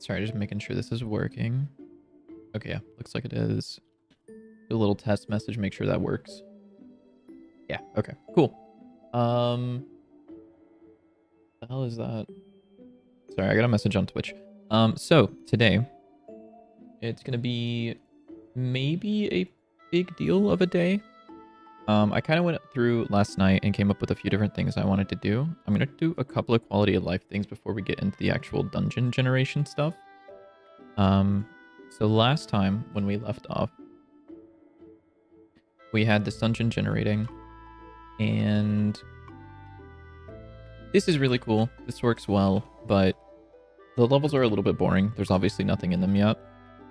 Sorry, just making sure this is working. Okay, yeah, looks like it is. Do a little test message, make sure that works. Yeah, okay, cool. The hell is that? Sorry, I got a message on Twitch. So today it's gonna be maybe a big deal of a day. I kind of went through last night and came up with a few different things I wanted to do. I'm gonna do a couple of quality of life things before we get into the actual dungeon generation stuff. So last time when we left off, we had this dungeon generating, and this is really cool. This works well, but the levels are a little bit boring. There's obviously nothing in them yet.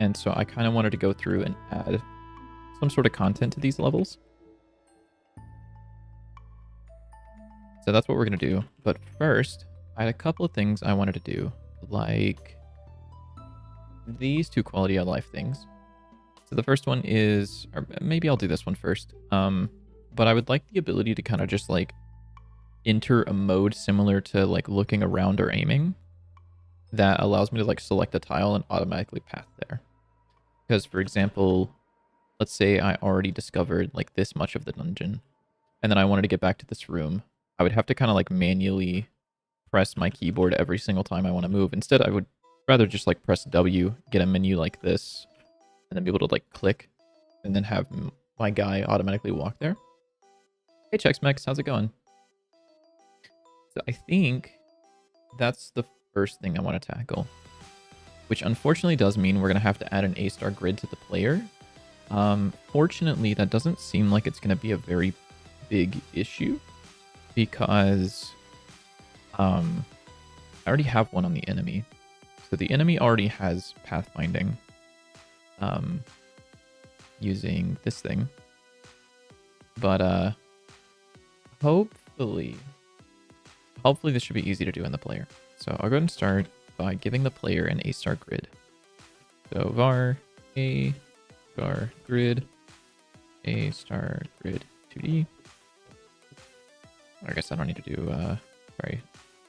And so I kind of wanted to go through and add some sort of content to these levels. So that's what we're going to do. But first, I had a couple of things I wanted to do, like these two quality of life things. So the first one is, or maybe I'll do this one first. But I would like the ability to kind of just like enter a mode similar to like looking around or aiming that allows me to like select a tile and automatically path there. Because for example, let's say I already discovered like this much of the dungeon and then I wanted to get back to this room. I would have to kind of like manually press my keyboard every single time I want to move. Instead, I would rather just like press W, get a menu like this, and then be able to like click and then have my guy automatically walk there. Hey, Chex how's it going? So I think that's the first thing I want to tackle, which unfortunately does mean we're going to have to add an A-star grid to the player. Fortunately, that doesn't seem like it's going to be a very big issue because I already have one on the enemy. So the enemy already has pathfinding using this thing. But hopefully this should be easy to do in the player. So I'll go ahead and start by giving the player an A-star grid. So var A star grid, A-star grid 2D. I guess I don't need to do, sorry,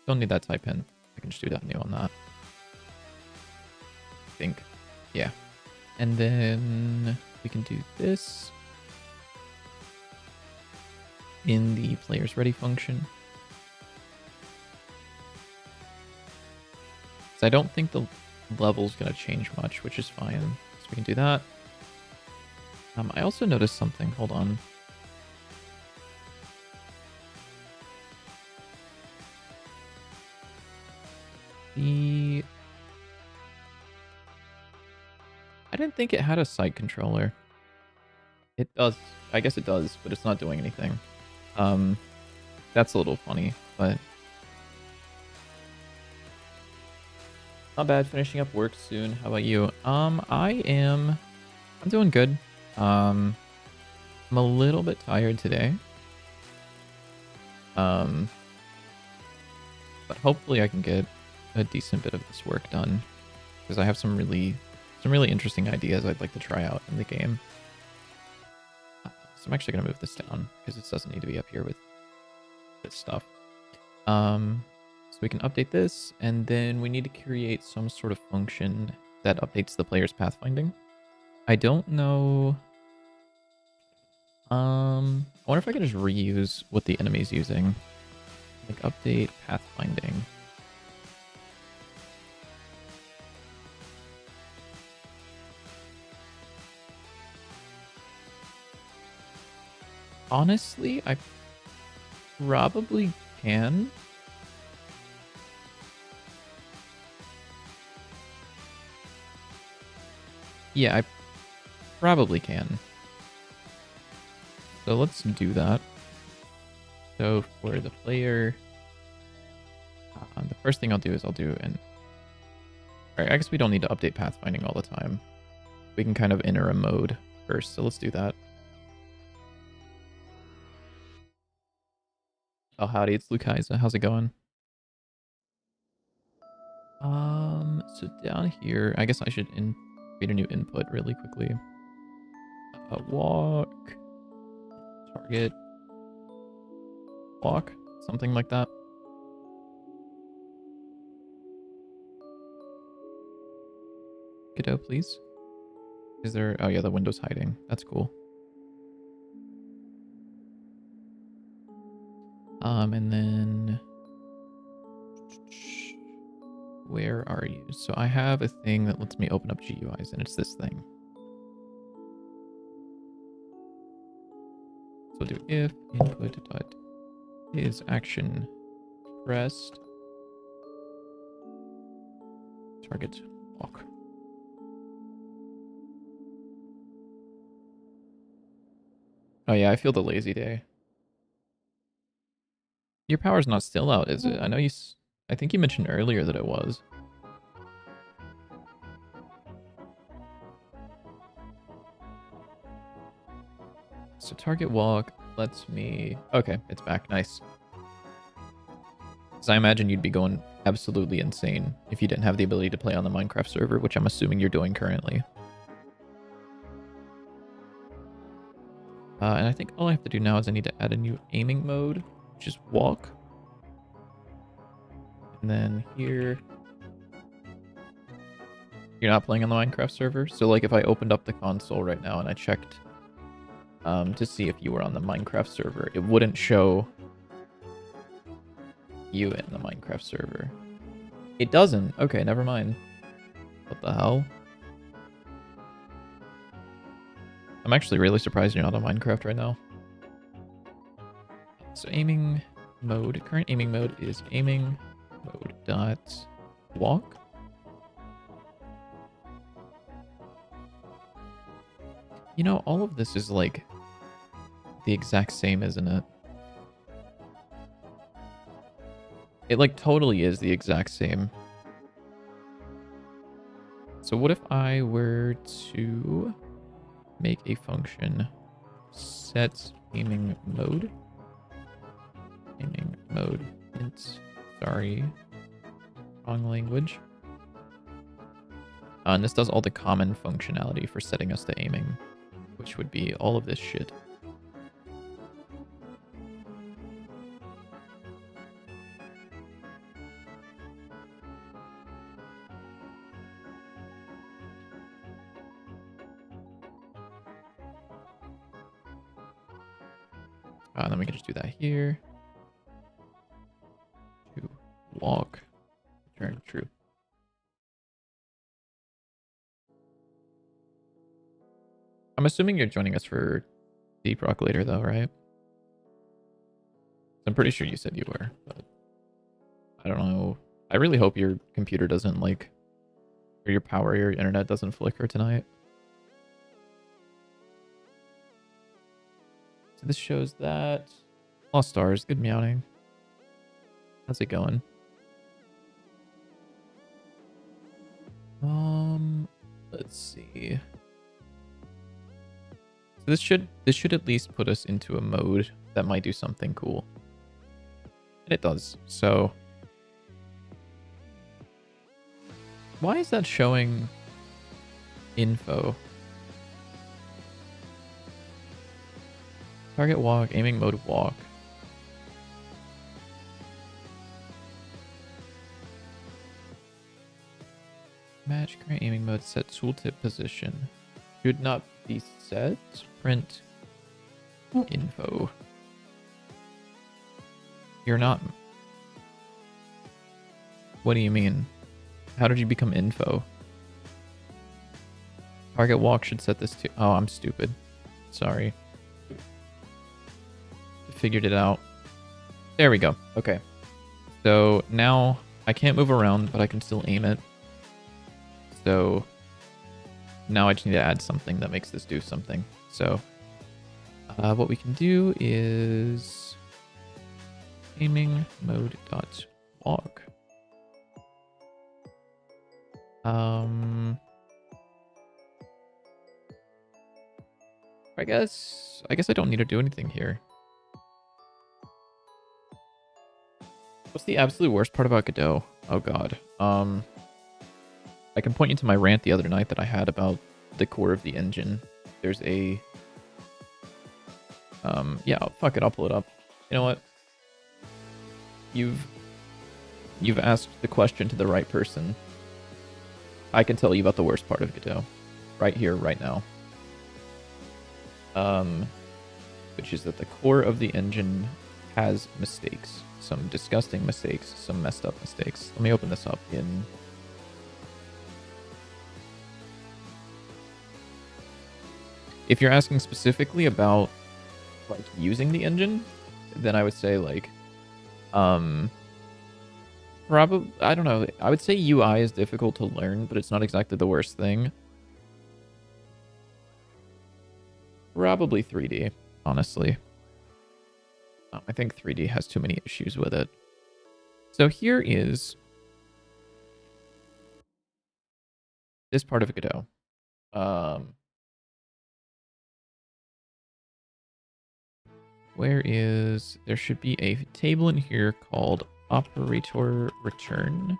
don't need that type in. I can just do that new on that. I think, yeah. And then we can do this in the player's ready function. So I don't think the level's going to change much, which is fine. So we can do that. I also noticed something. Hold on. I didn't think it had a sight controller. It does. I guess it does, but it's not doing anything. That's a little funny, but not bad. Finishing up work soon. How about you? I'm doing good. I'm a little bit tired today. But hopefully I can get a decent bit of this work done because I have some really interesting ideas I'd like to try out in the game. So I'm actually gonna move this down because it doesn't need to be up here with this stuff. So we can update this, and then we need to create some sort of function that updates the player's pathfinding. I don't know. I wonder if I can just reuse what the enemy's using. Like update pathfinding. Honestly, I probably can. Yeah, I probably can. So let's do that. So for the player, the first thing I'll do is I'll do an... Alright, I guess we don't need to update pathfinding all the time. We can kind of enter a mode first, so let's do that. Oh, howdy, it's Lukaisa. How's it going? So down here, I guess I should create a new input really quickly. Walk, target, walk, something like that. Godot, please. Is there... Oh yeah, the window's hiding. That's cool. And then... Where are you? So I have a thing that lets me open up GUIs, and it's this thing. So we'll do if input dot is action pressed target walk. Oh yeah, I feel the lazy day. Your power's not still out, is it? I know I think you mentioned earlier that it was. So target walk lets me... Okay, it's back. Nice. Because I imagine you'd be going absolutely insane if you didn't have the ability to play on the Minecraft server, which I'm assuming you're doing currently. And I think all I have to do now is I need to add a new aiming mode, which is walk. And then here... You're not playing on the Minecraft server? So like if I opened up the console right now and I checked to see if you were on the Minecraft server, it wouldn't show you in the Minecraft server. It doesn't? Okay, never mind. What the hell? I'm actually really surprised you're not on Minecraft right now. So aiming mode, current aiming mode is aiming mode dot walk. You know, all of this is like the exact same, isn't it? It like totally is the exact same. So what if I were to make a function set aiming mode? Aiming mode int, sorry, wrong language. And this does all the common functionality for setting us to aiming, which would be all of this shit. And then we can just do that here. To walk, return true. I'm assuming you're joining us for Deep Rock later, though, right? I'm pretty sure you said you were, but I don't know. I really hope your computer doesn't like, or your power, your internet doesn't flicker tonight. So this shows that Lost Stars, good meowing. How's it going? Let's see. So this should at least put us into a mode that might do something cool. And it does. So why is that showing info? Target walk, aiming mode walk. Match current aiming mode, set tooltip position. Should not be set. Print info. You're not. What do you mean? How did you become info? Target walk should set this to... Oh, I'm stupid. Sorry. Figured it out. There we go. Okay. So now I can't move around, but I can still aim it. So now I just need to add something that makes this do something. So what we can do is aiming mode dot walk. I guess I don't need to do anything here. What's the absolute worst part about Godot? Oh god. I can point you to my rant the other night that I had about the core of the engine. There's a... yeah, fuck it, I'll pull it up. You know what? You've asked the question to the right person. I can tell you about the worst part of Godot. Right here, right now. Which is that the core of the engine has mistakes. Some disgusting mistakes, some messed up mistakes. Let me open this up in... If you're asking specifically about like using the engine, then I would say like probably, I don't know, I would say UI is difficult to learn, but it's not exactly the worst thing. Probably 3D, honestly. I think 3D has too many issues with it. So here is this part of Godot. Where is... There should be a table in here called operator return.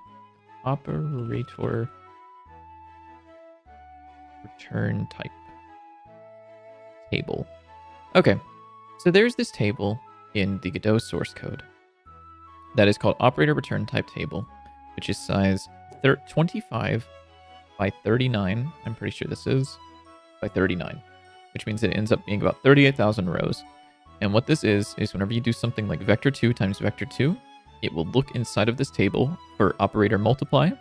Operator return type. Table. Okay, so there's this table in the Godot source code that is called operator return type table, which is size 25 by 39. I'm pretty sure this is by 39, which means it ends up being about 38,000 rows. And what this is whenever you do something like vector2 times vector2, it will look inside of this table for operator multiply,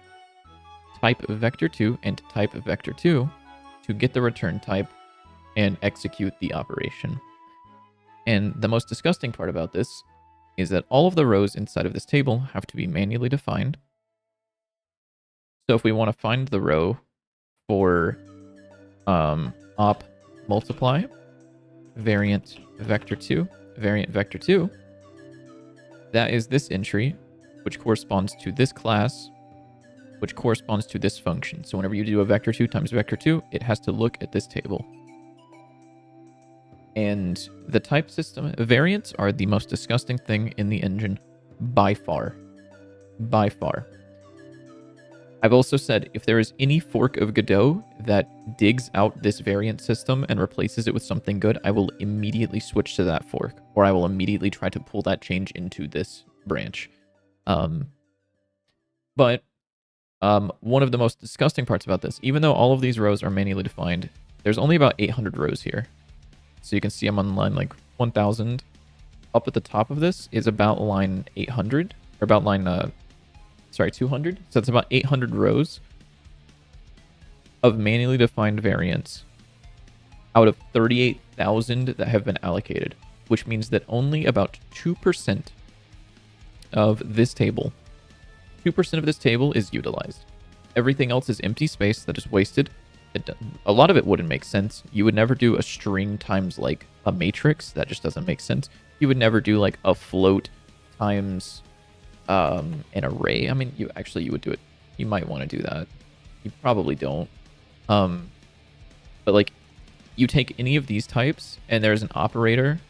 type vector2, and type vector2 to get the return type and execute the operation. And the most disgusting part about this is that all of the rows inside of this table have to be manually defined. So if we want to find the row for op multiply, variant vector2, variant vector2, that is this entry, which corresponds to this class, which corresponds to this function. So whenever you do a vector2 times vector2, it has to look at this table. And the type system variants are the most disgusting thing in the engine by far. By far. I've also said if there is any fork of Godot that digs out this variant system and replaces it with something good, I will immediately switch to that fork, or I will immediately try to pull that change into this branch. But one of the most disgusting parts about this, even though all of these rows are manually defined, there's only about 800 rows here. So you can see I'm on line like 1000. Up at the top of this is about line 800, or about line 200. So it's about 800 rows of manually defined variants out of 38,000 that have been allocated, which means that only about 2% of this table, 2% of this table is utilized. Everything else is empty space that is wasted. A lot of it wouldn't make sense. You would never do a string times like a matrix. That just doesn't make sense. You would never do like a float times an array. I mean, you would do it. You might want to do that. You probably don't. But like, you take any of these types, and there's an operator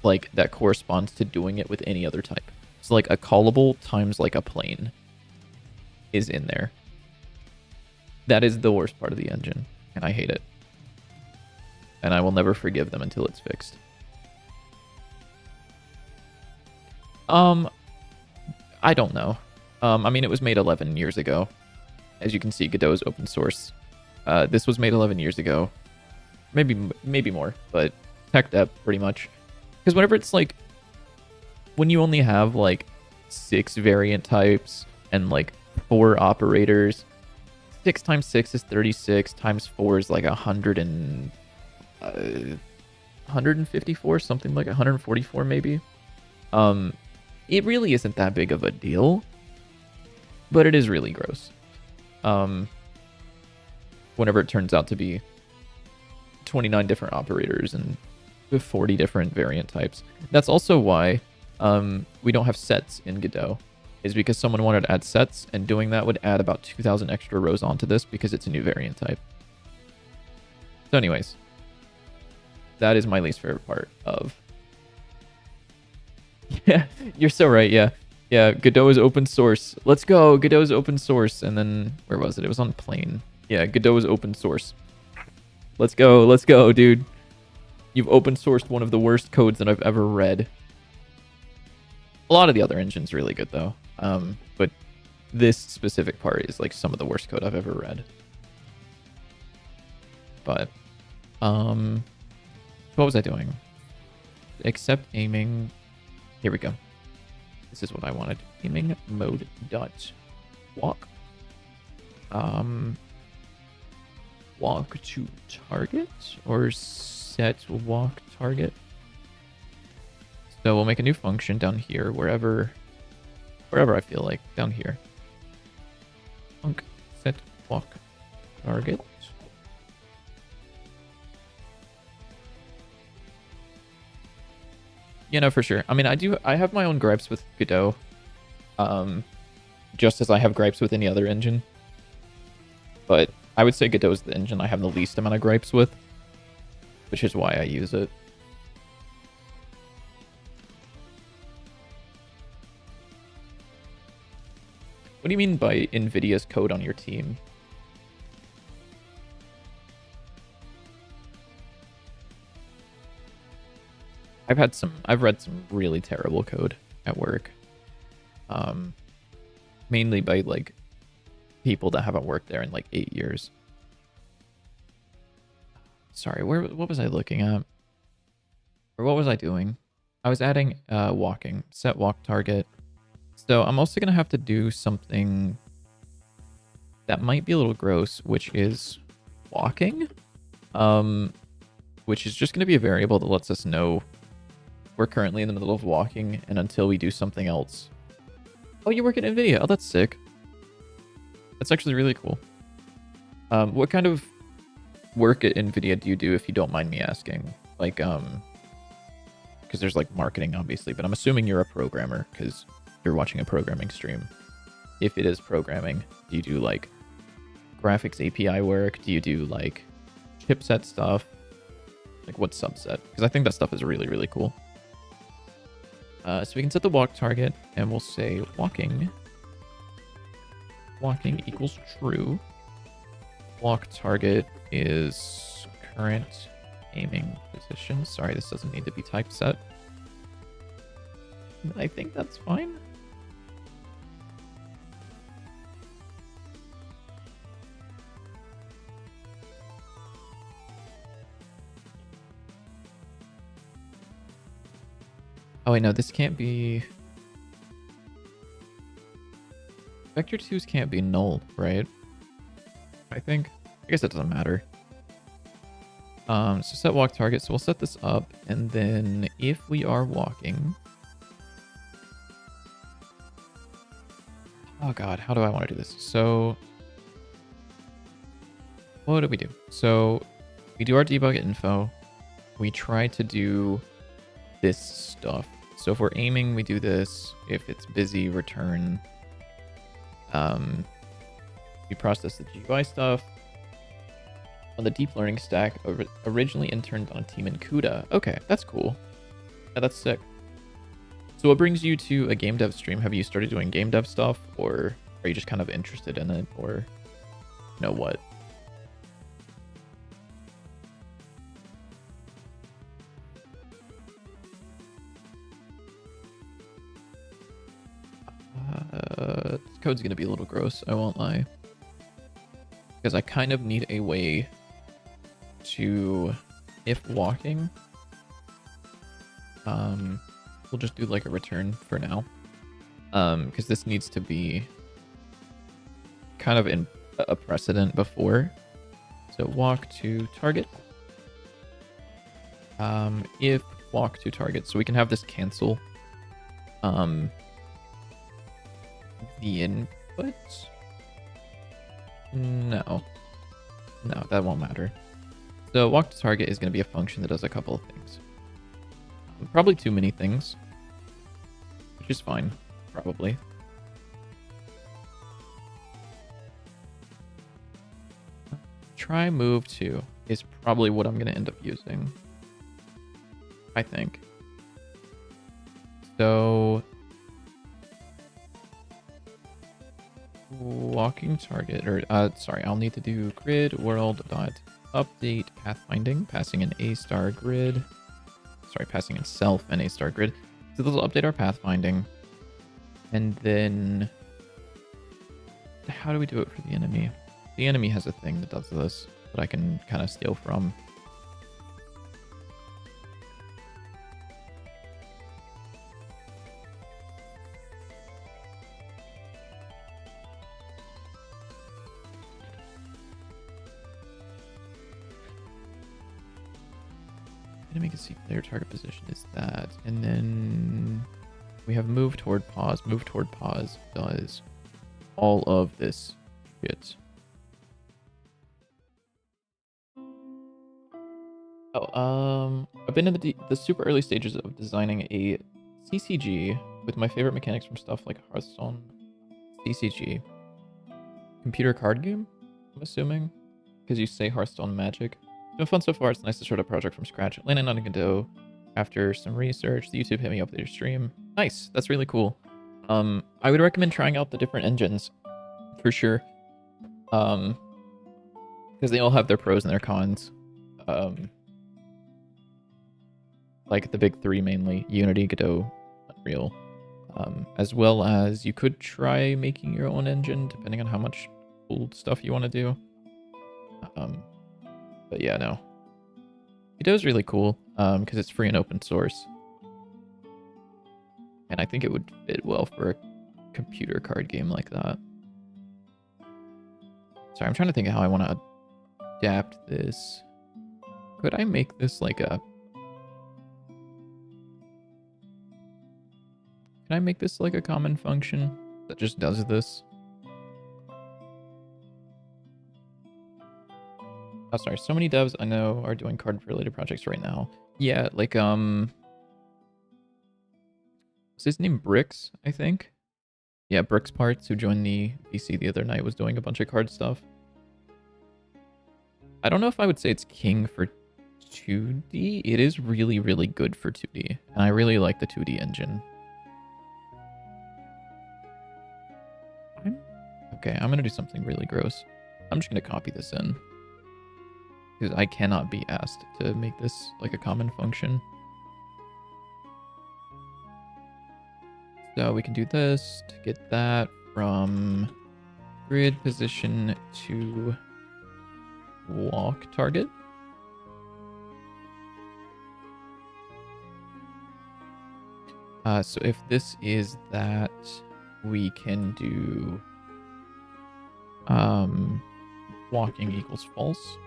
like that corresponds to doing it with any other type. So like a callable times like a plane is in there. That is the worst part of the engine, and I hate it. And I will never forgive them until it's fixed. I don't know. I mean, it was made 11 years ago. As you can see, Godot is open source. This was made 11 years ago. Maybe more, but tech debt pretty much. Because whenever it's like, when you only have like 6 variant types and like 4 operators, 6 times 6 is 36, times 4 is like 154, something like 144 maybe. It really isn't that big of a deal, but it is really gross. Whenever it turns out to be 29 different operators and 40 different variant types. That's also why we don't have sets in Godot, is because someone wanted to add sets, and doing that would add about 2,000 extra rows onto this because it's a new variant type. So anyways, that is my least favorite part of... Yeah, you're so right, yeah. Yeah, Godot is open source. Let's go, Godot is open source. And then, where was it? It was on plane. Yeah, Godot is open source. Let's go, dude. You've open sourced one of the worst codes that I've ever read. A lot of the other engine's really good, though. But this specific part is like some of the worst code I've ever read. But what was I doing? Except aiming. Here we go. This is what I wanted. Aiming mode dot walk. Walk to target or set walk target. So we'll make a new function down here, wherever I feel like, down here. Func set walk target. You know, for sure. I mean, I have my own gripes with Godot. Just as I have gripes with any other engine. But I would say Godot is the engine I have the least amount of gripes with, which is why I use it. What do you mean by NVIDIA's code on your team? I've read some really terrible code at work. Mainly by like people that haven't worked there in like 8 years. Sorry, what was I looking at? Or what was I doing? I was adding walking, set walk target. So I'm also gonna have to do something that might be a little gross, which is walking. Which is just gonna be a variable that lets us know we're currently in the middle of walking, and until we do something else. Oh, you work at NVIDIA. Oh, that's sick. That's actually really cool. What kind of work at NVIDIA do you do, if you don't mind me asking? Like, because there's like marketing, obviously, but I'm assuming you're a programmer because you're watching a programming stream. If it is programming, do you do like graphics API work? Do you do like chipset stuff? Like what subset? Because I think that stuff is really, really cool. So we can set the walk target, and we'll say walking equals true. Walk target is current aiming position. Sorry, this doesn't need to be typeset. I think that's fine. Oh, wait, no, this can't be... Vector 2's can't be null, right? I think. I guess it doesn't matter. So set walk target. So we'll set this up, and then if we are walking... Oh god, how do I want to do this? So... what do we do? So we do our debug info. We try to do this stuff. So if we're aiming, we do this. If it's busy, return. We process the GUI stuff. On the deep learning stack, originally interned on a team in CUDA. Okay, that's cool. Yeah, that's sick. So what brings you to a game dev stream? Have you started doing game dev stuff, or are you just kind of interested in it, or you know what? This code's gonna be a little gross, I won't lie. Because I kind of need a way to, if walking, we'll just do like a return for now. Because this needs to be kind of in a precedent before. So walk to target. If walk to target, so we can have this cancel the input. No, that won't matter. So walk to target is going to be a function that does a couple of things. Probably too many things, which is fine, probably. Try move to is probably what I'm going to end up using, I think. So walking target, or sorry, I'll need to do grid world dot update pathfinding, passing an a star grid. Sorry, passing in self and a star grid. So this will update our pathfinding, and then how do we do it for the enemy? The enemy has a thing that does this that I can kind of steal from. Enemy can see player target position is that. And then we have move toward pause. Move toward pause does all of this shit. Oh, I've been in the super early stages of designing a CCG with my favorite mechanics from stuff like Hearthstone. CCG. Computer card game, I'm assuming, because you say Hearthstone Magic. It's been fun so far. It's nice to start a project from scratch. Landing on Godot after some research. The YouTube hit me up with your stream. Nice. That's really cool. I would recommend trying out the different engines for sure. Because they all have their pros and their cons. Like the big three mainly: Unity, Godot, Unreal. As well as you could try making your own engine depending on how much cool stuff you want to do. But yeah, no. Godot's really cool because it's free and open source. And I think it would fit well for a computer card game like that. Sorry, I'm trying to think of how I want to adapt this. Could I make this like a... Can I make this like a common function that just does this? Oh, sorry. So many devs I know are doing card-related projects right now. Yeah, like, what's his name? Bricks, I think? Yeah, Bricks Parts, who joined the VC the other night, was doing a bunch of card stuff. I don't know if I would say it's king for 2D. It is really, really good for 2D. And I really like the 2D engine. Okay, I'm going to do something really gross. I'm just going to copy this in. Because I cannot be asked to make this like a common function. So we can do this to get that from grid position to walk target. So if this is that, we can do walking equals false.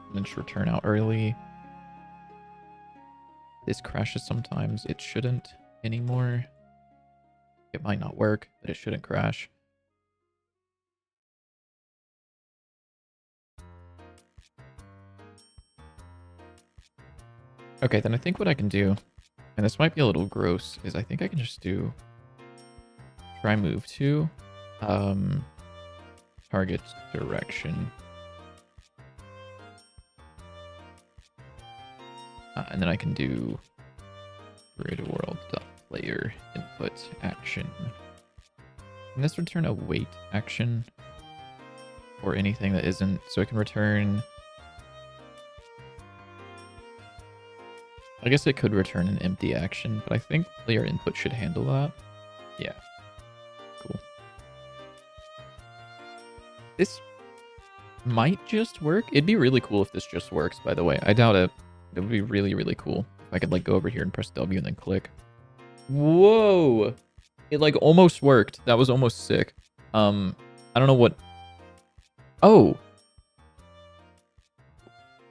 And then just return out early. This crashes sometimes. It shouldn't anymore. It might not work, but it shouldn't crash. Okay, then I think what I can do, and this might be a little gross, is I think I can just do try move to target direction. And then I can do grid world player input action. And this return a wait action or anything that isn't. So I can return. I guess it could return an empty action, but I think player input should handle that. Yeah. Cool. This might just work. It'd be really cool if this just works, by the way. I doubt it. It would be really, really cool if I could like go over here and press W and then click. Whoa! It like almost worked. That was almost sick. I don't know what... Oh!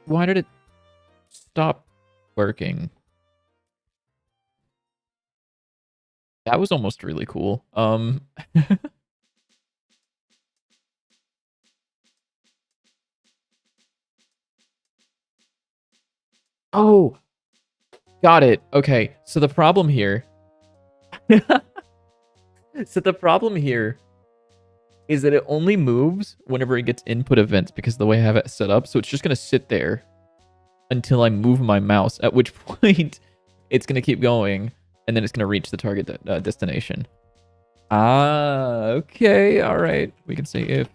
Why did it stop working? That was almost really cool. Oh! Got it. Okay, so the problem here... So the problem here is that it only moves whenever it gets input events because of the way I have it set up. So it's just going to sit there until I move my mouse, at which point it's going to keep going and then it's going to reach the target destination. Ah, okay. All right. We can say if...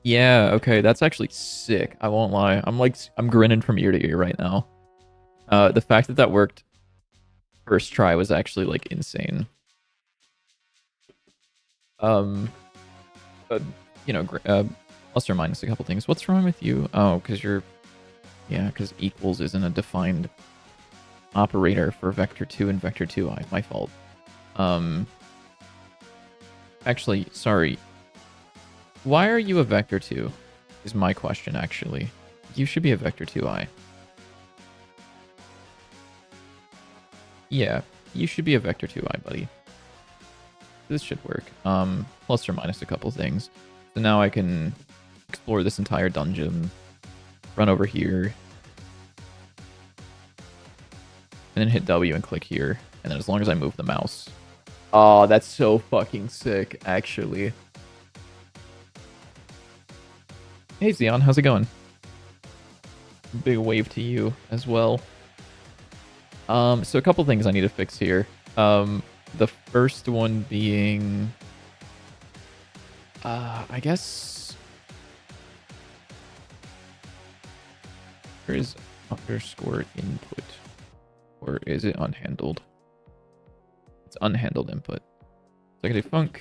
Yeah, okay. That's actually sick. I won't lie. I'm grinning from ear to ear right now. The fact that that worked first try was actually like insane. Um, you know, plus or minus a couple things. What's wrong with you? Oh, because you're, yeah, because equals isn't a defined operator for vector 2 and vector 2i. My fault. Actually, sorry. Why are you a vector 2? Is my question, actually. You should be a vector 2i. Yeah, you should be a vector 2i, buddy. This should work. Plus or minus a couple things. So now I can explore this entire dungeon, run over here, and then hit W and click here. And then as long as I move the mouse. Oh, that's so fucking sick, actually. Hey, Xeon, how's it going? Big wave to you as well. So a couple things I need to fix here. The first one being... I guess... Where is underscore input? Or is it unhandled? It's unhandled input. So I can do func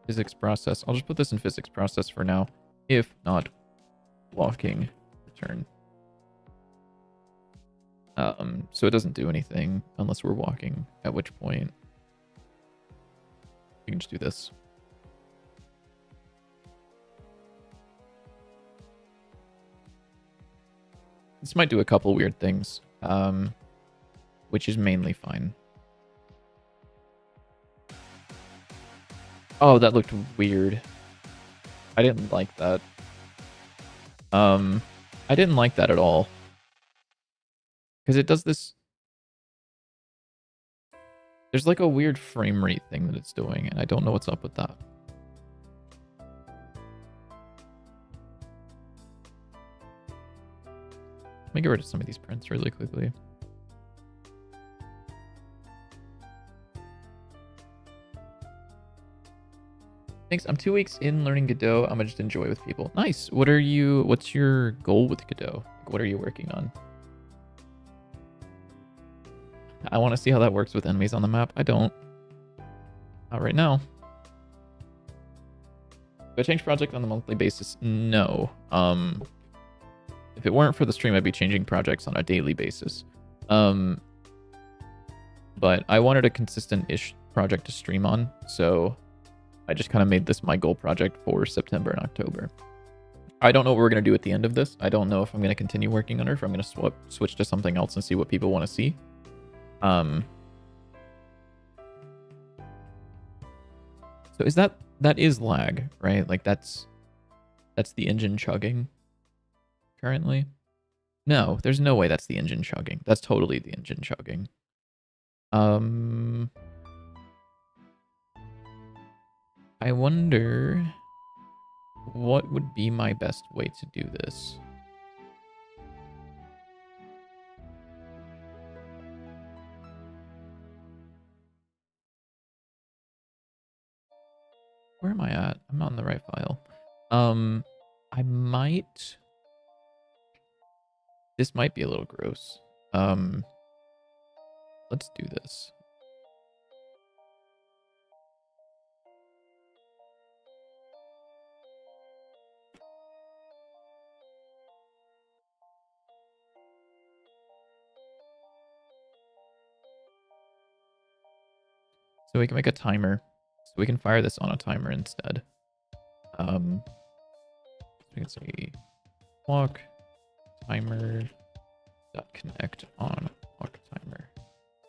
physics process. I'll just put this in physics process for now. If not, walking return. So it doesn't do anything unless we're walking, at which point we can just do this. This might do a couple weird things, which is mainly fine. Oh, that looked weird. I didn't like that. I didn't like that at all. Because it does this... There's like a weird frame rate thing that it's doing, and I don't know what's up with that. Let me get rid of some of these prints really quickly. Thanks. I'm 2 weeks in learning Godot. I'm gonna just enjoy with people. Nice. What's your goal with Godot? What are you working on? I want to see how that works with enemies on the map. I don't. Not right now. Do I change project on a monthly basis? No. If it weren't for the stream, I'd be changing projects on a daily basis. But I wanted a consistent-ish project to stream on, so I just kind of made this my goal project for September and October. I don't know what we're going to do at the end of this. I don't know if I'm going to continue working on it, or if I'm going to switch to something else and see what people want to see. So is that is lag, right? Like that's the engine chugging currently? No, there's no way that's the engine chugging. That's totally the engine chugging. I wonder what would be my best way to do this. Where am I at? I'm not in the right file. I might... This might be a little gross. Let's do this. So we can make a timer. So we can fire this on a timer instead. So we can say walk timer dot connect on walk timer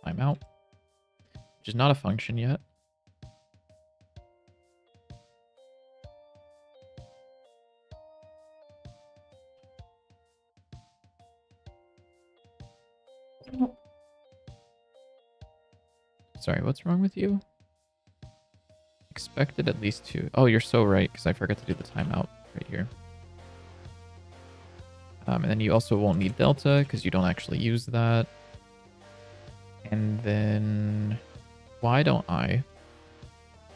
timeout, which is not a function yet. Sorry, what's wrong with you? Expected at least 2. Oh, you're so right, because I forgot to do the timeout right here. And then you also won't need delta, because you don't actually use that. And then... Why don't I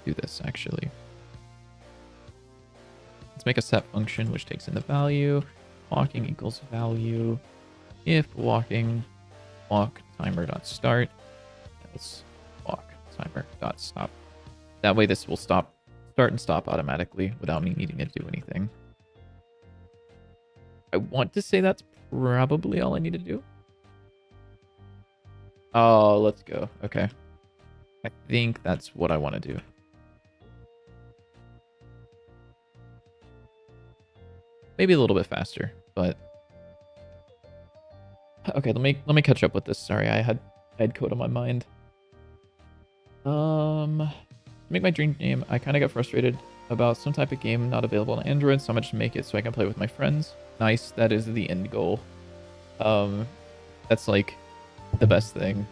do this, actually? Let's make a set function, which takes in the value. Walking equals value. If walking, walk timer.start. Else walk timer.stop. That way this will stop start and stop automatically without me needing to do anything. I want to say that's probably all I need to do. Oh, let's go. Okay. I think that's what I want to do. Maybe a little bit faster, but okay, let me catch up with this. Sorry, I had code on my mind. To make my dream game, I kind of got frustrated about some type of game not available on Android, so I'm gonna just make it so I can play with my friends. Nice, that is the end goal. That's like the best thing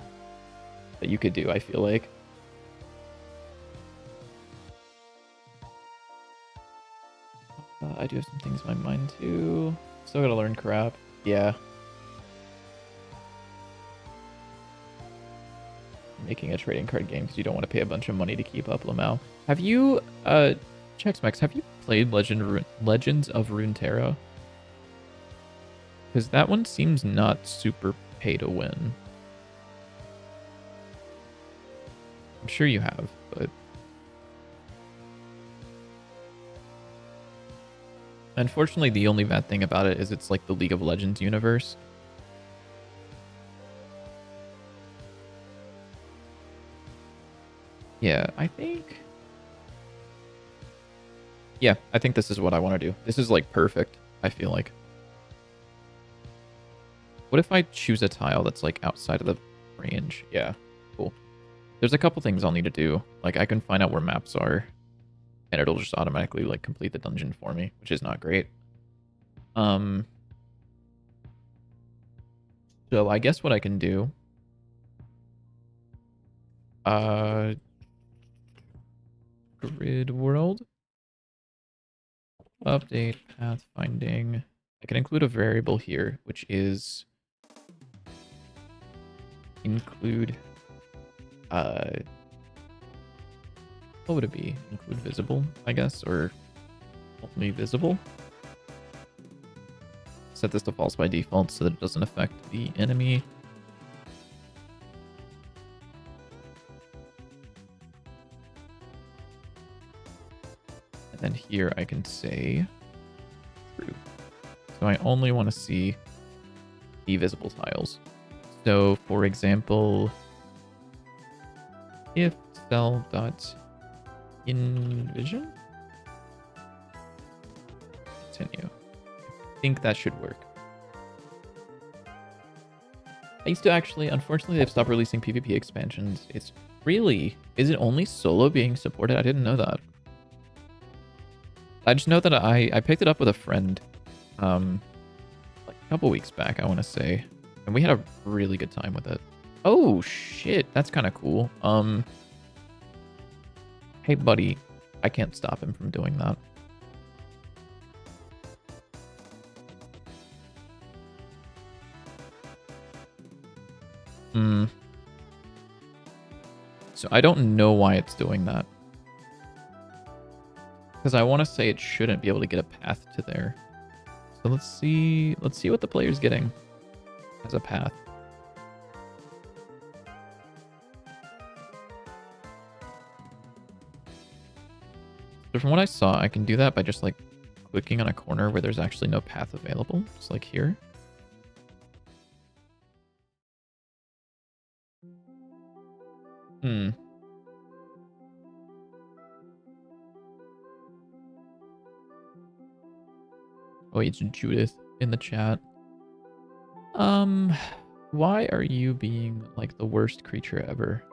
that you could do, I feel like. I do have some things in my mind too. Still gotta learn crap. Yeah. Making a trading card game because you don't want to pay a bunch of money to keep up, Lamau. Have you, Chexmex, have you played Legends of Runeterra? Because that one seems not super pay to win. I'm sure you have, but... Unfortunately, the only bad thing about it is it's like the League of Legends universe. Yeah, I think... Yeah, I think this is what I want to do. This is like perfect, I feel like. What if I choose a tile that's like outside of the range? Yeah, cool. There's a couple things I'll need to do. Like I can find out where maps are and it'll just automatically like complete the dungeon for me, which is not great. So I guess what I can do, grid world, update pathfinding. I can include a variable here, which is include, what would it be? Include visible, I guess, or only visible. Set this to false by default so that it doesn't affect the enemy. And then here I can say true. So I only want to see the visible tiles. So for example, if cell.invision, continue. I think that should work. I used to actually, unfortunately, they've stopped releasing PvP expansions. It's really, is it only solo being supported? I didn't know that. I just know that I picked it up with a friend, like a couple weeks back, I want to say, and we had a really good time with it. Oh shit, that's kind of cool. Hey buddy, I can't stop him from doing that. So I don't know why it's doing that. Because I want to say it shouldn't be able to get a path to there. So let's see what the player's getting as a path. So from what I saw, I can do that by just like clicking on a corner where there's actually no path available, just like here. Oh, it's Judith in the chat. Why are you being like the worst creature ever?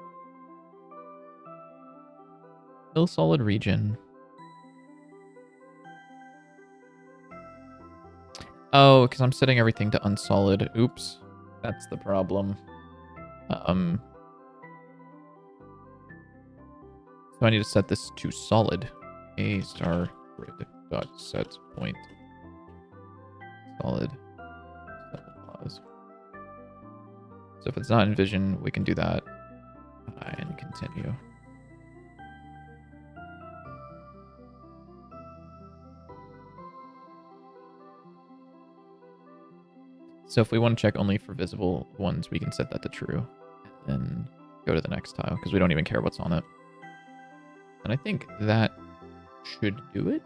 Still solid region. Oh, because I'm setting everything to unsolid. Oops. That's the problem. So I need to set this to solid. A star grid dot set point. Solid. Pause. So if it's not in vision, we can do that and continue. So if we want to check only for visible ones, we can set that to true and then go to the next tile because we don't even care what's on it. And I think that should do it?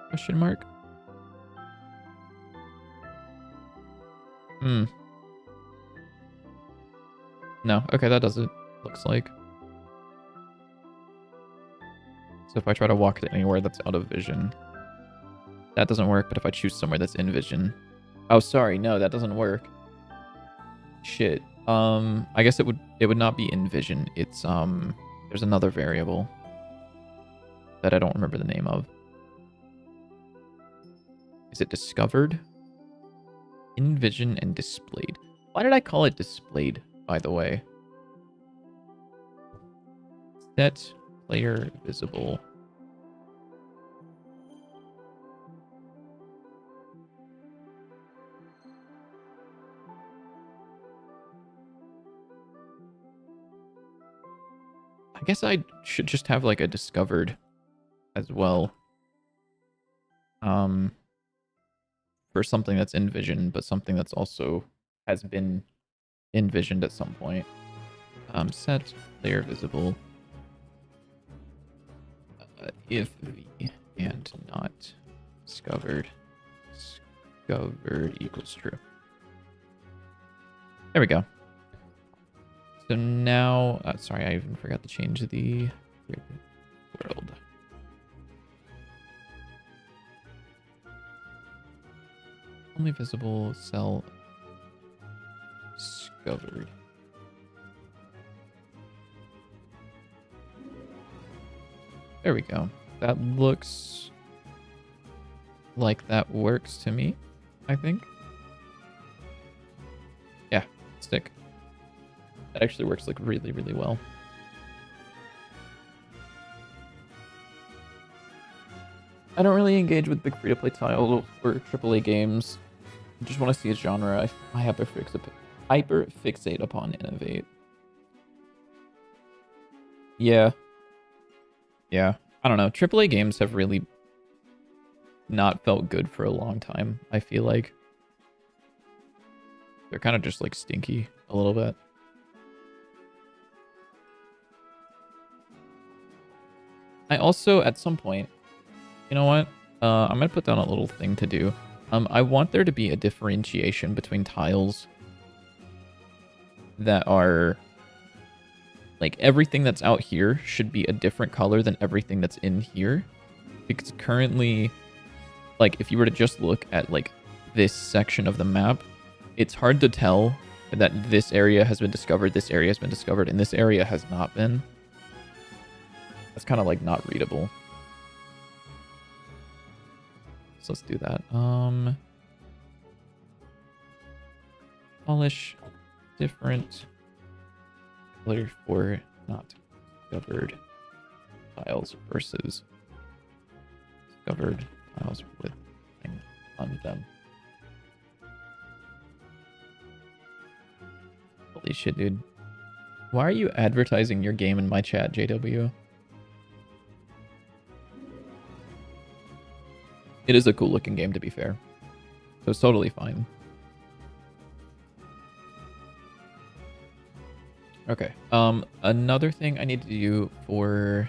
Question mark. Hmm. No. Okay, that does it. Looks like. So if I try to walk it anywhere that's out of vision, that doesn't work. But if I choose somewhere that's in vision, oh, sorry, no, that doesn't work. Shit. I guess it would not be in vision. It's there's another variable that I don't remember the name of. Is it discovered? In vision and displayed. Why did I call it displayed, by the way? Set player visible. I guess I should just have like a discovered as well. For something that's envisioned, but something that's also has been envisioned at some point. Set player visible if v and not discovered equals true. There we go. So now, sorry, I even forgot to change the world. Only visible cell discovered. There we go. That looks like that works to me, I think. Yeah, stick. That actually works like really, really well. I don't really engage with big free-to-play titles or AAA games. I just want to see a genre I hyper-fixate upon innovate. Yeah. Yeah. I don't know. AAA games have really not felt good for a long time, I feel like. They're kind of just like stinky a little bit. I also, at some point, you know what? I'm going to put down a little thing to do. I want there to be a differentiation between tiles that are... Like, everything that's out here should be a different color than everything that's in here. Because currently, like, if you were to just look at, like, this section of the map, it's hard to tell that this area has been discovered, this area has been discovered, and this area has not been. That's kind of, like, not readable. So let's do that. Polish different color for not discovered tiles versus discovered tiles with thing on them. Holy shit, dude. Why are you advertising your game in my chat, JW? It is a cool looking game, to be fair. So it's totally fine. Okay. Another thing I need to do for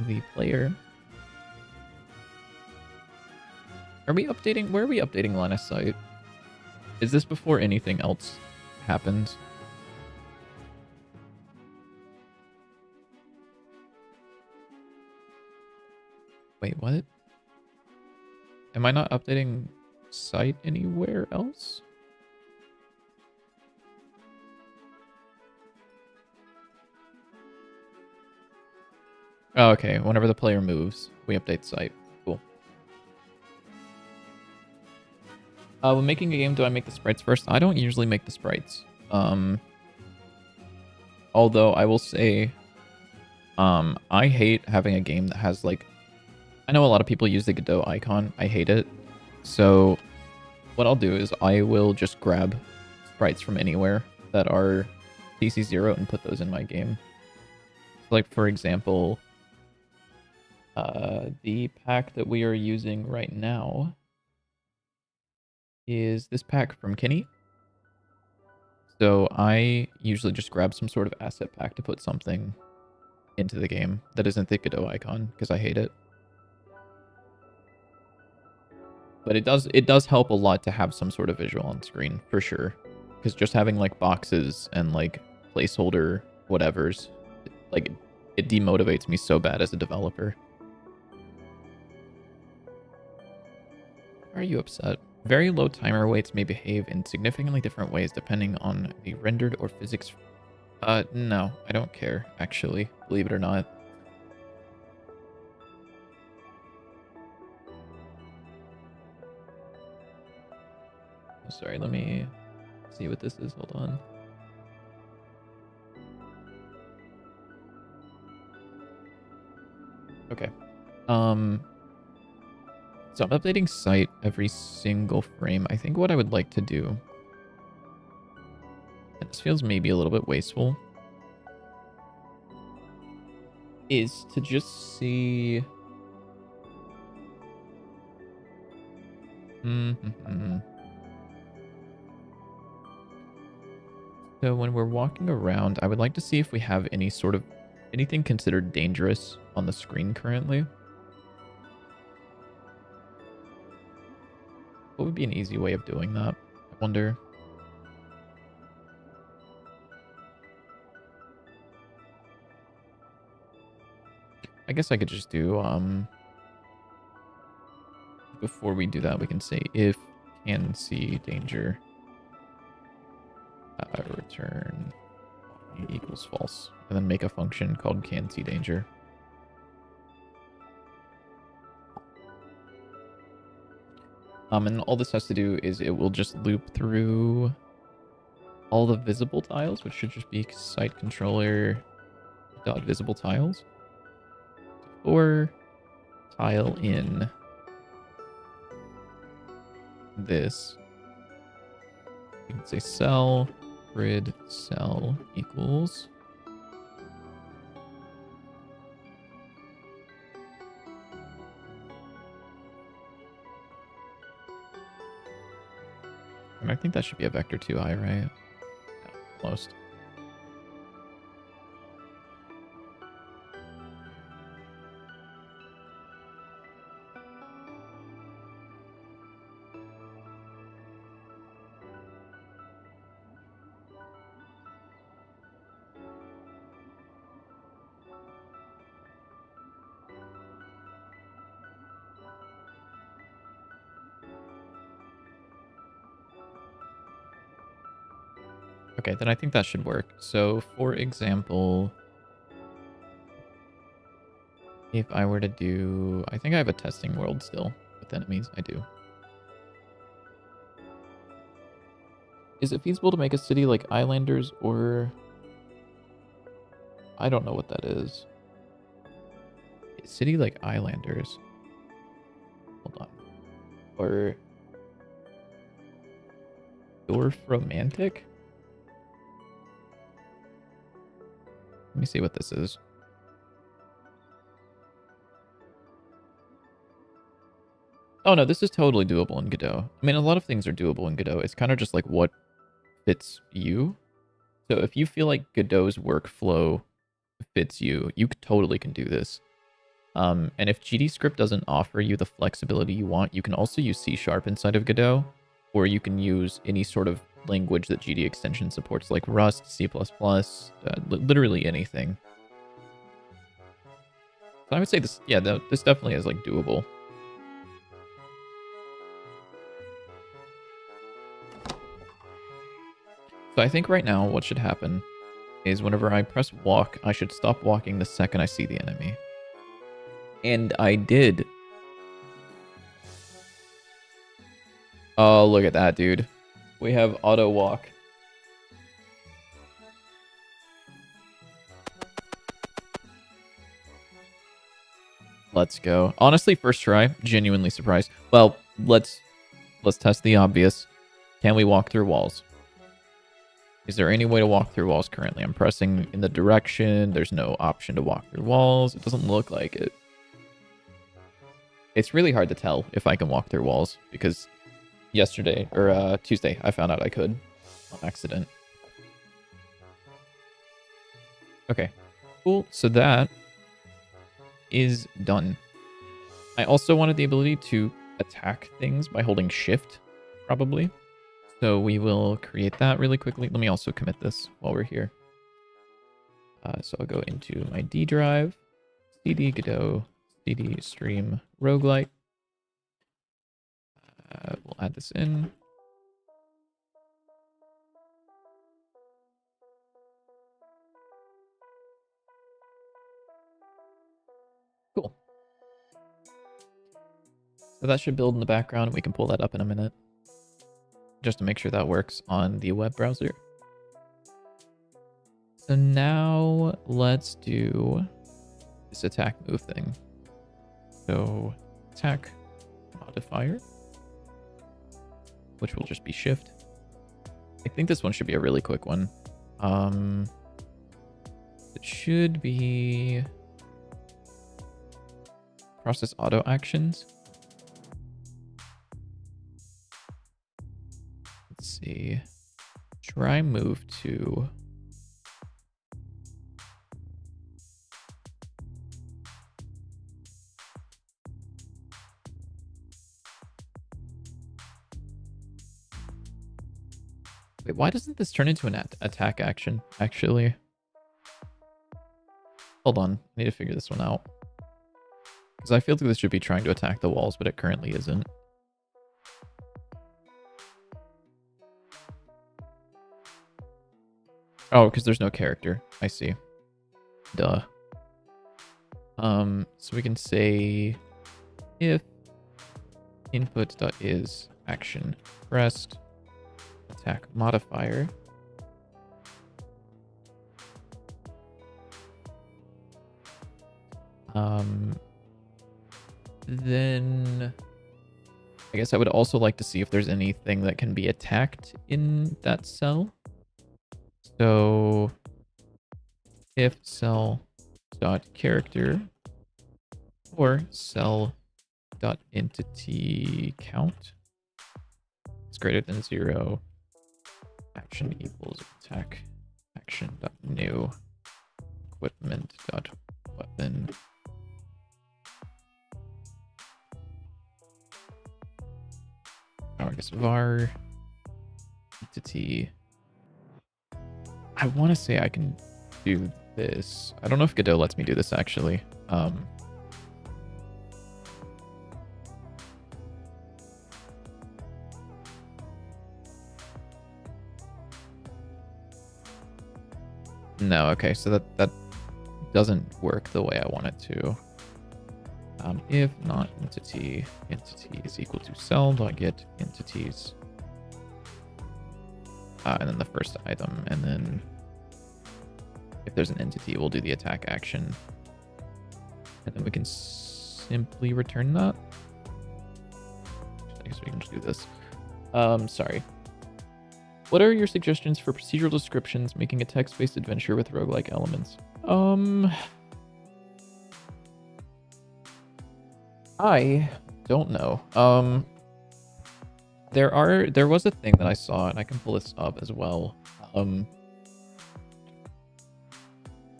the player. Are we updating? Where are we updating line of sight? Is this before anything else happens? Wait, what? Am I not updating sight anywhere else? Oh, okay. Whenever the player moves, we update sight. Cool. When making a game, do I make the sprites first? I don't usually make the sprites. Although I will say, I hate having a game that has like... I know a lot of people use the Godot icon. I hate it. So what I'll do is I will just grab sprites from anywhere that are CC0 and put those in my game. So like, for example, the pack that we are using right now is this pack from Kenny. So I usually just grab some sort of asset pack to put something into the game that isn't the Godot icon, because I hate it. But it does help a lot to have some sort of visual on screen, for sure. Because just having, like, boxes and, like, placeholder whatevers, like, it demotivates me so bad as a developer. Why are you upset? Very low timer weights may behave in significantly different ways depending on the rendered or physics. No, I don't care, actually, believe it or not. Oh, sorry, let me see what this is. Hold on. Okay. So I'm updating site every single frame. I think what I would like to do, and this feels maybe a little bit wasteful, is to just see... So when we're walking around, I would like to see if we have any sort of anything considered dangerous on the screen currently. What would be an easy way of doing that? I wonder. I guess I could just do, before we do that, we can say if can see danger, return equals false, and then make a function called can see danger. And all this has to do is it will just loop through all the visible tiles, which should just be site controller dot visible tiles, or tile in this. You can say cell grid cell equals and I think that should be a vector 2i, right? Yeah, almost. Okay, then I think that should work. So, for example, if I were to do... I think I have a testing world still with enemies. I do. Is it feasible to make a city like Islanders, or... I don't know what that is. A city like Islanders. Hold on. Or... Dwarf Romantic? Let me see what this is. Oh no, this is totally doable in Godot. I mean, a lot of things are doable in Godot. It's kind of just like what fits you. So if you feel like Godot's workflow fits you, you totally can do this. And if GDScript doesn't offer you the flexibility you want, you can also use C# inside of Godot, or you can use any sort of language that GD extension supports, like Rust, C++, literally anything. So I would say this, yeah, this definitely is like doable. So I think right now what should happen is whenever I press walk, I should stop walking the second I see the enemy. And I did. Oh, look at that, dude. We have auto walk. Let's go. Honestly, first try, genuinely surprised. Well, let's test the obvious. Can we walk through walls? Is there any way to walk through walls currently? I'm pressing in the direction. There's no option to walk through walls. It doesn't look like it. It's really hard to tell if I can walk through walls because yesterday, or Tuesday, I found out I could on accident. Okay. Cool. So that is done. I also wanted the ability to attack things by holding shift, probably. So we will create that really quickly. Let me also commit this while we're here. So I'll go into my D drive, CD Godot, CD stream roguelike. We'll add this in. Cool. So that should build in the background. We can pull that up in a minute, just to make sure that works on the web browser. So now let's do this attack move thing. So attack modifier, which will just be shift. I think this one should be a really quick one. It should be process auto actions. Let's see. Try move to wait, why doesn't this turn into an attack action, actually? Hold on. I need to figure this one out. Because I feel like this should be trying to attack the walls, but it currently isn't. Oh, because there's no character. I see. Duh. So we can say if input.is action pressed attack modifier then I guess I would also like to see if there's anything that can be attacked in that cell. So if cell dot character or cell dot entity count is greater than 0, action equals attack action dot new equipment dot weapon. Oh, I guess var entity. I want to say I can do this. I don't know if Godot lets me do this actually. No, okay, so that doesn't work the way I want it to. If not entity is equal to cell, do I get entities? And then the first item, and then if there's an entity, we'll do the attack action. And then we can simply return that. I guess we can just do this. Sorry. What are your suggestions for procedural descriptions making a text-based adventure with roguelike elements? I don't know. There was a thing that I saw, and I can pull this up as well.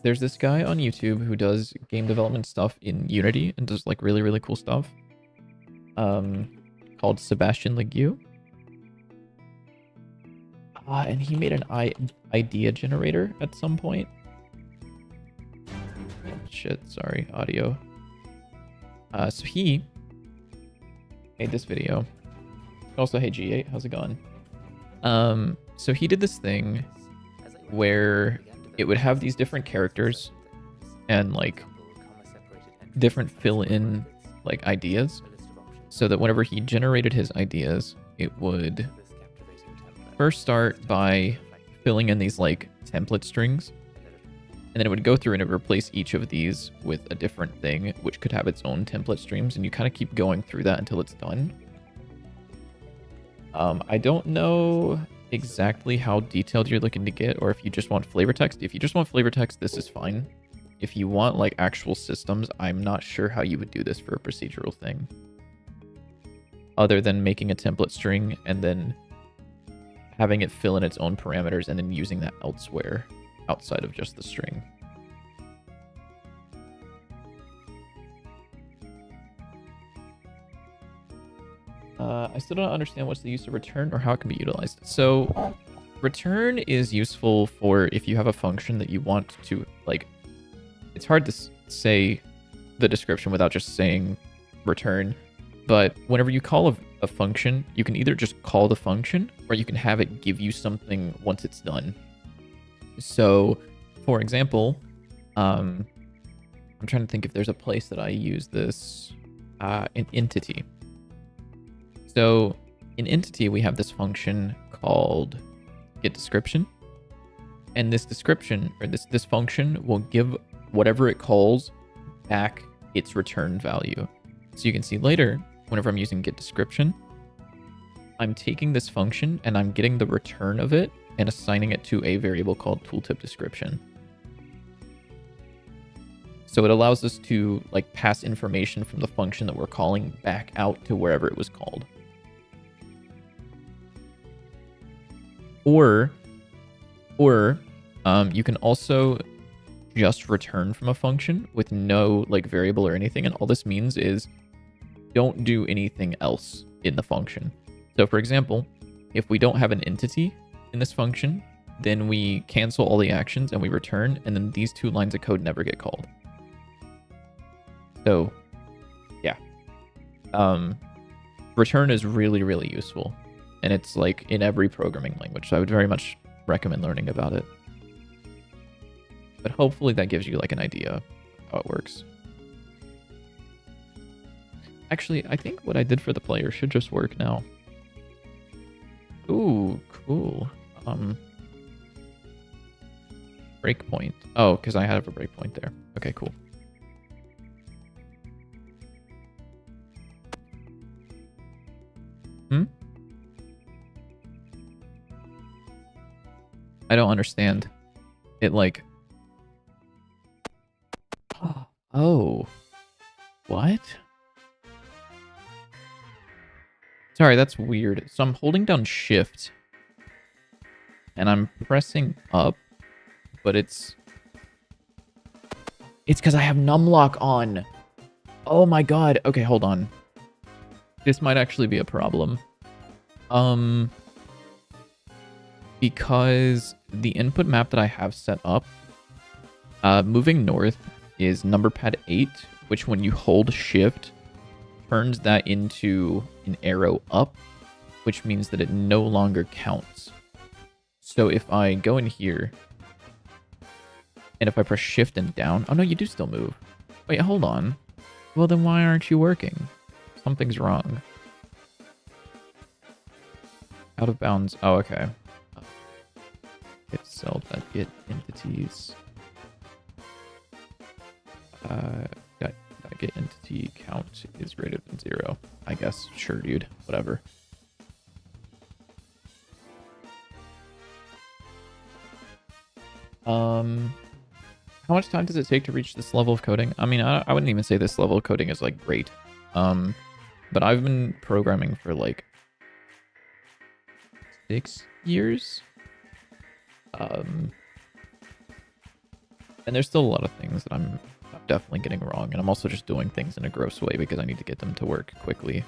There's this guy on YouTube who does game development stuff in Unity and does like really, really cool stuff. Called Sebastian Legue. And he made an idea generator at some point. Oh, shit, sorry, audio. So he made this video. Also, hey G8, how's it going? So he did this thing where it would have these different characters and like different fill-in like ideas, so that whenever he generated his ideas, it would first start by filling in these like template strings, and then it would go through and it would replace each of these with a different thing, which could have its own template streams, and you kind of keep going through that until it's done. I don't know exactly how detailed you're looking to get, or if you just want flavor text. If you just want flavor text, this is fine. If you want like actual systems, I'm not sure how you would do this for a procedural thing, other than making a template string and then having it fill in its own parameters and then using that elsewhere outside of just the string. I still don't understand what's the use of return or how it can be utilized. So return is useful for if you have a function that you want to, like, it's hard to say the description without just saying return. But whenever you call a function, you can either just call the function or you can have it give you something once it's done. So, for example, I'm trying to think if there's a place that I use this in entity. So in entity, we have this function called getDescription. And this description, or this function, will give whatever it calls back its return value. So you can see later, whenever I'm using getDescription, I'm taking this function and I'm getting the return of it and assigning it to a variable called tooltip_description. So it allows us to like pass information from the function that we're calling back out to wherever it was called. Or you can also just return from a function with no like variable or anything. And all this means is don't do anything else in the function. So for example, if we don't have an entity in this function, then we cancel all the actions and we return, and then these two lines of code never get called. So yeah, return is really, really useful. And it's like in every programming language. So I would very much recommend learning about it. But hopefully that gives you like an idea of how it works. Actually, I think what I did for the player should just work now. Ooh, cool. Breakpoint. Oh, because I have a breakpoint there. Okay, cool. I don't understand. It like... Oh. What? Sorry, that's weird. So I'm holding down shift. And I'm pressing up. But it's because I have numlock on. Oh my god. Okay, hold on. This might actually be a problem. Because the input map that I have set up, moving north is number pad 8, which when you hold shift, turns that into an arrow up, which means that it no longer counts. So if I go in here, and if I press shift and down, oh no, you do still move. Wait, hold on. Well, then why aren't you working? Something's wrong. Out of bounds. Oh, okay. Get cell.get entities. Get entity count is greater than 0. I guess. Sure, dude. Whatever. How much time does it take to reach this level of coding? I mean, I wouldn't even say this level of coding is like great. But I've been programming for like 6 years. And there's still a lot of things that I'm definitely getting wrong, and I'm also just doing things in a gross way because I need to get them to work quickly.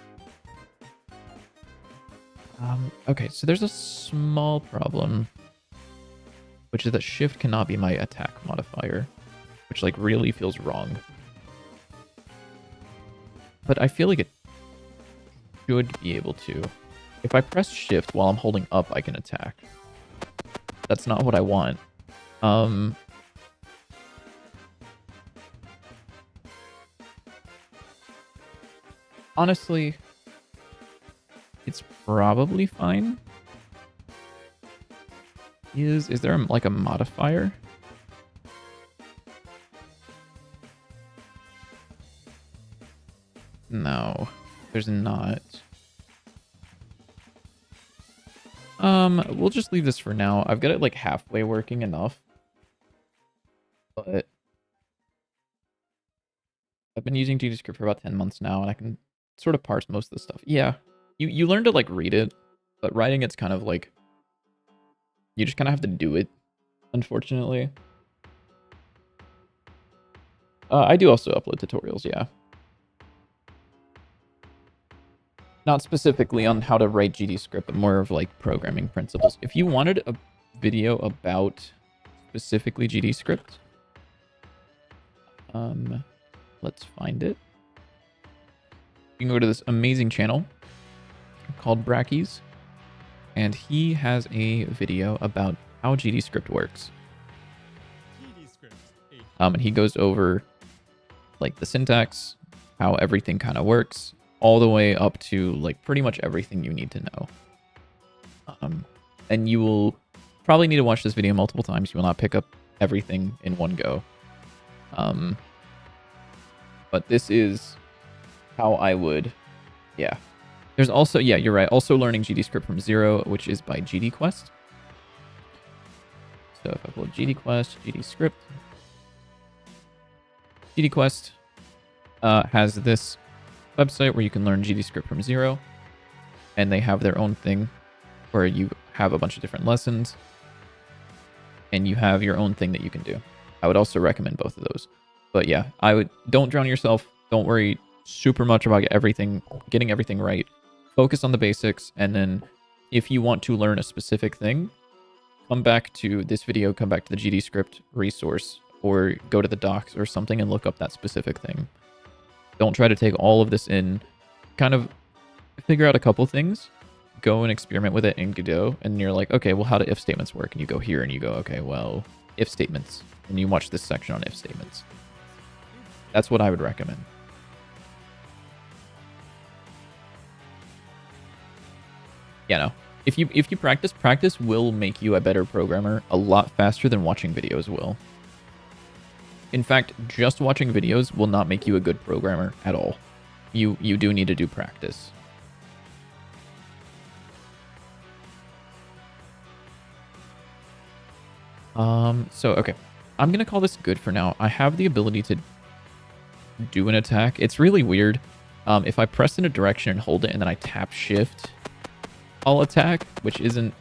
Okay, so there's a small problem, which is that shift cannot be my attack modifier, which like really feels wrong. But I feel like it should be able to. If I press shift while I'm holding up, I can attack. That's not what I want. Honestly, it's probably fine. Is there like a modifier? No, there's not. We'll just leave this for now. I've got it like halfway working enough. But I've been using GDScript for about 10 months now, and I can sort of parse most of the stuff. Yeah, you learn to like read it, but writing it's kind of like you just kind of have to do it, unfortunately. I do also upload tutorials, yeah. not specifically on how to write GD script, but more of like programming principles. If you wanted a video about specifically GD script, let's find it. You can go to this amazing channel called Brackies, and he has a video about how GD script works. And he goes over like the syntax, how everything kind of works, all the way up to like pretty much everything you need to know. And you will probably need to watch this video multiple times. You will not pick up everything in one go. But this is how I would, yeah. There's also, yeah, you're right. Also learning GD script from zero, which is by GD Quest. So if I pull GD Quest, GD script, GD Quest has this website where you can learn GD script from zero, and they have their own thing where you have a bunch of different lessons, and you have your own thing that you can do. I would also recommend both of those. But yeah, don't drown yourself. Don't worry super much about getting everything right. Focus on the basics, and then if you want to learn a specific thing, come back to this video, come back to the GD script resource, or go to the docs or something and look up that specific thing. Don't try to take all of this in. Kind of figure out a couple things, go and experiment with it in Godot, and you're like, okay, well, how do if statements work? And you go here and you go, okay, well, if statements. And you watch this section on if statements. That's what I would recommend. Yeah, no. If you practice will make you a better programmer a lot faster than watching videos will. In fact, just watching videos will not make you a good programmer at all. You do need to do practice. So okay. I'm gonna call this good for now. I have the ability to do an attack. It's really weird. If I press in a direction and hold it and then I tap shift, I'll attack, which isn't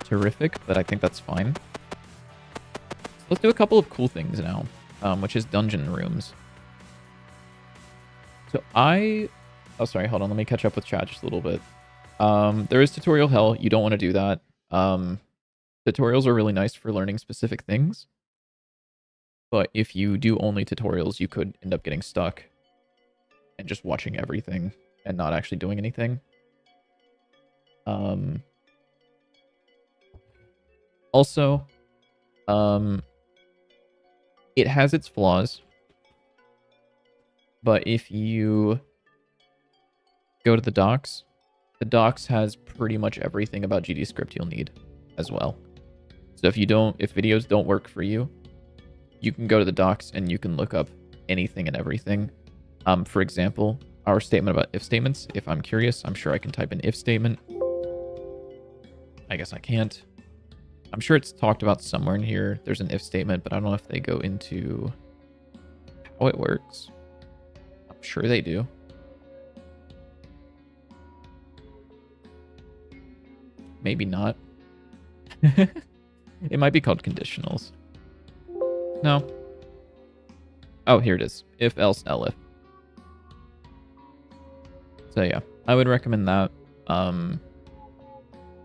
terrific, but I think that's fine. Let's do a couple of cool things now, which is dungeon rooms. So oh, sorry, hold on. Let me catch up with chat just a little bit. There is tutorial hell. You don't want to do that. Tutorials are really nice for learning specific things. But if you do only tutorials, you could end up getting stuck and just watching everything and not actually doing anything. Also, it has its flaws, but if you go to the docs has pretty much everything about GD script you'll need as well. So if videos don't work for you, you can go to the docs and you can look up anything and everything. For example, our statement about if statements, if I'm curious, I'm sure I can type an if statement. I guess I can't. I'm sure it's talked about somewhere in here. There's an if statement, but I don't know if they go into how it works. I'm sure they do. Maybe not. It might be called conditionals. No. Oh, here it is. If, else, elif. So yeah, I would recommend that.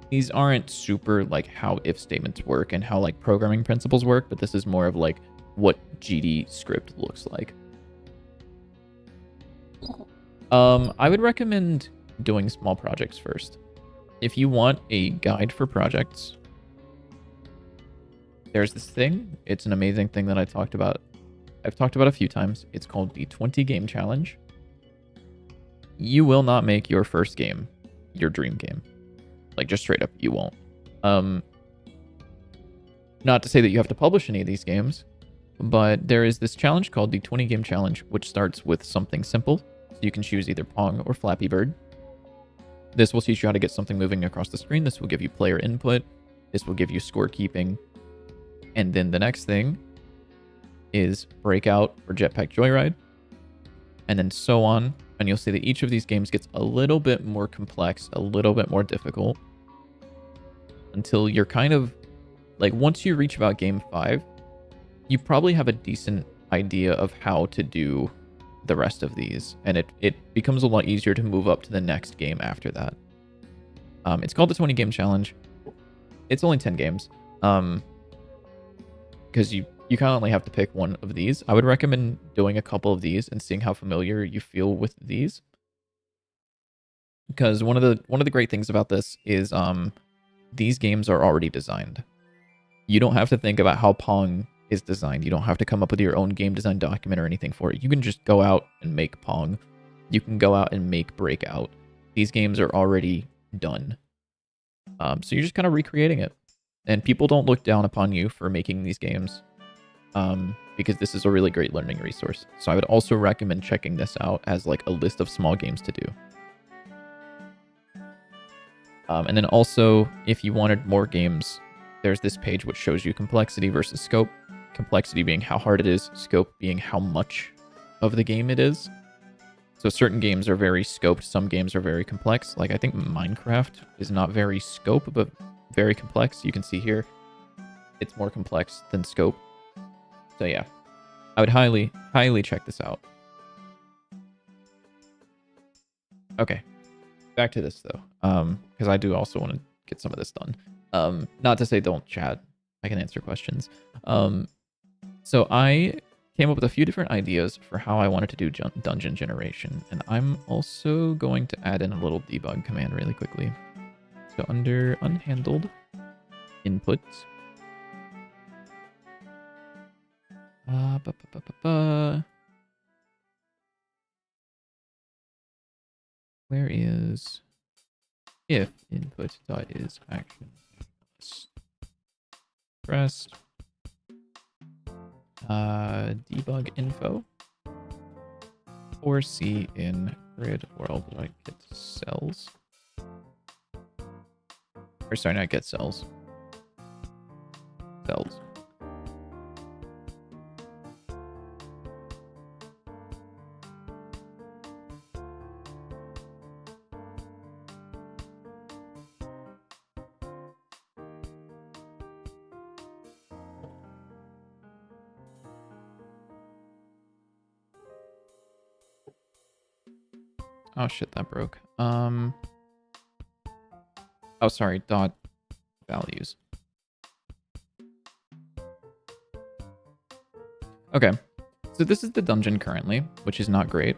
These aren't super like how if statements work and how like programming principles work, but this is more of like what GD script looks like. I would recommend doing small projects first. If you want a guide for projects, there's this thing. It's an amazing thing that I've talked about a few times. It's called the 20 game challenge. You will not make your first game your dream game. Like, just straight up, you won't. Not to say that you have to publish any of these games, but there is this challenge called the 20 game challenge, which starts with something simple. So you can choose either Pong or Flappy Bird. This will teach you how to get something moving across the screen. This will give you player input. This will give you scorekeeping. And then the next thing is Breakout or Jetpack Joyride. And then so on. And you'll see that each of these games gets a little bit more complex, a little bit more difficult, until you're kind of like, once you reach about game 5, you probably have a decent idea of how to do the rest of these, and it becomes a lot easier to move up to the next game after that. It's called the 20 game challenge. It's only 10 games. Because you kind of only have to pick one of these. I would recommend doing a couple of these and seeing how familiar you feel with these. Because one of the great things about this is these games are already designed. You don't have to think about how Pong is designed. You don't have to come up with your own game design document or anything for it. You can just go out and make Pong. You can go out and make Breakout. These games are already done. So you're just kind of recreating it. And people don't look down upon you for making these games. Because this is a really great learning resource. So I would also recommend checking this out as like a list of small games to do. And then also, if you wanted more games, there's this page which shows you complexity versus scope. Complexity being how hard it is, scope being how much of the game it is. So certain games are very scoped, some games are very complex. Like I think Minecraft is not very scope, but very complex. You can see here, it's more complex than scope. So yeah, I would highly, highly check this out. Okay, back to this though, because I do also want to get some of this done. Not to say don't chat, I can answer questions. So I came up with a few different ideas for how I wanted to do dungeon generation, and I'm also going to add in a little debug command really quickly. So under unhandled inputs, where is if input dot is action pressed debug info or C in grid world like get cells, or sorry, not get cells, cells. Oh shit, that broke. Oh, sorry, dot values. Okay, so this is the dungeon currently, which is not great.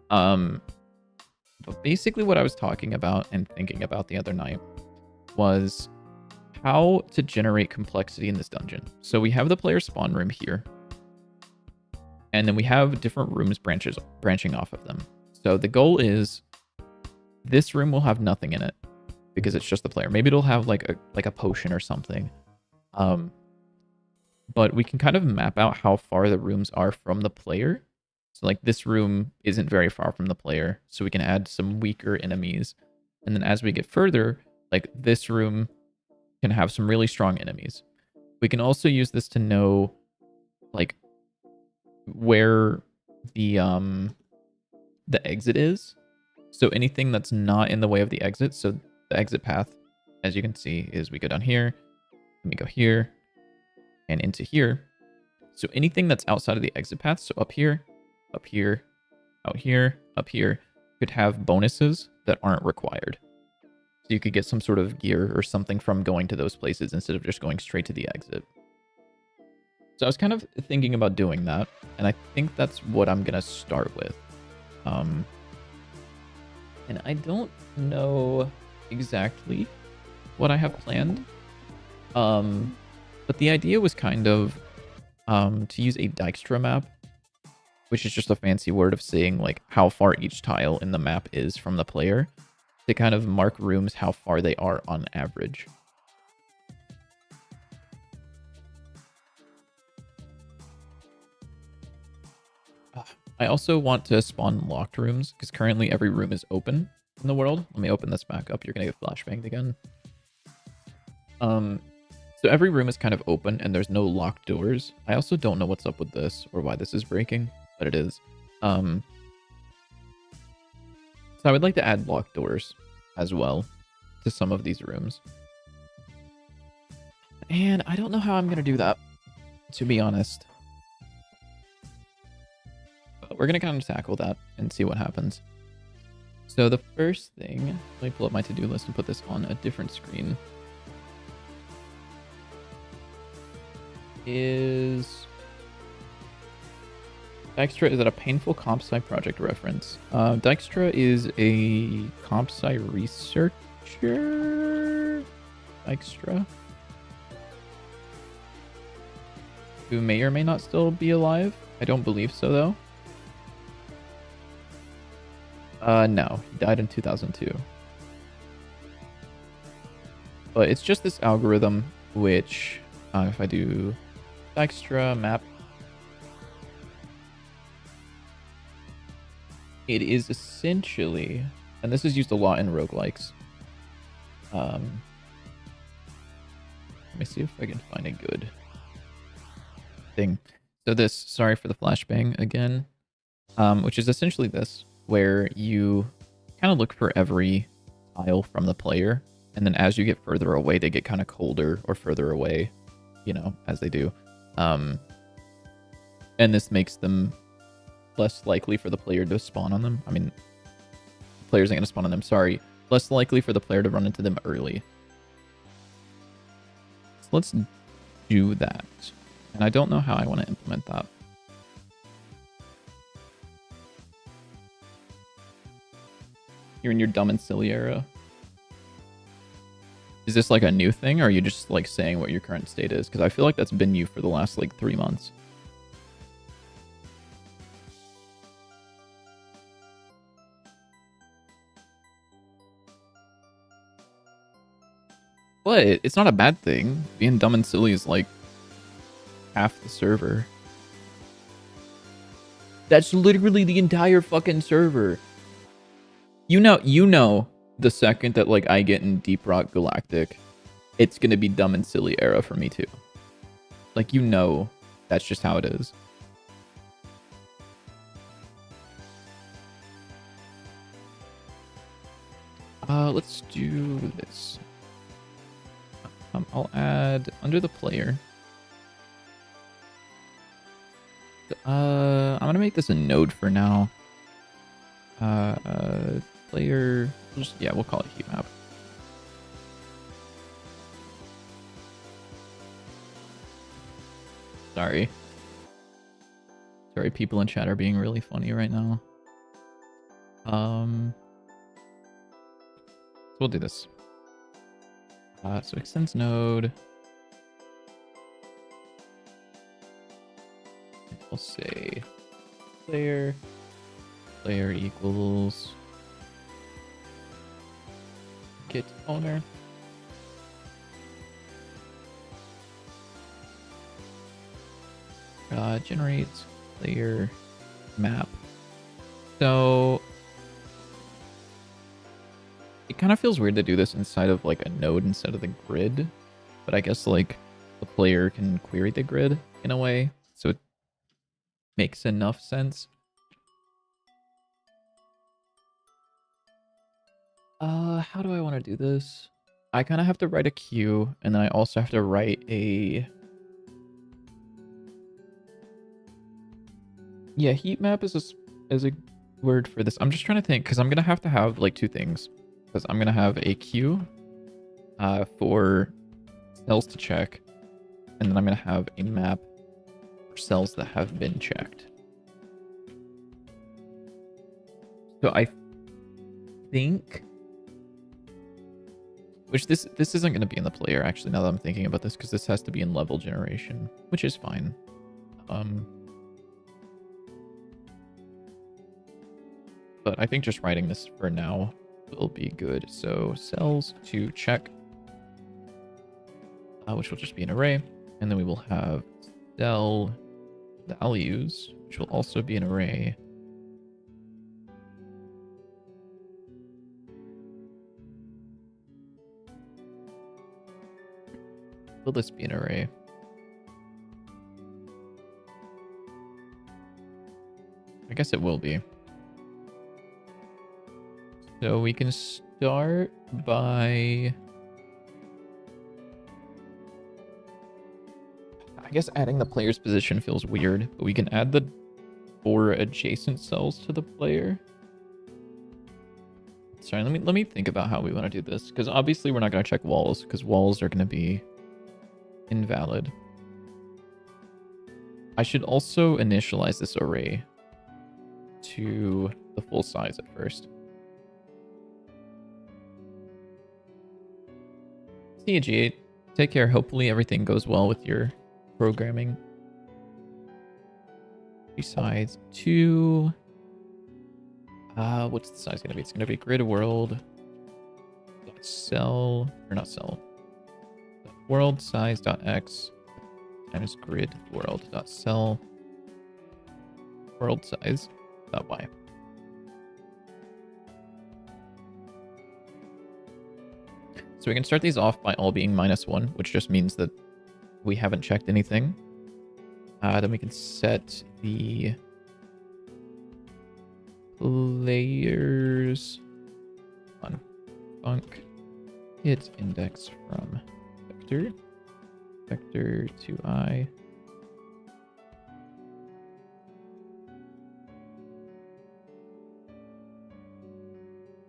But basically what I was talking about and thinking about the other night was how to generate complexity in this dungeon. So we have the player spawn room here, and then we have different rooms branching off of them. So the goal is this room will have nothing in it because it's just the player. Maybe it'll have like a potion or something. But we can kind of map out how far the rooms are from the player. So like this room isn't very far from the player, so we can add some weaker enemies. And then as we get further, like this room can have some really strong enemies. We can also use this to know like where the exit is. So anything that's not in the way of the exit. So the exit path, as you can see, is we go down here, and we go here, and into here. So anything that's outside of the exit path, so up here, out here, up here, could have bonuses that aren't required. So you could get some sort of gear or something from going to those places instead of just going straight to the exit. So I was kind of thinking about doing that, and I think that's what I'm gonna start with. And I don't know exactly what I have planned. But the idea was kind of to use a Dijkstra map, which is just a fancy word of saying like how far each tile in the map is from the player, to kind of mark rooms how far they are on average. I also want to spawn locked rooms because currently every room is open in the world. Let me open this back up. You're gonna get flashbanged again. So every room is kind of open and there's no locked doors. I also don't know what's up with this or why this is breaking, but it is. So I would like to add locked doors as well to some of these rooms. And I don't know how I'm gonna do that, to be honest. we're going to kind of tackle that and see what happens. So the first thing, let me pull up my to-do list and put this on a different screen, is Dijkstra. Is it a painful comp sci project reference? Dijkstra is a comp sci researcher. Dijkstra, who may or may not still be alive. I don't believe so, though. No, he died in 2002. But it's just this algorithm, which, if I do Dijkstra map, it is essentially, and this is used a lot in roguelikes. Let me see if I can find a good thing. So this, sorry for the flashbang again, which is essentially this, where you kind of look for every tile from the player, and then as you get further away, they get kind of colder or further away, you know, as they do. And this makes them less likely for the player to spawn on them. I mean, the players ain't gonna spawn on them, sorry. Less likely for the player to run into them early. So let's do that. And I don't know how I want to implement that. You're in your dumb and silly era. Is this like a new thing, or are you just like saying what your current state is? Because I feel like that's been you for the last like 3 months. But it's not a bad thing. Being dumb and silly is like half the server. That's literally the entire fucking server. You know, the second that like I get in Deep Rock Galactic, it's gonna be dumb and silly era for me too. Like, you know, that's just how it is. Let's do this. I'll add under the player. I'm gonna make this a node for now. Player, yeah, we'll call it heat map. Sorry, people in chat are being really funny right now. So we'll do this. So extends node. We'll say player equals get owner. Generates player map. So it kind of feels weird to do this inside of like a node instead of the grid, but I guess like the player can query the grid in a way, so it makes enough sense. How do I want to do this? I kind of have to write a queue, and then I also have to write a... Yeah, heat map is a word for this. I'm just trying to think, because I'm going to have like 2 things. Because I'm going to have a queue for cells to check, and then I'm going to have a map for cells that have been checked. So I think... Which this isn't going to be in the player, actually, now that I'm thinking about this, because this has to be in level generation, which is fine. But I think just writing this for now will be good. So cells to check, which will just be an array. And then we will have cell values, which will also be an array. Will this be an array? I guess it will be. So we can start by... I guess adding the player's position feels weird, but we can add the 4 adjacent cells to the player. Sorry, let me think about how we want to do this, because obviously we're not going to check walls, because walls are going to be invalid. I should also initialize this array to the full size at first. See you, G8. Take care. Hopefully everything goes well with your programming. Besides 2... what's the size going to be? It's going to be grid world dot cell, or not cell, world size dot x times grid world dot cell world size dot y. So we can start these off by all being -1, which just means that we haven't checked anything. Then we can set the players on func hit index from vector to I.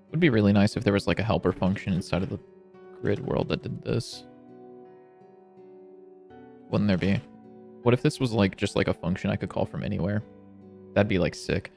Would be really nice if there was like a helper function inside of the grid world that did this. Wouldn't there be? What if this was like just like a function I could call from anywhere? That'd be like sick.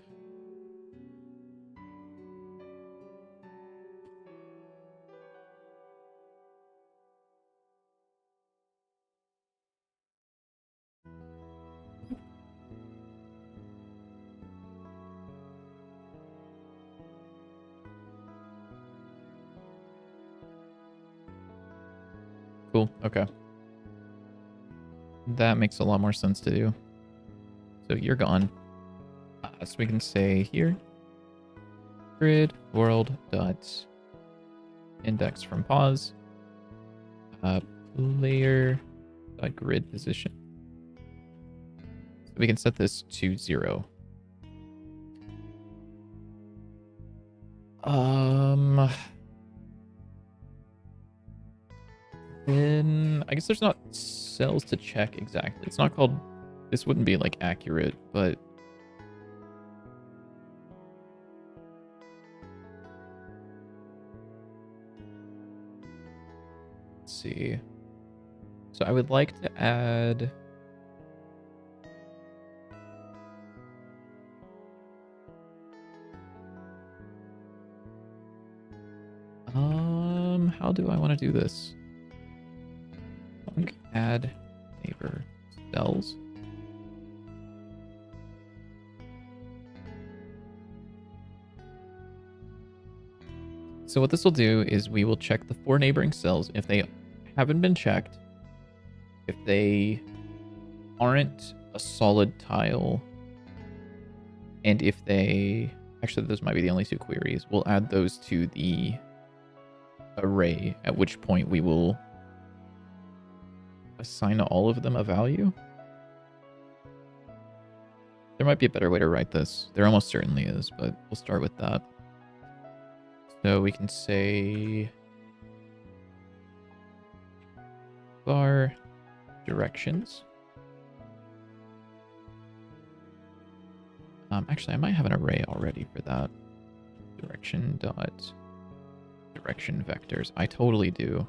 Cool, okay. That makes a lot more sense to do. So you're gone. So we can say here, grid world dot index from pause, player dot grid position. So we can set this to 0. Then I guess there's not cells to check exactly. It's not called, this wouldn't be like accurate, but let's see. So I would like to add how do I want to do this? Add neighbor cells. So what this will do is we will check the 4 neighboring cells. If they haven't been checked, if they aren't a solid tile, and if they... Actually, those might be the only 2 queries. We'll add those to the array, at which point we will assign all of them a value. There might be a better way to write this. There almost certainly is, but we'll start with that. So we can say var directions. Actually, I might have an array already for that. Direction dot direction vectors. I totally do.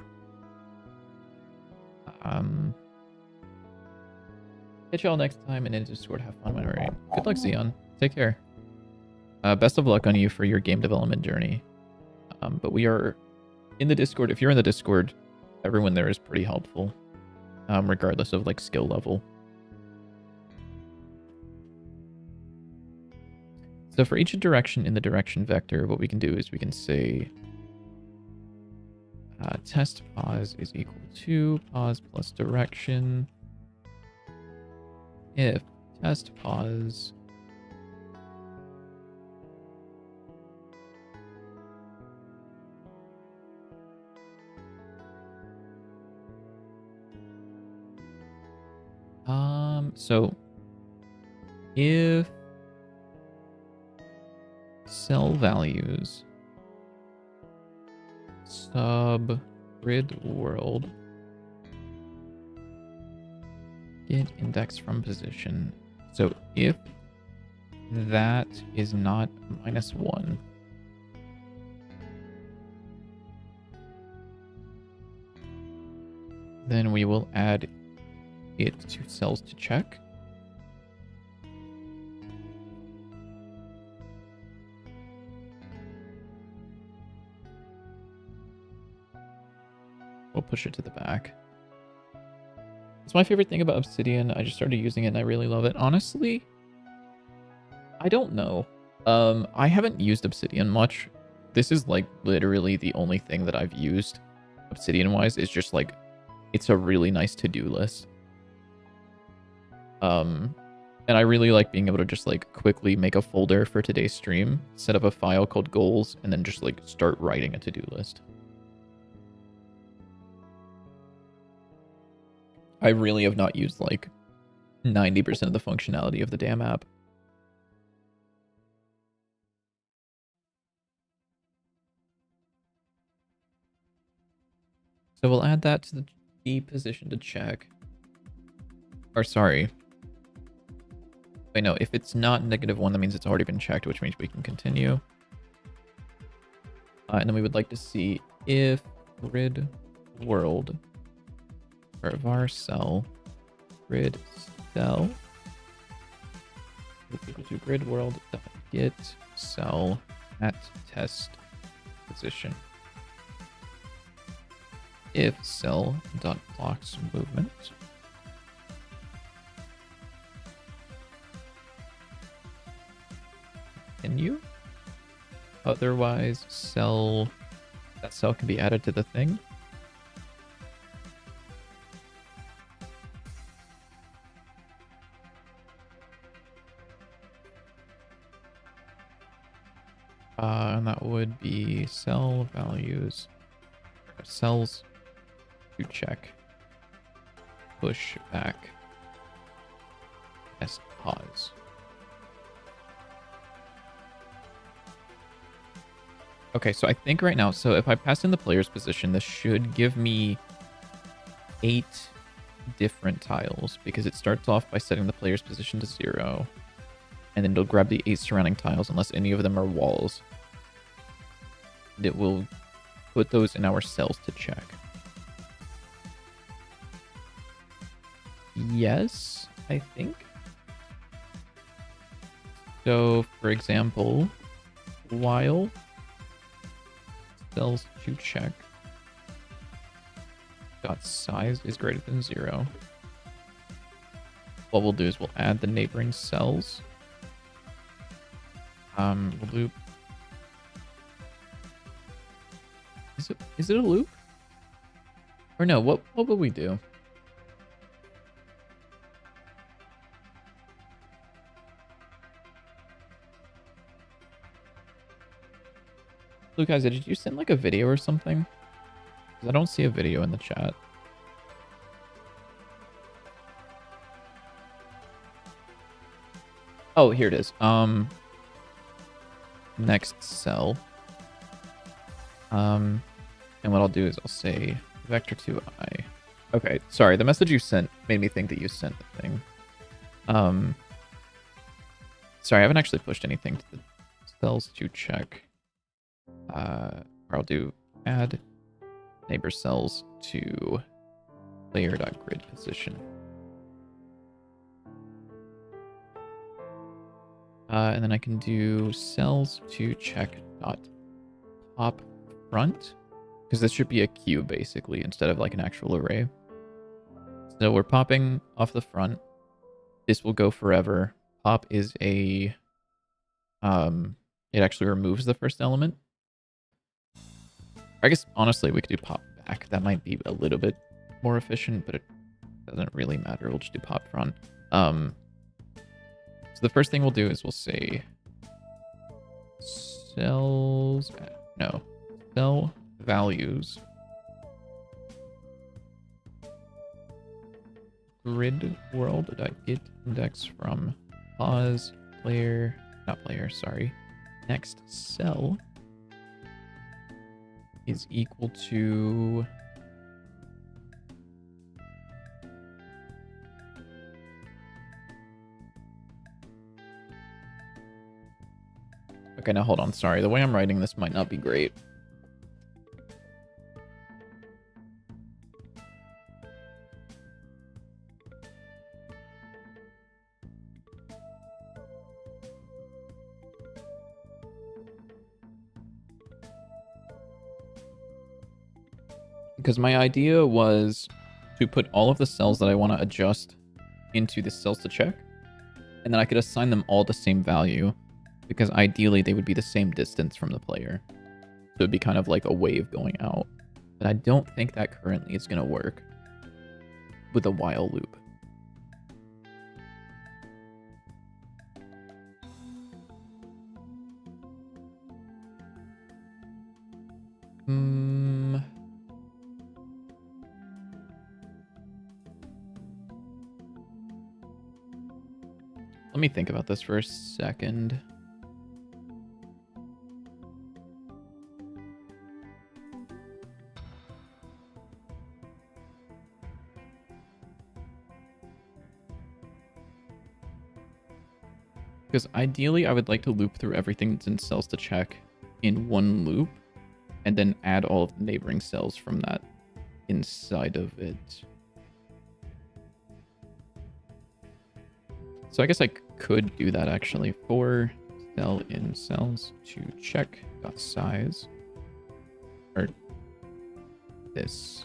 Catch y'all next time, and in Discord, have fun when writing. Good luck, Xeon. Take care. Best of luck on you for your game development journey. But we are in the Discord. If you're in the Discord, everyone there is pretty helpful, regardless of like skill level. So for each direction in the direction vector, what we can do is we can say test pause is equal to pause plus direction if test pause so if cell values sub grid world get index from position. So if that is not -1. Then we will add it to cells to check. We'll push it to the back. It's my favorite thing about Obsidian. I just started using it and I really love it. Honestly, I don't know. I haven't used Obsidian much. This is like literally the only thing that I've used Obsidian-wise. Is just like, it's a really nice to-do list. And I really like being able to just like quickly make a folder for today's stream, set up a file called goals, and then just like start writing a to-do list. I really have not used like 90% of the functionality of the damn app. So we'll add that to the B position to check. Or sorry. Wait, no, if it's not -1, that means it's already been checked, which means we can continue. And then we would like to see if grid world or var cell grid cell is equal to grid world dot get cell at test position. If cell dot blocks movement continue. Otherwise, that cell can be added to the thing. And that would be cell values, cells to check, push back, test pause. Okay, so I think right now, so if I pass in the player's position, this should give me 8 different tiles, because it starts off by setting the player's position to 0, and then it'll grab the 8 surrounding tiles unless any of them are walls. And it will put those in our cells to check. Yes, I think. So, for example, while cells to check dot size is greater than 0, what we'll do is we'll add the neighboring cells. We'll loop. Is it a loop? Or no, what would we do? Luke, guys, did you send like a video or something? Because I don't see a video in the chat. Oh, here it is. Next cell. And what I'll do is I'll say vector to I. Okay, sorry, the message you sent made me think that you sent the thing. Sorry, I haven't actually pushed anything to the cells to check. Or I'll do add neighbor cells to player.grid position. And then I can do cells to check dot top front, because this should be a queue basically instead of like an actual array. So we're popping off the front. This will go forever. Pop is a it actually removes the first element. I guess honestly we could do pop back. That might be a little bit more efficient, but it doesn't really matter. We'll just do pop front. So the first thing we'll do is we'll say cell values grid world.get index from pause next cell is equal to Okay, now hold on. Sorry, the way I'm writing this might not be great. Because my idea was to put all of the cells that I want to adjust into the cells to check, and then I could assign them all the same value, because ideally they would be the same distance from the player. So it'd be kind of like a wave going out. But I don't think that currently is going to work with a while loop. Let me think about this for a second. Because ideally, I would like to loop through everything that's in cells to check in one loop, and then add all of the neighboring cells from that inside of it. So I guess I could do that actually. For cell in cells to check dot size, or this.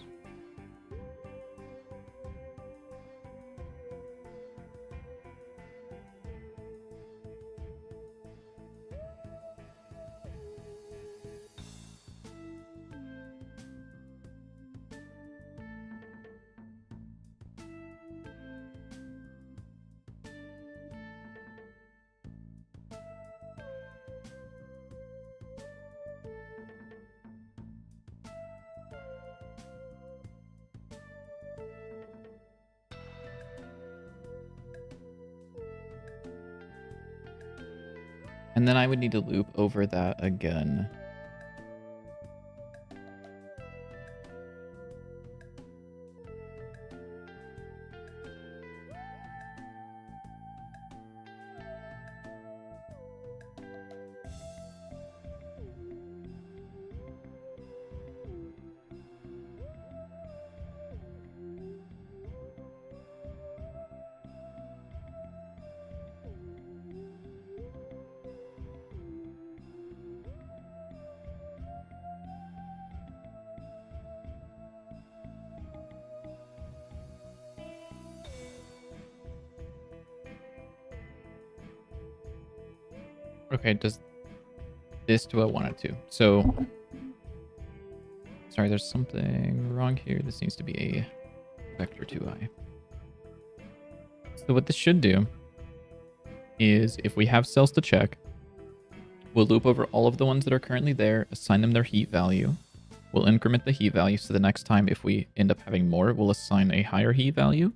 And then I would need to loop over that again. Okay, does this do I want it to? So, sorry, there's something wrong here. This needs to be a vector 2i. So what this should do is, if we have cells to check, we'll loop over all of the ones that are currently there, assign them their heat value. We'll increment the heat value, so the next time if we end up having more, we'll assign a higher heat value.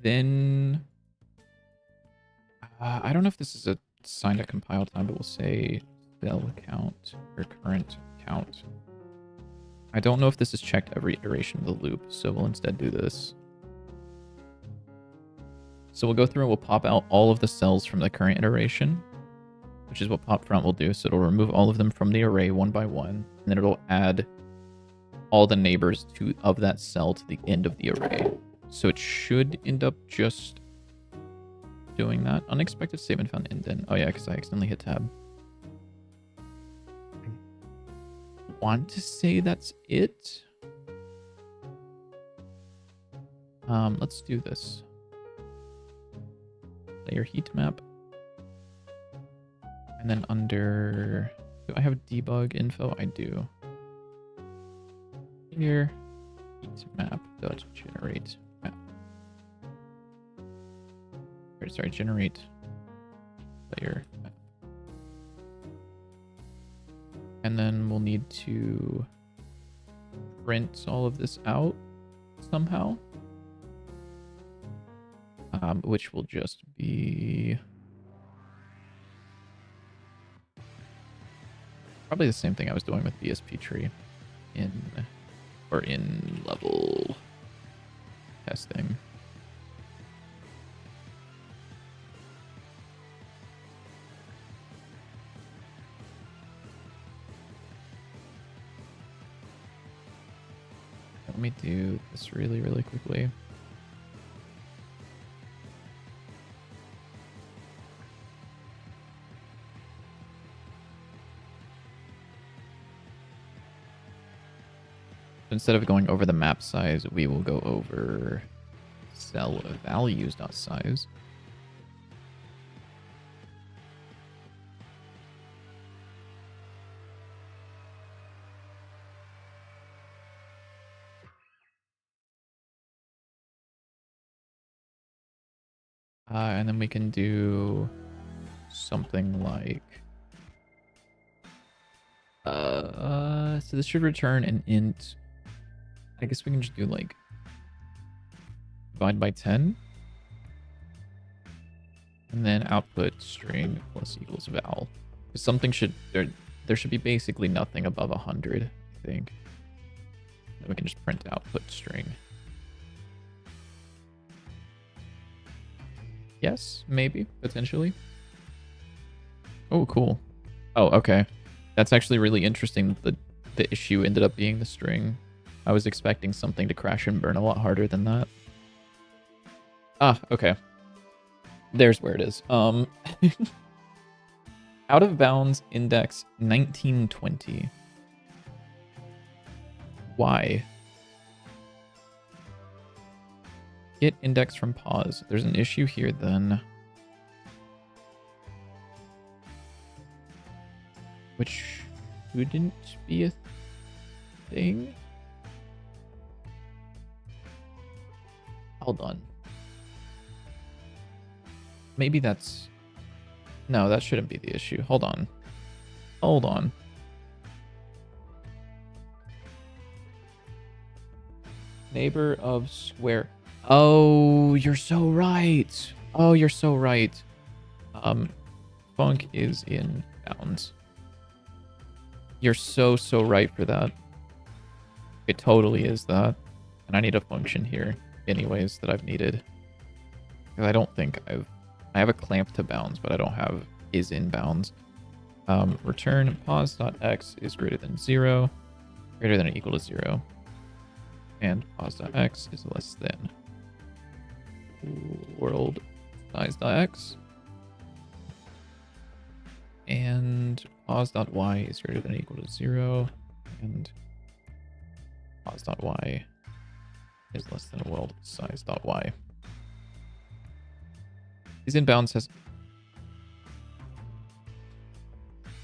Then, I don't know if this is a signed at compile time, but we'll say cell count or current count. I don't know if this is checked every iteration of the loop, so we'll instead do this. So we'll go through and we'll pop out all of the cells from the current iteration, which is what pop front will do. So it'll remove all of them from the array one by one, and then it'll add all the neighbors of that cell to the end of the array. So it should end up just doing that. Unexpected statement found indent. Oh yeah, because I accidentally hit tab. I want to say that's it. Let's do this. Layer heat map. And then under, do I have debug info? I do. Here, heat map dot generate map. Sorry, generate layer map. And then we'll need to print all of this out somehow. Which will just be probably the same thing I was doing with BSP tree in level testing. do this really, really quickly. Instead of going over the map size, we will go over cell values.size. And then we can do something like so this should return an int. I guess we can just do like divide by 10 and then output string plus equals val, because something should there should be basically nothing above 100, I think. Then we can just print output string. Yes, maybe, potentially. Oh, cool. Oh, okay. That's actually really interesting that the issue ended up being the string. I was expecting something to crash and burn a lot harder than that. Ah, okay. There's where it is. Out of bounds index 1920. Why? Get index from pause. There's an issue here then. Which shouldn't be a thing. Hold on. Maybe that's... No, that shouldn't be the issue. Hold on. Hold on. Neighbor of square. Oh, you're so right. Oh, you're so right. Funk is in bounds. You're so right for that. It totally is that. And I need a function here anyways that I've needed. Because I don't think I have a clamp to bounds, but I don't have is in bounds. Return pause.x is greater than 0, greater than or equal to 0. And pause.x is less than world size.x. And pause.y is greater than or equal to 0. And pause.y is less than world size.y. Is in bounds has...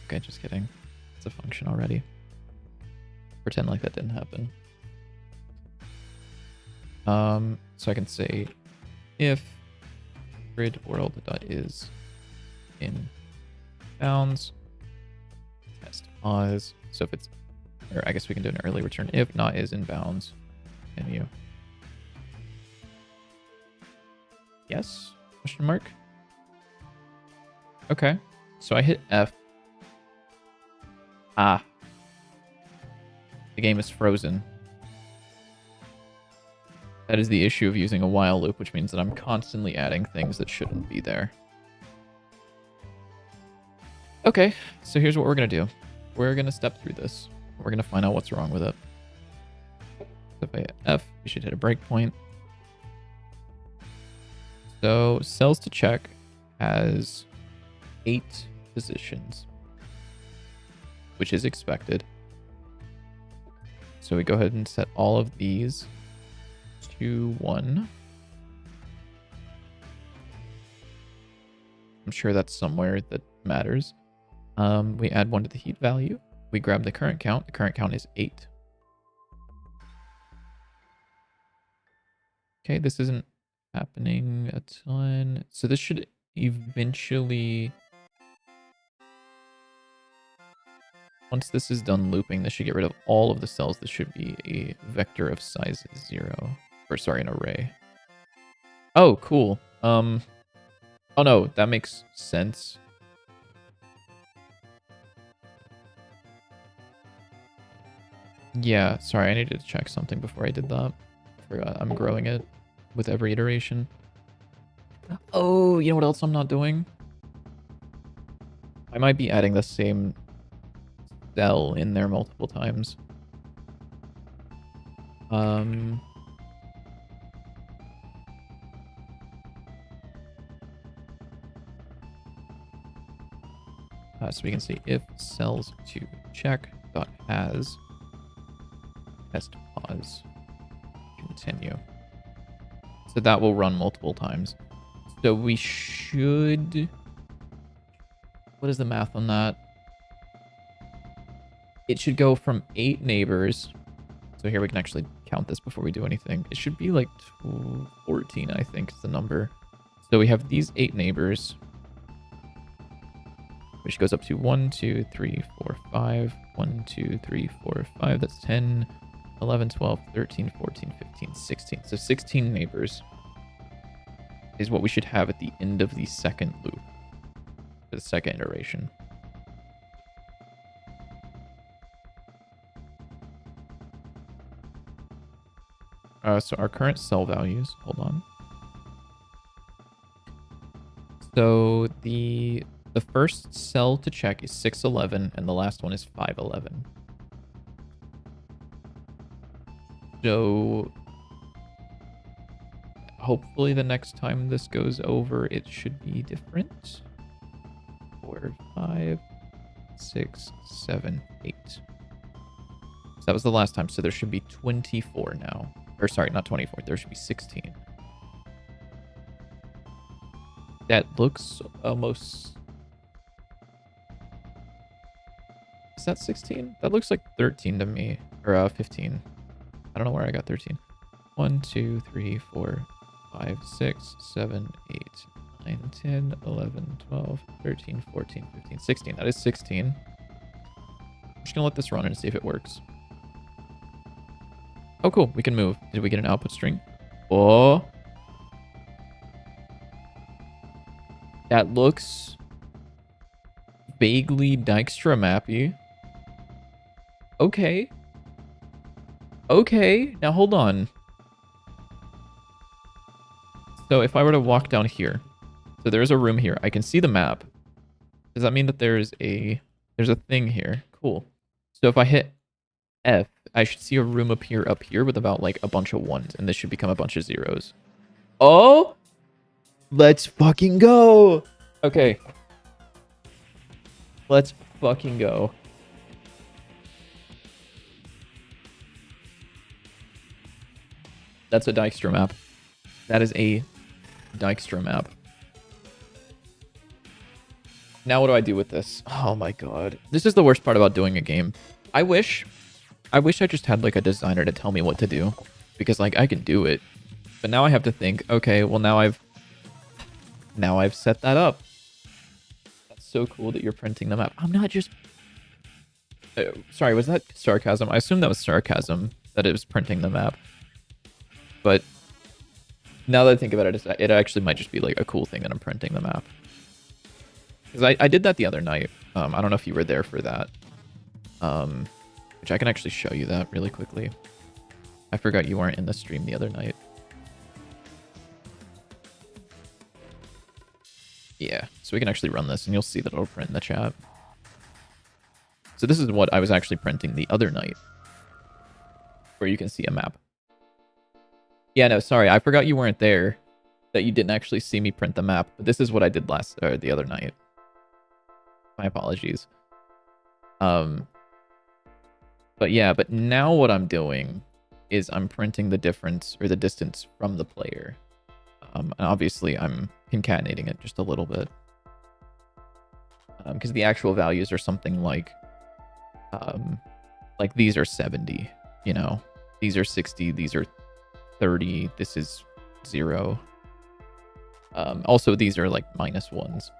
Okay, just kidding. It's a function already. Pretend like that didn't happen. So I can say if grid world.is in bounds test pause. So if it's, or I guess we can do an early return if not is in bounds. Continue. Yes? Question mark? Okay. So I hit F. Ah. The game is frozen. That is the issue of using a while loop, which means that I'm constantly adding things that shouldn't be there. Okay, so here's what we're going to do. We're going to step through this. We're going to find out what's wrong with it. So if I hit F, we should hit a breakpoint. So cells to check has 8 positions, which is expected. So we go ahead and set all of these to 1. I'm sure that's somewhere that matters. We add 1 to the heat value. We grab the current count. The current count is 8. Okay, this isn't happening a ton. So this should eventually... Once this is done looping, this should get rid of all of the cells. This should be a vector of size 0. Or sorry, an array. Oh, cool. Oh no, that makes sense. Yeah, sorry, I needed to check something before I did that. I forgot I'm growing it with every iteration. Oh, you know what else I'm not doing? I might be adding the same cell in there multiple times. Um, so we can see if cells to check dot has test pause continue. So that will run multiple times. So we should... What is the math on that? It should go from 8 neighbors. So here we can actually count this before we do anything. It should be like 14, I think is the number. So we have these 8 neighbors, which goes up to 1, 2, 3, 4, 5. 1, 2, 3, 4, 5. That's 10, 11, 12, 13, 14, 15, 16. So 16 neighbors is what we should have at the end of the second loop, the second iteration. So our current cell values, hold on. So the first cell to check is 611 and the last one is 511. So hopefully the next time this goes over, it should be different. 4, 5, 6, 7, 8. So that was the last time. So there should be 24 now. Or sorry, not 24. There should be 16. That looks almost... Is that 16? That looks like 13 to me. Or 15. I don't know where I got 13. 1, 2, 3, 4, 5, 6, 7, 8, 9, 10, 11, 12, 13, 14, 15, 16. That is 16. I'm just going to let this run and see if it works. Oh, cool. We can move. Did we get an output string? Oh. That looks vaguely Dijkstra mappy. Okay. Okay. Now hold on. So if I were to walk down here, so there's a room here. I can see the map. Does that mean that there's a thing here? Cool. So if I hit F, I should see a room appear up here with about like a bunch of 1s, and this should become a bunch of 0s. Oh! Let's fucking go! Okay. Let's fucking go. That's a Dijkstra map. That is a Dijkstra map. Now what do I do with this? Oh my god. This is the worst part about doing a game. I wish I just had like a designer to tell me what to do, because like I can do it, but now I have to think, okay, well now I've set that up. That's so cool that you're printing the map. I'm not just sorry, was that sarcasm? I assume that was sarcasm, that it was printing the map. But now that I think about it, it actually might just be like a cool thing that I'm printing the map. Because I did that the other night. I don't know if you were there for that. Which I can actually show you that really quickly. I forgot you weren't in the stream the other night. Yeah, so we can actually run this and you'll see that it'll print in the chat. So this is what I was actually printing the other night, where you can see a map. Yeah, no, sorry, I forgot you weren't there, that you didn't actually see me print the map, but this is what I did the other night. My apologies. But yeah, but now what I'm doing is I'm printing the difference or the distance from the player. And obviously I'm concatenating it just a little bit. Because the actual values are something like these are 70, you know, these are 60, these are 30, this is 0. Also, these are like -1s.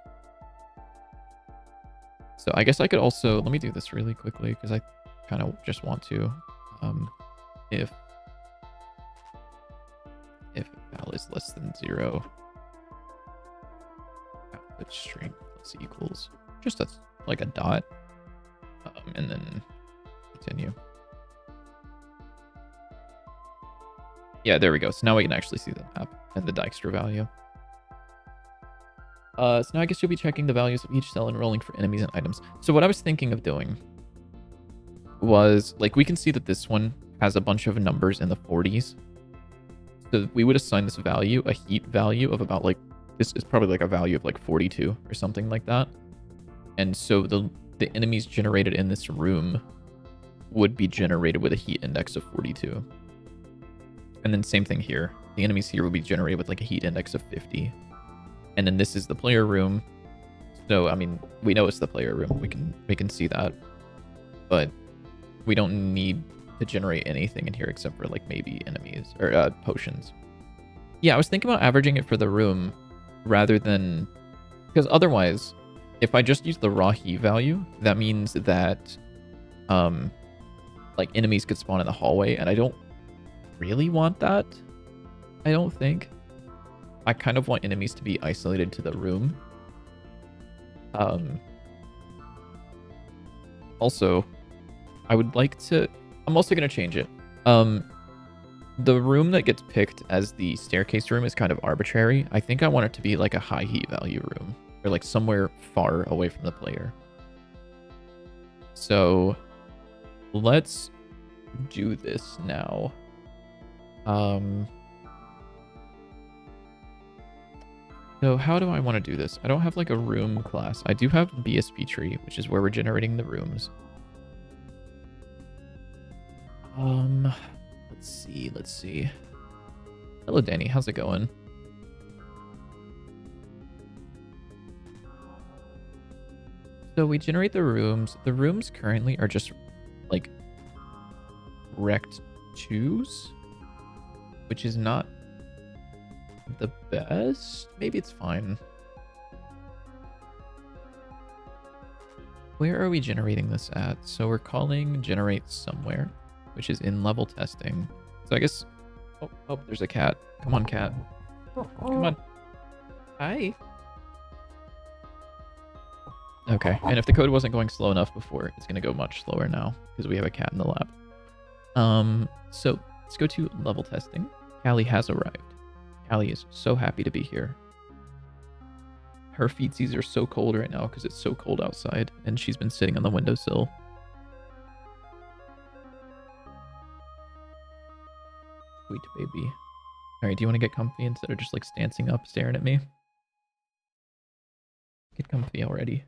So I guess I could also, let me do this really quickly because I kind of just want to. If val is less than 0, output string plus equals just that's like a dot, and then continue. Yeah, there we go. So now we can actually see the map and the Dijkstra value. So now I guess you'll be checking the values of each cell and rolling for enemies and items. So what I was thinking of doing was, like, we can see that this one has a bunch of numbers in the 40s. So we would assign this value a heat value of about like, this is probably like a value of like 42 or something like that. And so the enemies generated in this room would be generated with a heat index of 42. And then same thing here. The enemies here would be generated with like a heat index of 50. And then this is the player room. So, I mean, we know it's the player room. We can see that. But we don't need to generate anything in here except for like maybe enemies or potions. Yeah, I was thinking about averaging it for the room rather than... Because otherwise, if I just use the raw heat value, that means that like enemies could spawn in the hallway, and I don't really want that. I don't think. I kind of want enemies to be isolated to the room. Also, I would like to... I'm also going to change it. The room that gets picked as the staircase room is kind of arbitrary. I think I want it to be like a high heat value room, or like somewhere far away from the player. So let's do this now. So how do I want to do this? I don't have like a room class. I do have BSP tree, which is where we're generating the rooms. Let's see. Hello, Danny. How's it going? So we generate the rooms. The rooms currently are just like rect 2s, which is not the best. Maybe it's fine. Where are we generating this at? So we're calling generate somewhere, which is in level testing. So I guess... Oh, there's a cat. Come on, cat. Come on. Hi. Okay, and if the code wasn't going slow enough before, it's going to go much slower now because we have a cat in the lab. So let's go to level testing. Callie has arrived. Callie is so happy to be here. Her feetsies are so cold right now because it's so cold outside, and she's been sitting on the windowsill. Sweet baby. Alright, do you want to get comfy instead of just like standing up staring at me? Get comfy already.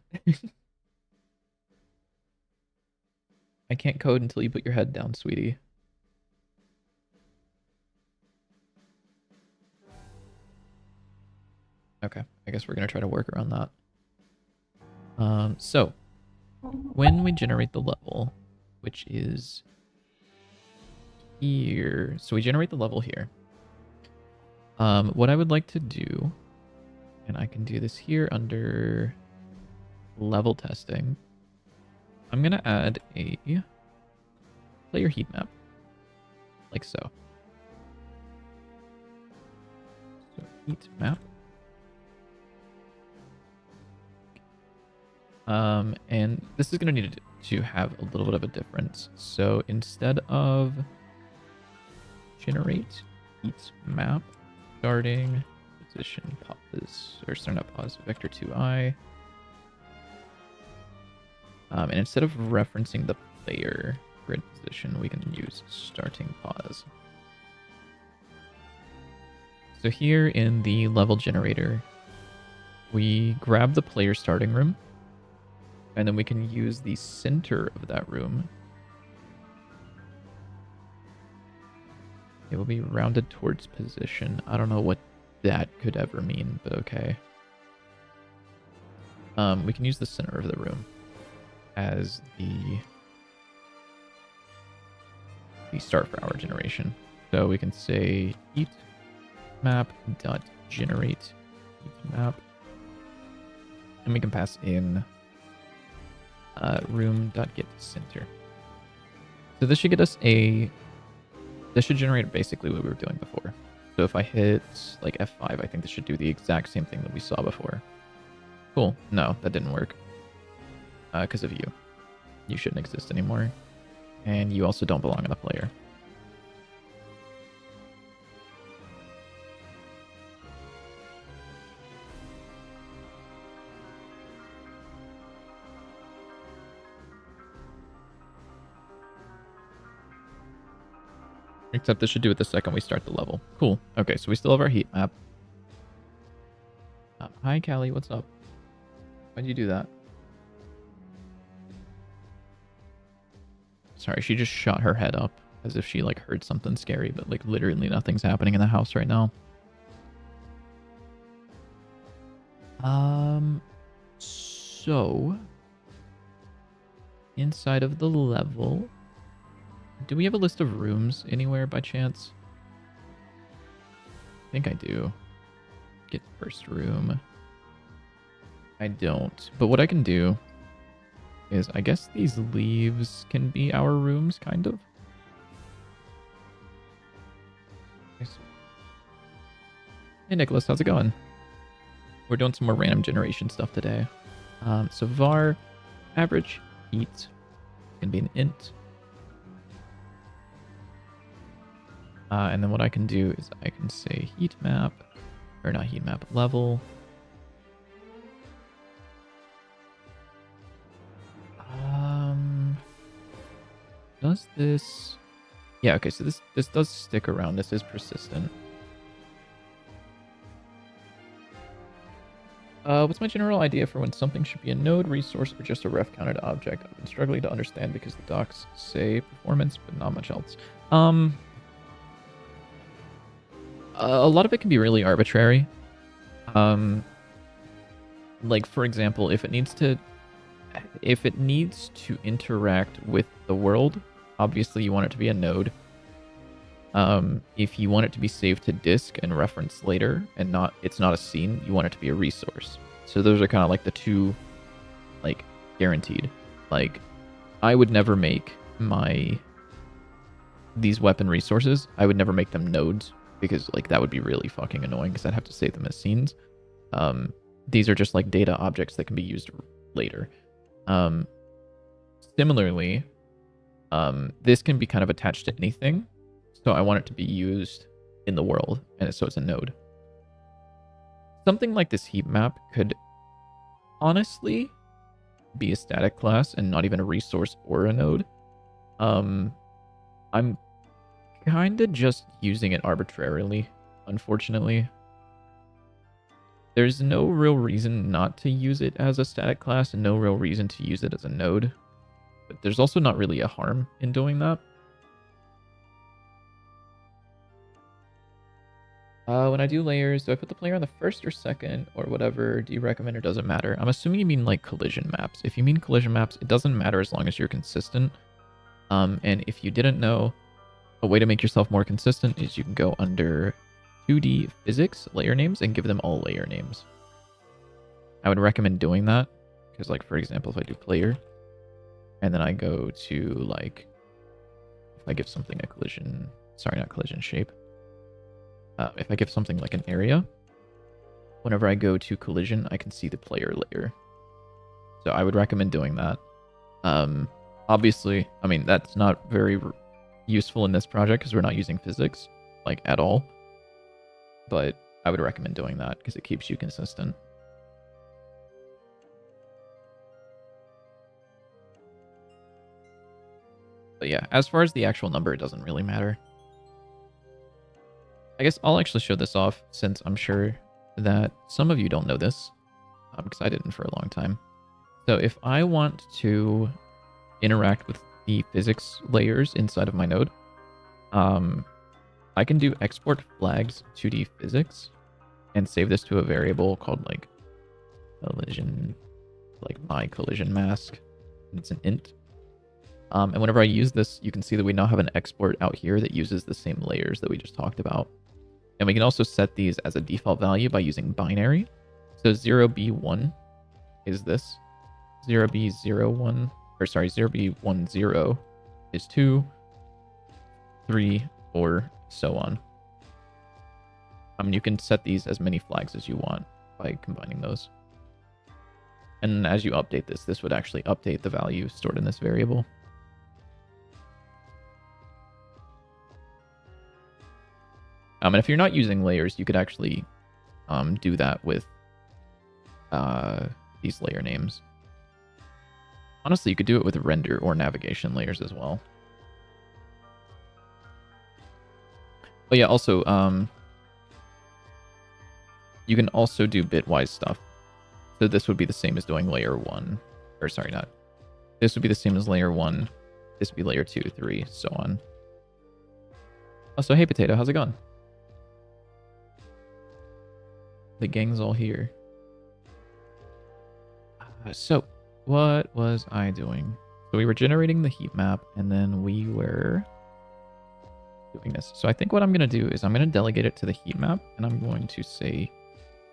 I can't code until you put your head down, sweetie. Okay, I guess we're gonna try to work around that. So when we generate the level, which is here, so we generate the level here. What I would like to do, and I can do this here under level testing, I'm gonna add a player heat map, like so. So heat map. And this is going to need to have a little bit of a difference. So instead of generate heat map, starting position pause, or start not pause, vector 2i. And instead of referencing the player grid position, we can use starting pause. So here in the level generator, we grab the player starting room, and then we can use the center of that room. It will be rounded towards position. I don't know what that could ever mean, but okay. We can use the center of the room as the start for our generation. So we can say heat map dot generate heat map, and we can pass in room dot get center. So this should get us this should generate basically what we were doing before. So if I hit like F5, I think this should do the exact same thing that we saw before. Cool. No, that didn't work. Because of you. You shouldn't exist anymore. And you also don't belong in the player. Except this should do it the second we start the level. Cool. Okay, so we still have our heat map. Hi, Callie. What's up? Why'd you do that? Sorry, she just shot her head up as if she like heard something scary, but like literally nothing's happening in the house right now. So inside of the level, do we have a list of rooms anywhere by chance? I think I do. Get first room. I don't. But what I can do is, I guess these leaves can be our rooms, kind of. Hey, Nicholas, how's it going? We're doing some more random generation stuff today. So var average heat can be an int. And then what I can do is I can say heat map, or not heat map, level. Does this... Yeah, okay, so this does stick around. This is persistent. What's my general idea for when something should be a node, resource, or just a ref counted object? I've been struggling to understand because the docs say performance, but not much else. A lot of it can be really arbitrary. Like, for example, if it needs to interact with the world, obviously you want it to be a node. If you want it to be saved to disk and referenced later, and it's not a scene, you want it to be a resource. So those are kind of like the two, like, guaranteed. Like, I would never make these weapon resources, I would never make them nodes, because like that would be really fucking annoying because I'd have to save them as scenes. These are just like data objects that can be used later. Similarly, this can be kind of attached to anything. So I want it to be used in the world, and so it's a node. Something like this heat map could honestly be a static class and not even a resource or a node. I'm kind of just using it arbitrarily, unfortunately. There's no real reason not to use it as a static class and no real reason to use it as a node. But there's also not really a harm in doing that. When I do layers, do I put the player on the first or second or whatever? Do you recommend or does it matter? I'm assuming you mean like collision maps. If you mean collision maps, it doesn't matter as long as you're consistent. And if you didn't know, a way to make yourself more consistent is you can go under 2D physics layer names and give them all layer names. I would recommend doing that because, like, for example, if I do player and then I go to, like, if I give something a collision, sorry, not collision shape. If I give something like an area, whenever I go to collision, I can see the player layer. So I would recommend doing that. Obviously, I mean, that's not very useful in this project because we're not using physics, like, at all. But I would recommend doing that because it keeps you consistent. But yeah, as far as the actual number, it doesn't really matter. I guess I'll actually show this off since I'm sure that some of you don't know this, because I didn't for a long time. So if I want to interact with the physics layers inside of my node, I can do export flags 2D physics and save this to a variable called like collision, like my collision mask. It's an int. And whenever I use this, you can see that we now have an export out here that uses the same layers that we just talked about. And we can also set these as a default value by using binary. So 0B1 is this. 0B01, or sorry, 0B10 is 2, 3, 4, so on. You can set these as many flags as you want by combining those. And as you update this, this would actually update the value stored in this variable. And if you're not using layers, you could actually do that with these layer names. Honestly, you could do it with render or navigation layers as well. Oh yeah, also, you can also do bitwise stuff. So this would be the same as doing layer 1. Or sorry, not. This would be the same as layer 1. This would be layer 2, 3, so on. Also, hey Potato, how's it going? The gang's all here. So, what was I doing? So we were generating the heat map, and then we were doing this. So I think what I'm going to do is I'm going to delegate it to the heat map, and I'm going to say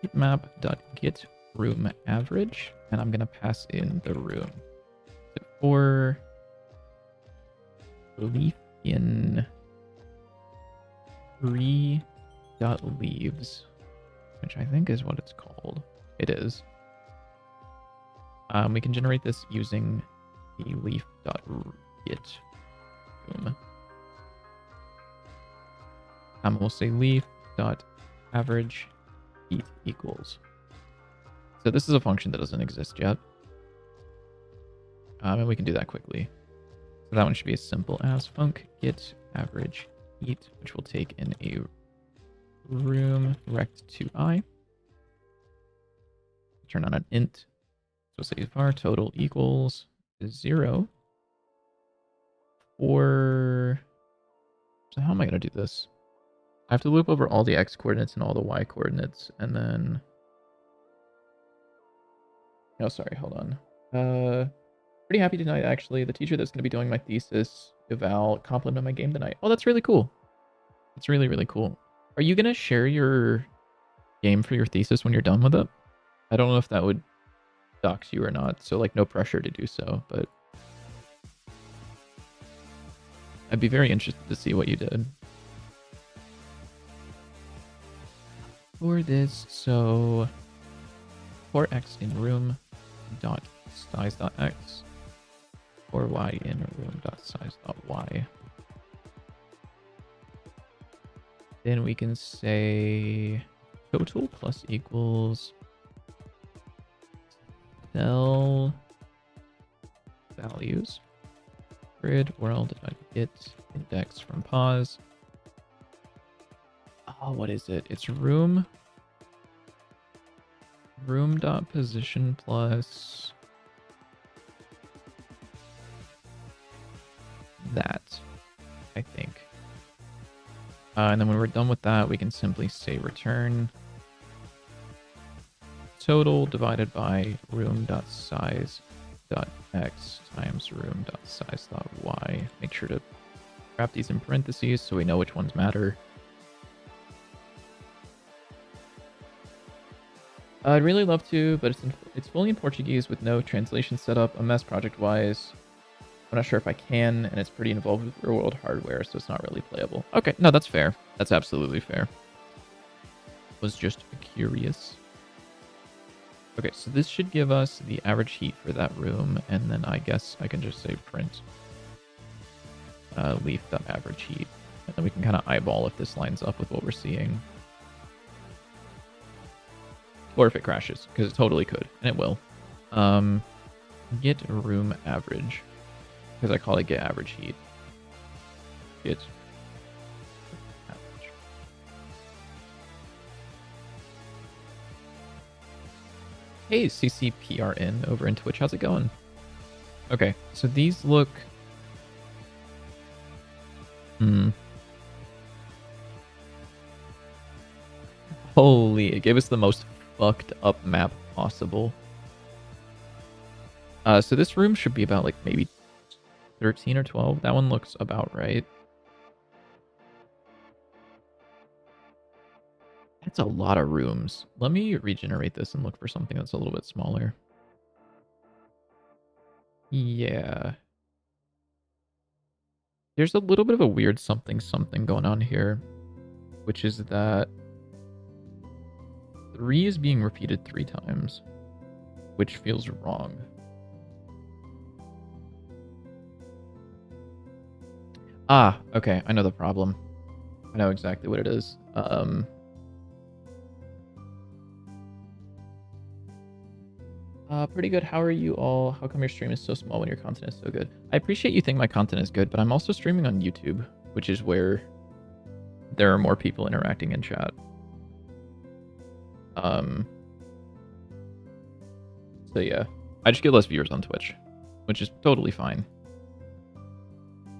heatmap.get room average, and I'm going to pass in the room. So for leaf in 3.leaves, which I think is what it's called. It is. We can generate this using the leaf.get room. We'll say leaf.average heat equals. So this is a function that doesn't exist yet. And we can do that quickly. So that one should be as simple as func get average heat, which will take in a room rect to I. Turn on an int. So say var total equals 0 for... So how am I going to do this? I have to loop over all the x coordinates and all the y coordinates, and then... Oh, sorry, hold on. Pretty happy tonight, actually. The teacher that's going to be doing my thesis eval complimented my game tonight. Oh, that's really cool. That's really, really cool. Are you going to share your game for your thesis when you're done with it? I don't know if that would dox you or not, so like no pressure to do so, but I'd be very interested to see what you did for this. So for x in room dot size dot x, or y in room dot size dot y, then we can say total plus equals cell values grid world get index from pause. Oh, what is it? It's room dot position plus that, I think. And then when we're done with that, we can simply say return total divided by room.size.x times room.size.y. Make sure to wrap these in parentheses so we know which ones matter. I'd really love to, but it's fully in Portuguese with no translation set up, a mess project-wise. I'm not sure if I can, and it's pretty involved with real-world hardware, so it's not really playable. Okay, no, that's fair. That's absolutely fair. Was just curious. Okay, so this should give us the average heat for that room, and then I guess I can just say print leaf.average heat, and then we can kind of eyeball if this lines up with what we're seeing. Or if it crashes, because it totally could, and it will. Get room average, because I call it get average heat. Get average. Hey, CCPRN over in Twitch, how's it going? Okay, so these look... Holy, it gave us the most fucked up map possible. So this room should be about like maybe 13 or 12. That one looks about right. That's a lot of rooms. Let me regenerate this and look for something that's a little bit smaller. Yeah. There's a little bit of a weird something going on here, which is that 3 is being repeated 3 times, which feels wrong. Ah, okay, I know the problem. I know exactly what it is. Pretty good. How are you all? How come your stream is so small when your content is so good? I appreciate you think my content is good, but I'm also streaming on YouTube, which is where there are more people interacting in chat. So yeah, I just get less viewers on Twitch, which is totally fine.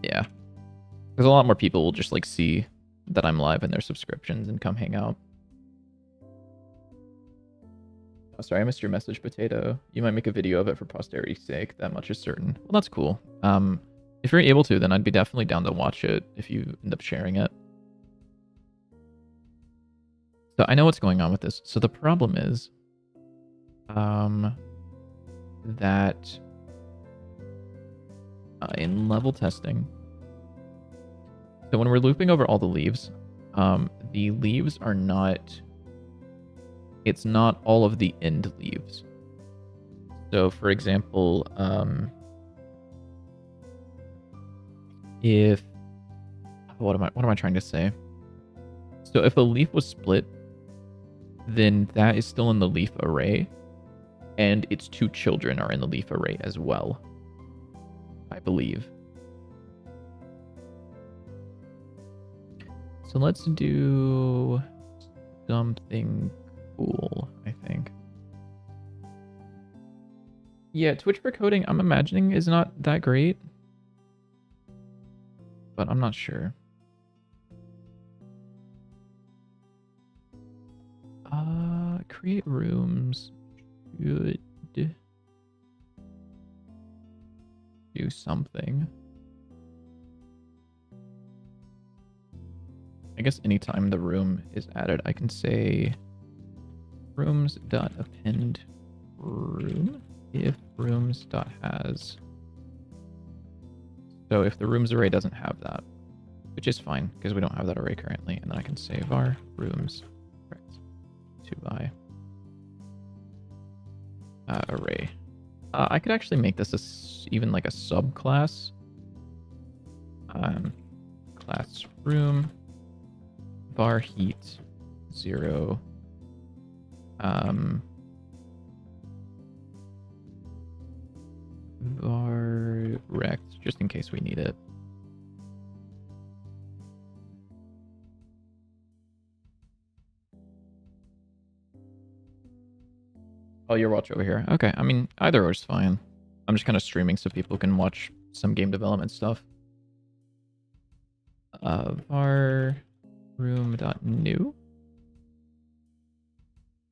Yeah, because a lot more people will just like see that I'm live in their subscriptions and come hang out. Oh, sorry, I missed your message, Potato. You might make a video of it for posterity's sake. That much is certain. Well, that's cool. If you're able to, then I'd be definitely down to watch it if you end up sharing it. So I know what's going on with this. So the problem is, that in level testing, so when we're looping over all the leaves are not, it's not all of the end leaves. So for example, if, what am I trying to say? So if a leaf was split, then that is still in the leaf array, and its two children are in the leaf array as well, I believe. So let's do something cool, I think. Yeah, Twitch for coding, I'm imagining, is not that great, but I'm not sure. Create rooms should do something. I guess anytime the room is added, I can say rooms.append room if rooms.has. So if the rooms array doesn't have that, which is fine because we don't have that array currently, and then I can say var rooms to by array. I could actually make this even like a subclass. Class room var heat 0 var rect, just in case we need it. Oh, your watch over here. Okay, I mean, either or is fine. I'm just kind of streaming so people can watch some game development stuff. Var room.new.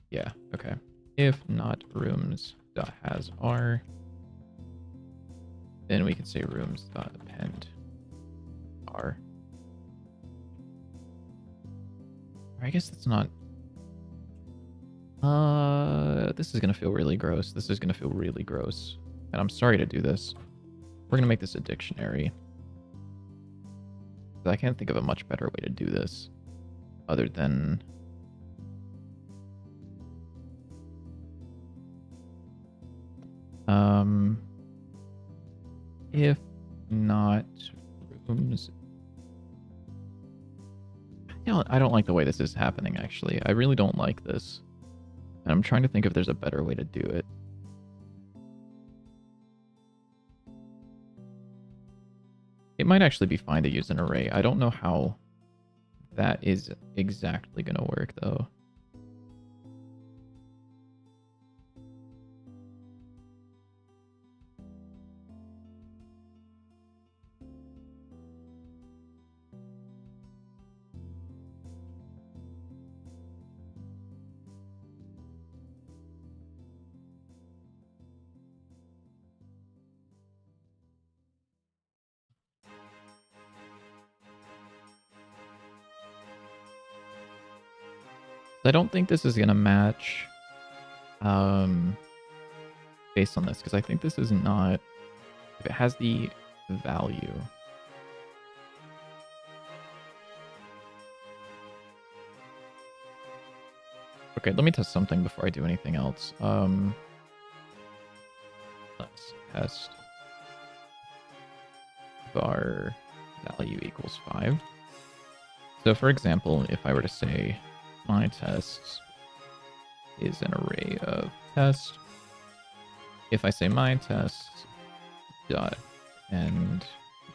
Yeah, okay. If not rooms.has r, then we can say rooms.append r. I guess that's not... this is gonna feel really gross. This is gonna feel really gross. And I'm sorry to do this. We're gonna make this a dictionary. I can't think of a much better way to do this other than... if not rooms... I don't like the way this is happening, actually. I really don't like this. And I'm trying to think if there's a better way to do it. It might actually be fine to use an array. I don't know how that is exactly going to work, though. I don't think this is going to match based on this, because I think this is not... If it has the value... Okay, let me test something before I do anything else. Let's test var value equals 5. So for example, if I were to say my tests is an array of test, if I say my tests dot end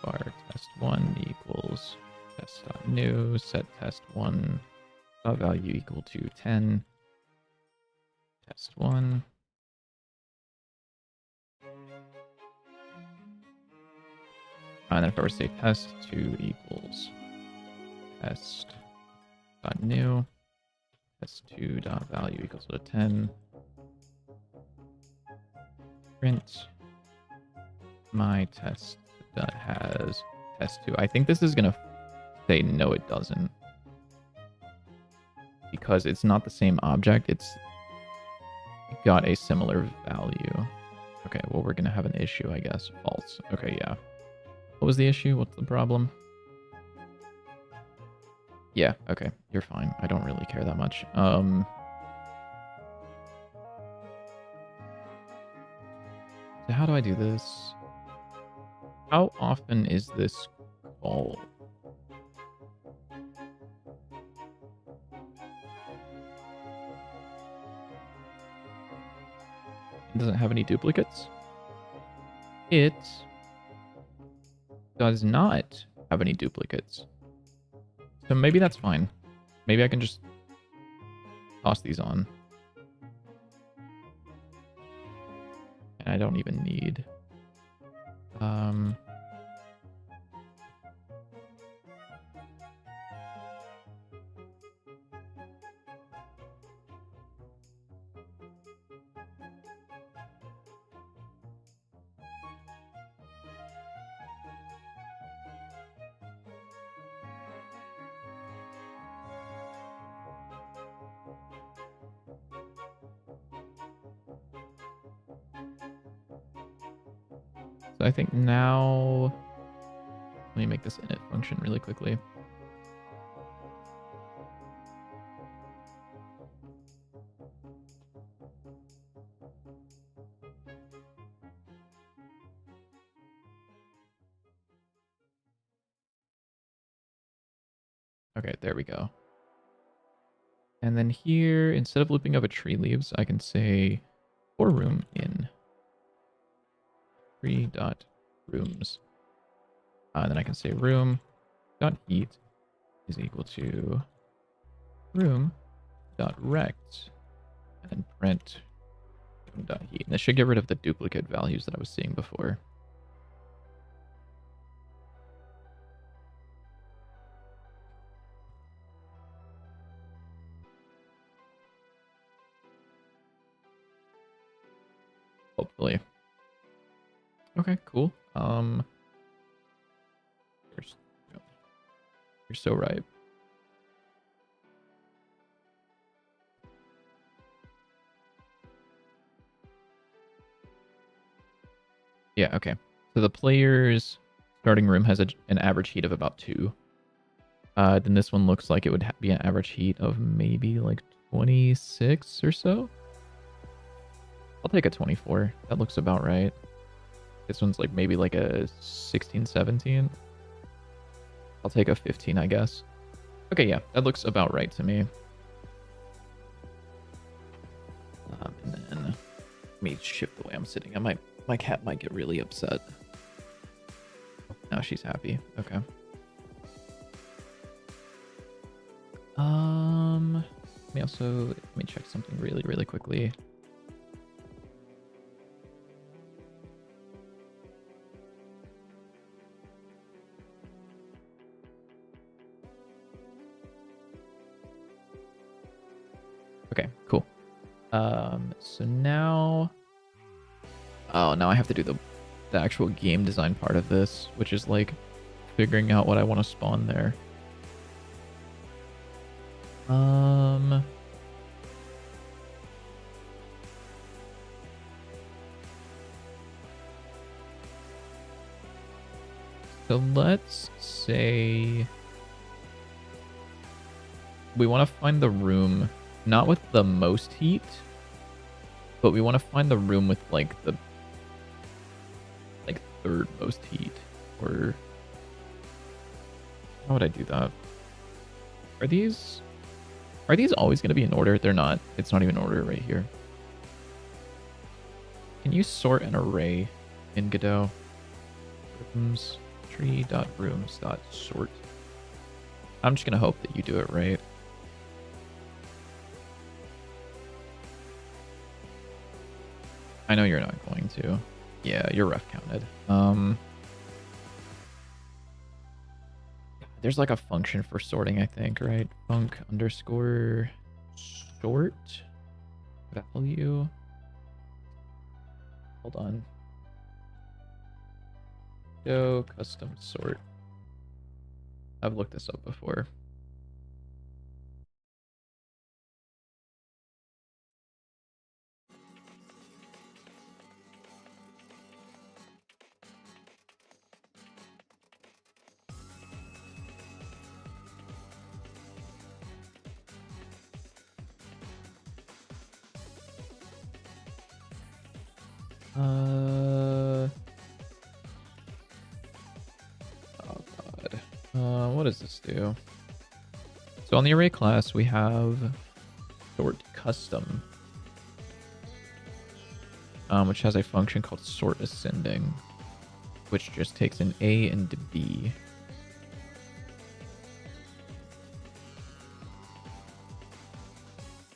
var test1 equals Test.new, set test1 value equal to 10. Test1. And then if I were to say test2 equals test.new, test2.value equals to 10. Print my test that has test2. I think this is going to say no, it doesn't. Because it's not the same object. It's got a similar value. Okay, well, we're going to have an issue, I guess. False. Okay, yeah. What was the issue? What's the problem? Yeah, okay. You're fine. I don't really care that much. So how do I do this? How often is this called? It doesn't have any duplicates. It does not have any duplicates. So maybe that's fine. Maybe I can just toss these on. And I don't even need... So I think now, let me make this init function really quickly. Okay, there we go. And then here, instead of looping over tree leaves, I can say for room in tree.rooms. And then I can say room.heat is equal to room.rect and then print room.heat. And this should get rid of the duplicate values that I was seeing before. Hopefully. Okay, cool. You're so right. Yeah, okay. So the player's starting room has an average heat of about 2. Then this one looks like it would be an average heat of maybe like 26 or so. I'll take a 24. That looks about right. This one's like maybe like a 16, 17. I'll take a 15, I guess. Okay, yeah, that looks about right to me. And then let me shift the way I'm sitting. My cat might get really upset. Now she's happy. Okay. Let me check something really, really quickly. Okay, cool. So now... Oh, now I have to do the actual game design part of this, which is like figuring out what I want to spawn there. So let's say we want to find the room not with the most heat, but we want to find the room with like the third most heat. Or how would I do that? Are these always going to be in order? They're not. It's not even order right here. Can you sort an array in Godot? Rooms, tree.rooms.sort. I'm just gonna hope that you do it right. I know you're not going to. Yeah, you're ref counted. There's like a function for sorting, I think, right? Func underscore sort value. Hold on. Go custom sort. I've looked this up before. Oh god. What does this do? So on the array class, we have sort custom, which has a function called sort ascending, which just takes an A and B.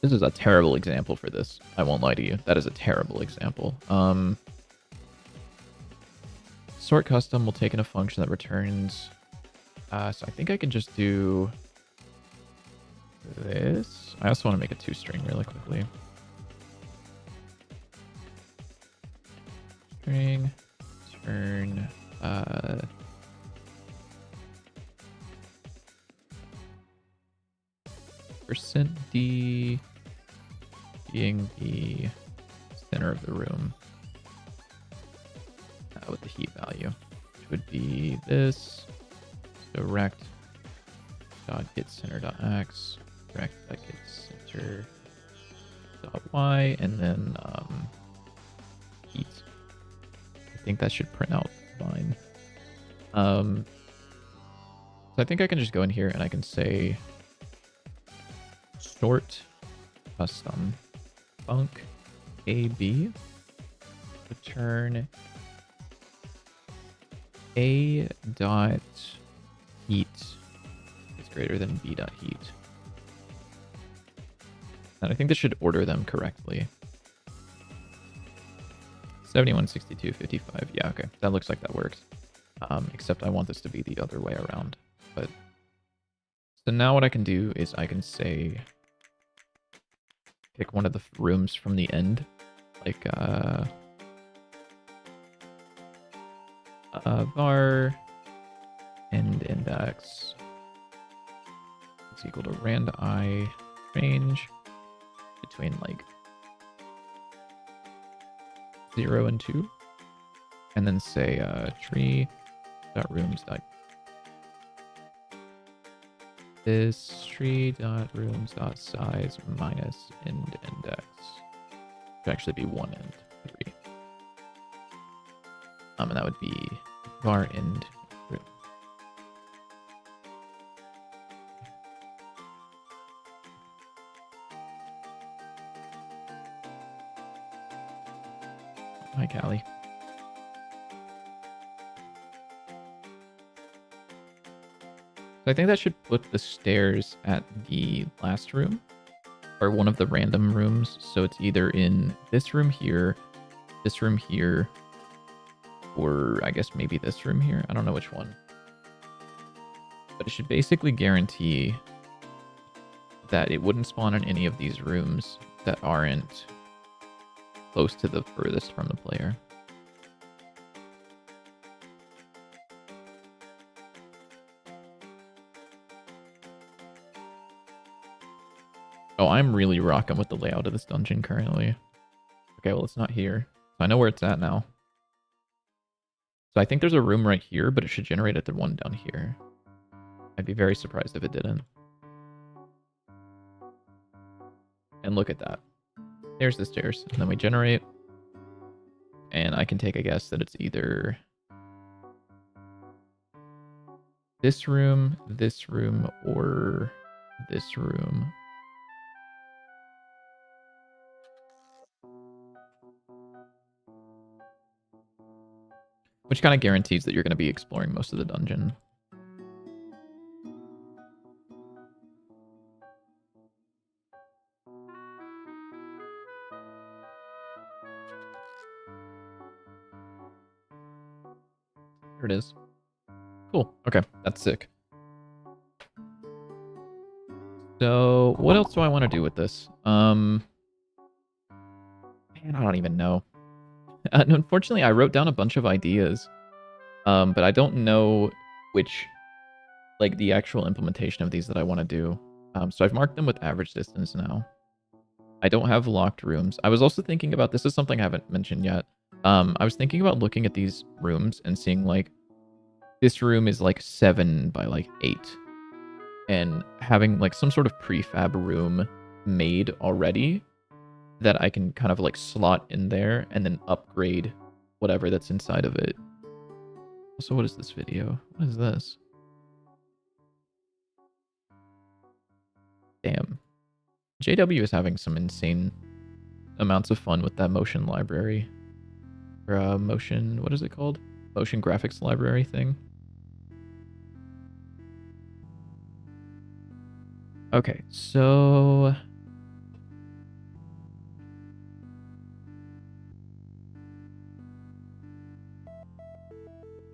This is a terrible example for this. I won't lie to you. That is a terrible example. Sort custom will take in a function that returns. So I think I can just do this. I also want to make a two-string really quickly. String, turn, %d being the center of the room with the heat value, which would be this. So rect dot get center dot x, rect dot get center dot y, and then heat. I think that should print out fine. So I think I can just go in here and I can say sort custom func AB return A dot heat is greater than B dot heat. And I think this should order them correctly. 71, 62, 55. Yeah, okay. That looks like that works. Except I want this to be the other way around. But so now what I can do is I can say pick one of the rooms from the end, like var end index is equal to rand I range between like 0 and 2, and then say tree dot rooms dot this tree dot rooms dot size minus end index should actually be 1 and 3. And that would be var end room. Hi, Callie. So I think that should put the stairs at the last room, or one of the random rooms. So it's either in this room here, or I guess maybe this room here. I don't know which one. But it should basically guarantee that it wouldn't spawn in any of these rooms that aren't close to the furthest from the player. Oh, I'm really rocking with the layout of this dungeon currently. Okay, well, it's not here. So I know where it's at now. So I think there's a room right here, but it should generate at the one down here. I'd be very surprised if it didn't. And look at that. There's the stairs. And then we generate. And I can take a guess that it's either this room, or this room. Which kind of guarantees that you're going to be exploring most of the dungeon. Here it is. Cool. Okay, that's sick. So, what else do I want to do with this? Man, I don't even know. Unfortunately, I wrote down a bunch of ideas, but I don't know which, like, the actual implementation of these that I want to do. So I've marked them with average distance now. I don't have locked rooms. I was also thinking about, this is something I haven't mentioned yet. I was thinking about looking at these rooms and seeing, like, this room is like 7 by like 8. And having like some sort of prefab room made already that I can kind of like slot in there and then upgrade whatever that's inside of it. So what is this video? What is this? Damn. JW is having some insane amounts of fun with that motion library. Or motion, what is it called? Motion graphics library thing. Okay, so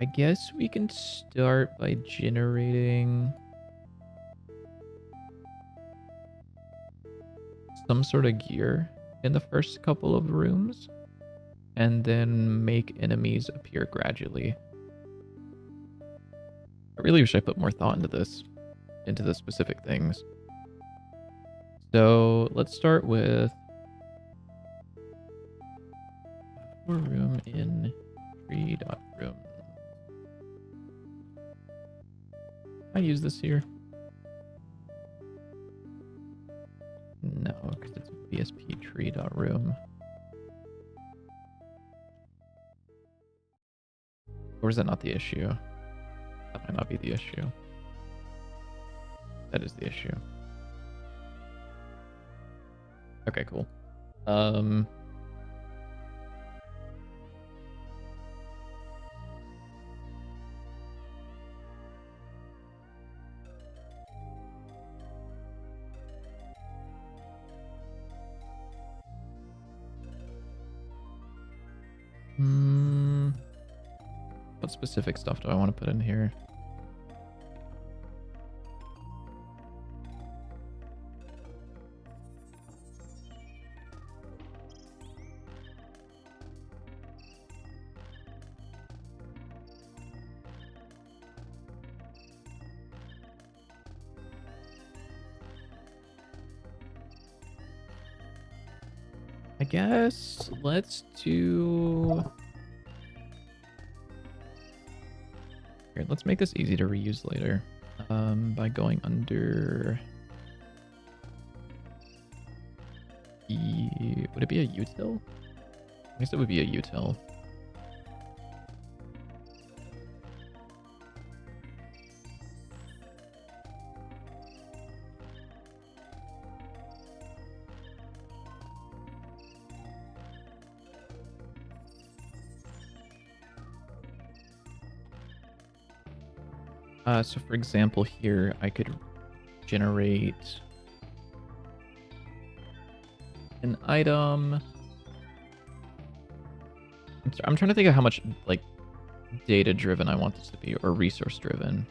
I guess we can start by generating some sort of gear in the first couple of rooms and then make enemies appear gradually. I really wish I put more thought into this, into the specific things. So let's start with room in tree.room. I use this here. No, because it's BSP tree.room. Or is that not the issue? That might not be the issue. That is the issue. Okay, cool. What specific stuff do I want to put in here? I guess let's do... Here, let's make this easy to reuse later. By going under... Would it be a util? I guess it would be a util. So for example, here I could generate an item. I'm trying to think of how much like data driven I want this to be, or resource driven.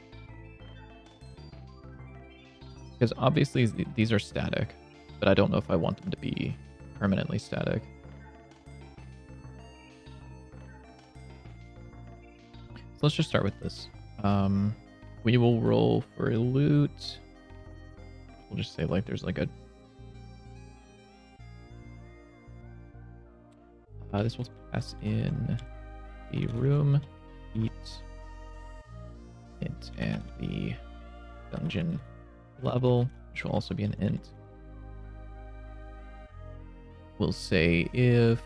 Because obviously these are static, but I don't know if I want them to be permanently static. So let's just start with this. We will roll for loot. We'll just say like there's like a... this will pass in the room, eat, int, and the dungeon level, which will also be an int. We'll say if...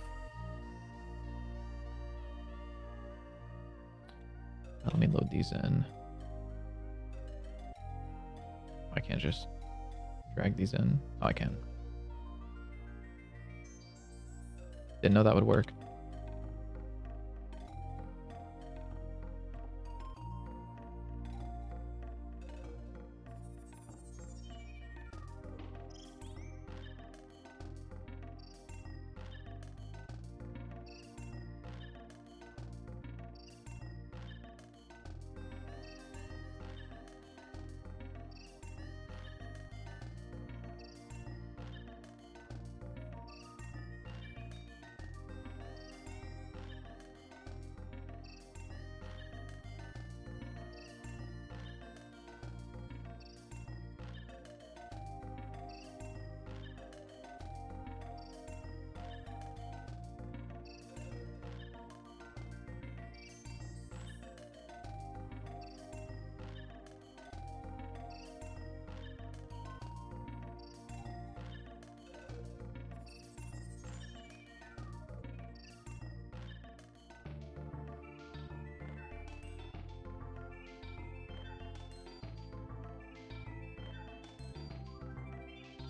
let me load these in. I can't just drag these in. Oh, I can. Didn't know that would work.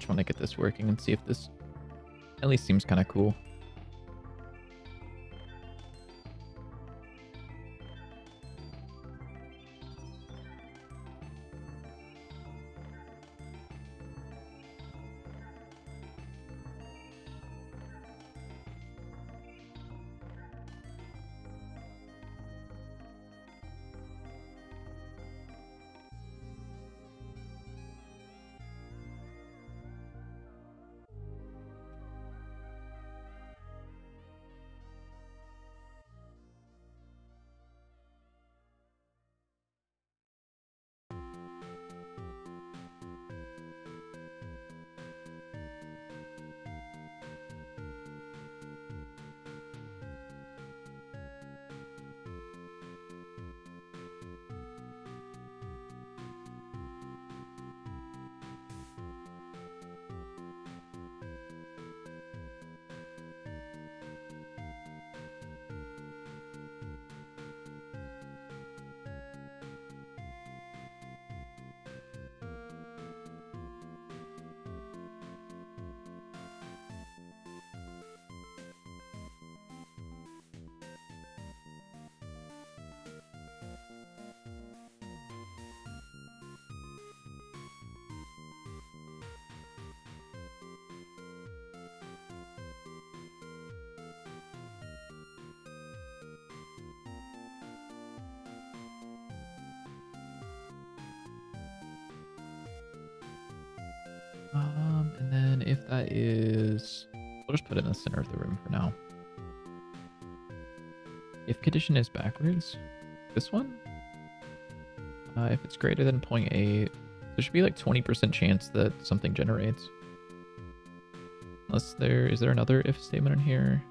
just want to get this working and see if this at least seems kind of cool. And then if that is, we'll just put it in the center of the room for now. If condition is backwards, this one, if it's greater than 0.8, there should be like 20% chance that something generates. Unless is there another if statement in here?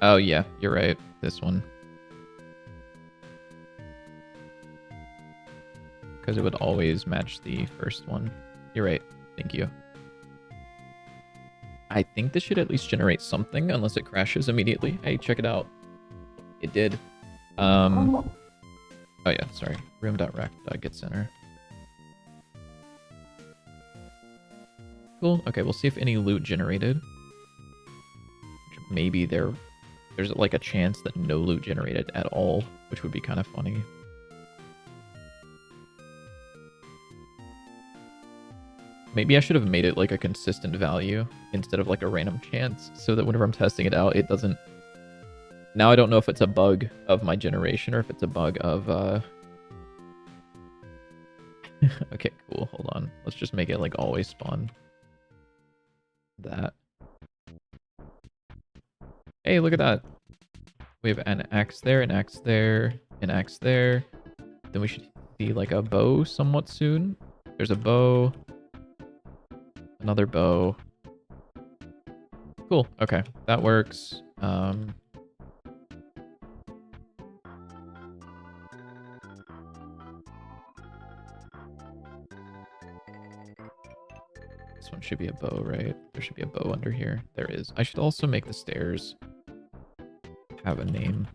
Oh yeah, you're right. This one. Because it would always match the first one. You're right. Thank you. I think this should at least generate something, unless it crashes immediately. Hey, check it out. It did. Oh yeah, sorry. Room.rack.getCenter. Cool. Okay, we'll see if any loot generated. Maybe there's like a chance that no loot generated at all, which would be kind of funny. Maybe I should have made it like a consistent value instead of like a random chance, so that whenever I'm testing it out, it doesn't... Now I don't know if it's a bug of my generation or if it's a bug of... Okay, cool. Hold on. Let's just make it like always spawn that. Hey, look at that. We have an axe there, an axe there, an axe there. Then we should see like a bow somewhat soon. There's a bow. Another bow. Cool. Okay, that works. This one should be a bow, right? There should be a bow under here. There is. I should also make the stairs have a name.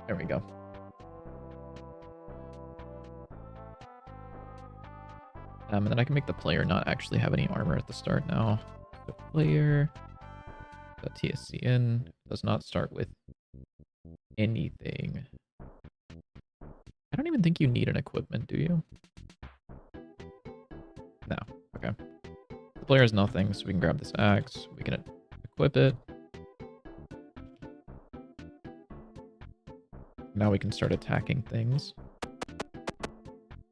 There we go. And then I can make the player not actually have any armor at the start now. The player .tscn does not start with anything. I don't even think you need an equipment, do you? No. Okay. The player has nothing, so we can grab this axe. We can equip it. Now we can start attacking things.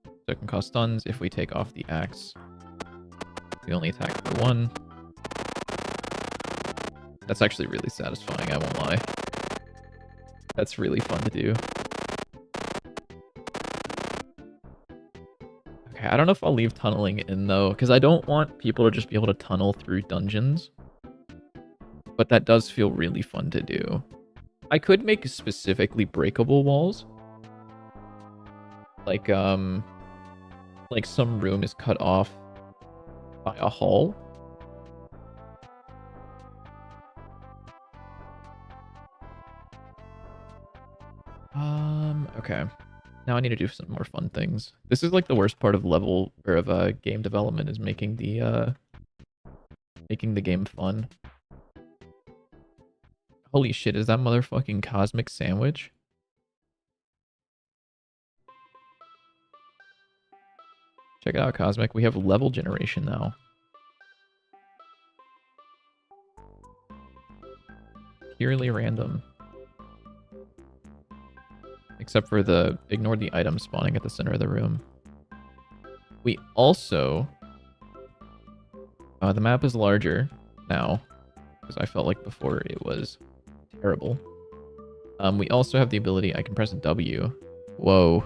So it can cause stuns. If we take off the axe, we only attack for one. That's actually really satisfying, I won't lie. That's really fun to do. Okay, I don't know if I'll leave tunneling in though, because I don't want people to just be able to tunnel through dungeons. But that does feel really fun to do. I could make specifically breakable walls. Like some room is cut off by a hall. Okay. Now I need to do some more fun things. This is like the worst part of level or of game development is making the game fun. Holy shit, is that motherfucking cosmic sandwich? Check it out, Cosmic. We have level generation now. Purely random. Except for ignore the item spawning at the center of the room. We also... the map is larger now. Because I felt like before it was terrible. We also have the ability, I can press W. Whoa.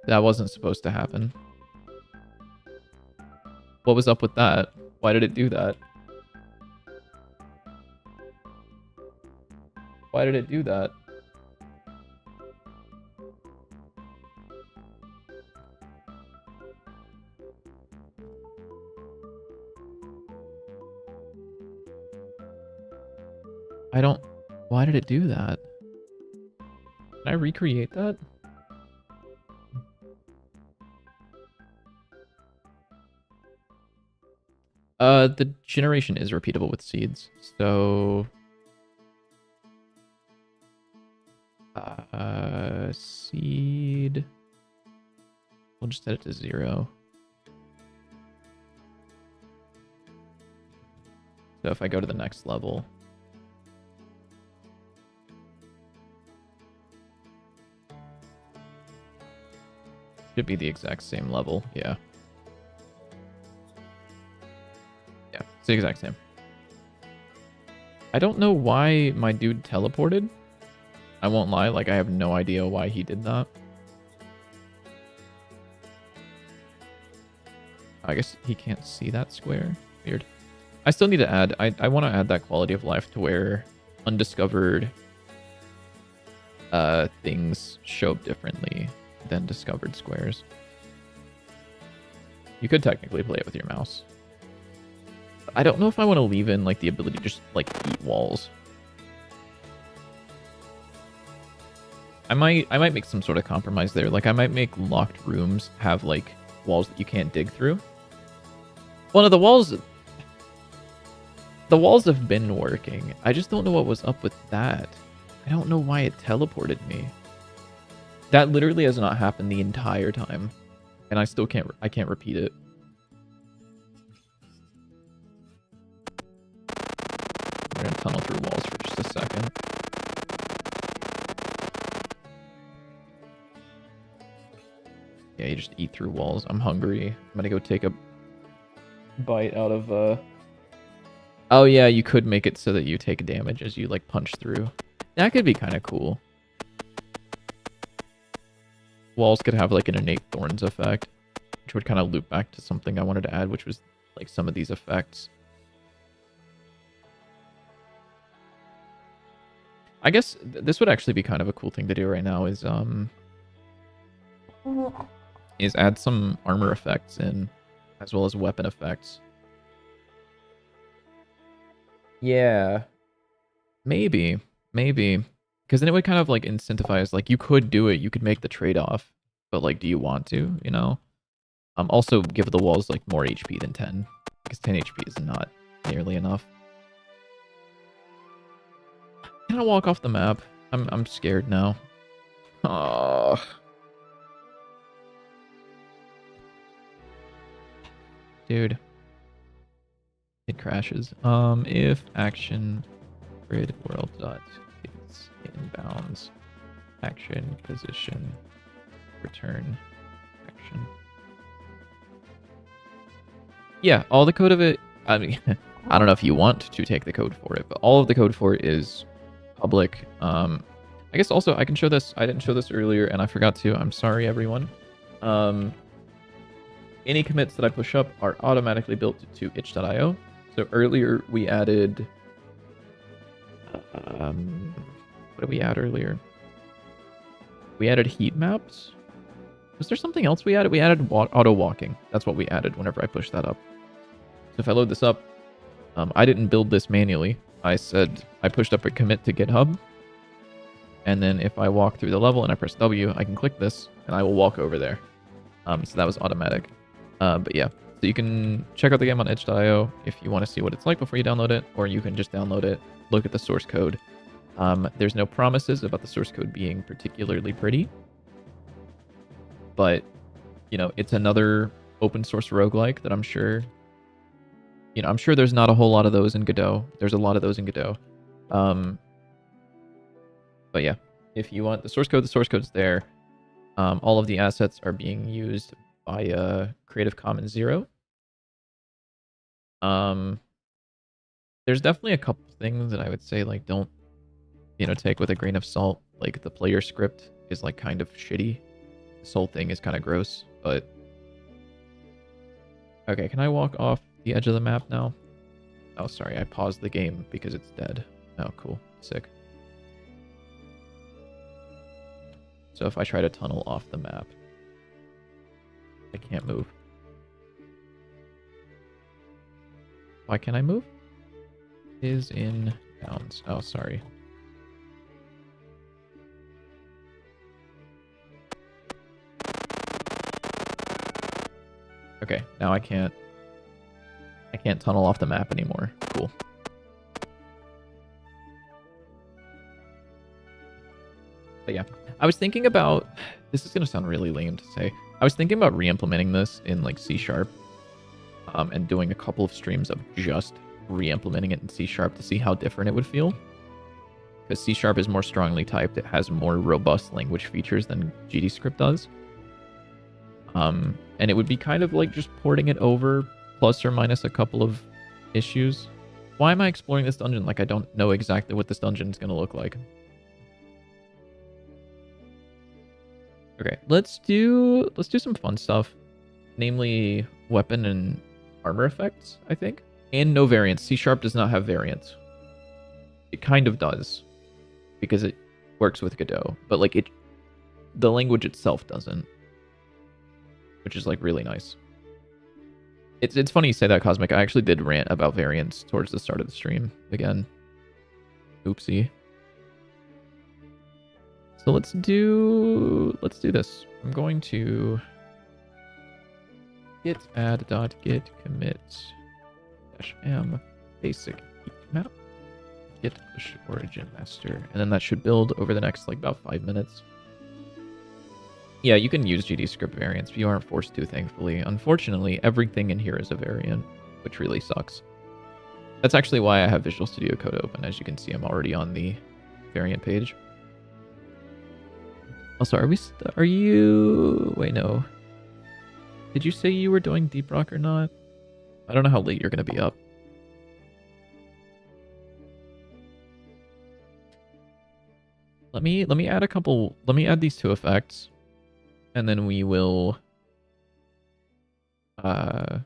That wasn't supposed to happen. What was up with that? Why did it do that? Why did it do that? I don't... Why did it do that? Can I recreate that? The generation is repeatable with seeds, so... seed... We'll just set it to 0. So if I go to the next level... Should be the exact same level, yeah. Yeah, it's the exact same. I don't know why my dude teleported. I won't lie, like I have no idea why he did that. I guess he can't see that square. Weird. I still need to add, I want to add that quality of life to where undiscovered things show up differently than discovered squares. You could technically play it with your mouse. I don't know if I want to leave in like the ability to just like eat walls. I might make some sort of compromise there. Like I might make locked rooms have like walls that you can't dig through. One of the walls have been working. I just don't know what was up with that. I don't know why it teleported me. That literally has not happened the entire time. And I still can't repeat it. We're gonna tunnel through walls for just a second. Yeah, you just eat through walls. I'm hungry. I'm gonna go take a bite out of Oh yeah, you could make it so that you take damage as you like punch through. That could be kind of cool. Walls could have like an innate thorns effect, which would kind of loop back to something I wanted to add, which was like some of these effects. I guess this would actually be kind of a cool thing to do right now is add some armor effects in, as well as weapon effects. Yeah. Maybe. Because then it would kind of like incentivize, like you could do it, you could make the trade-off, but like, do you want to, you know? Also give the walls like more HP than 10, because 10 HP is not nearly enough. Can I walk off the map? I'm scared now. Oh. Dude. It crashes. If action grid world dot is inbounds action position return action. Yeah, all the code of it. I mean, I don't know if you want to take the code for it, but all of the code for it is public. I guess also I can show this. I didn't show this earlier, and I forgot to. I'm sorry, everyone. Any commits that I push up are automatically built to itch.io. So earlier we added, what did we add earlier? We added heat maps. Was there something else we added? We added auto walking. That's what we added whenever I pushed that up. So if I load this up, I didn't build this manually. I said I pushed up a commit to GitHub. And then if I walk through the level and I press W, I can click this and I will walk over there. So that was automatic. But yeah, so you can check out the game on edge.io if you want to see what it's like before you download it, or you can just download it, look at the source code. There's no promises about the source code being particularly pretty, but you know, it's another open source roguelike that I'm sure, you know, I'm sure there's not a whole lot of those in Godot. There's a lot of those in Godot. But yeah, if you want the source code's there. All of the assets are being used by Creative Commons 0. There's definitely a couple things that I would say like don't, you know, take with a grain of salt. Like the player script is like kind of shitty. This whole thing is kind of gross, but okay, can I walk off the edge of the map now? Oh, sorry, I paused the game because it's dead. Oh, cool. Sick. So if I try to tunnel off the map, I can't move. Why can't I move? Is in bounds. Oh, sorry. Okay, now I can't tunnel off the map anymore. Cool. But yeah, I was thinking about, this is going to sound really lame to say. I was thinking about re-implementing this in like C#, and doing a couple of streams of just re-implementing it in C# to see how different it would feel. Because C# is more strongly typed. It has more robust language features than GDScript does. And it would be kind of like just porting it over, plus or minus a couple of issues. Why am I exploring this dungeon like I don't know exactly what this dungeon is going to look like? Okay, let's do some fun stuff, namely weapon and armor effects, I think. And no variants. C# does not have variants. It kind of does, because it works with Godot, but like the language itself doesn't, which is like really nice. It's funny you say that, Cosmic. I actually did rant about variants towards the start of the stream again. Oopsie. So let's do this. I'm going to git add.git commit -m basic map git push origin master, and then that should build over the next like about 5 minutes. Yeah, you can use GDScript variants, but you aren't forced to, thankfully. Unfortunately, everything in here is a variant, which really sucks. That's actually why I have Visual Studio Code open. As you can see, I'm already on the variant page. Also, are you... Wait, no. Did you say you were doing Deep Rock or not? I don't know how late you're going to be up. Let me add a couple... Let me add these two effects. And then we will... I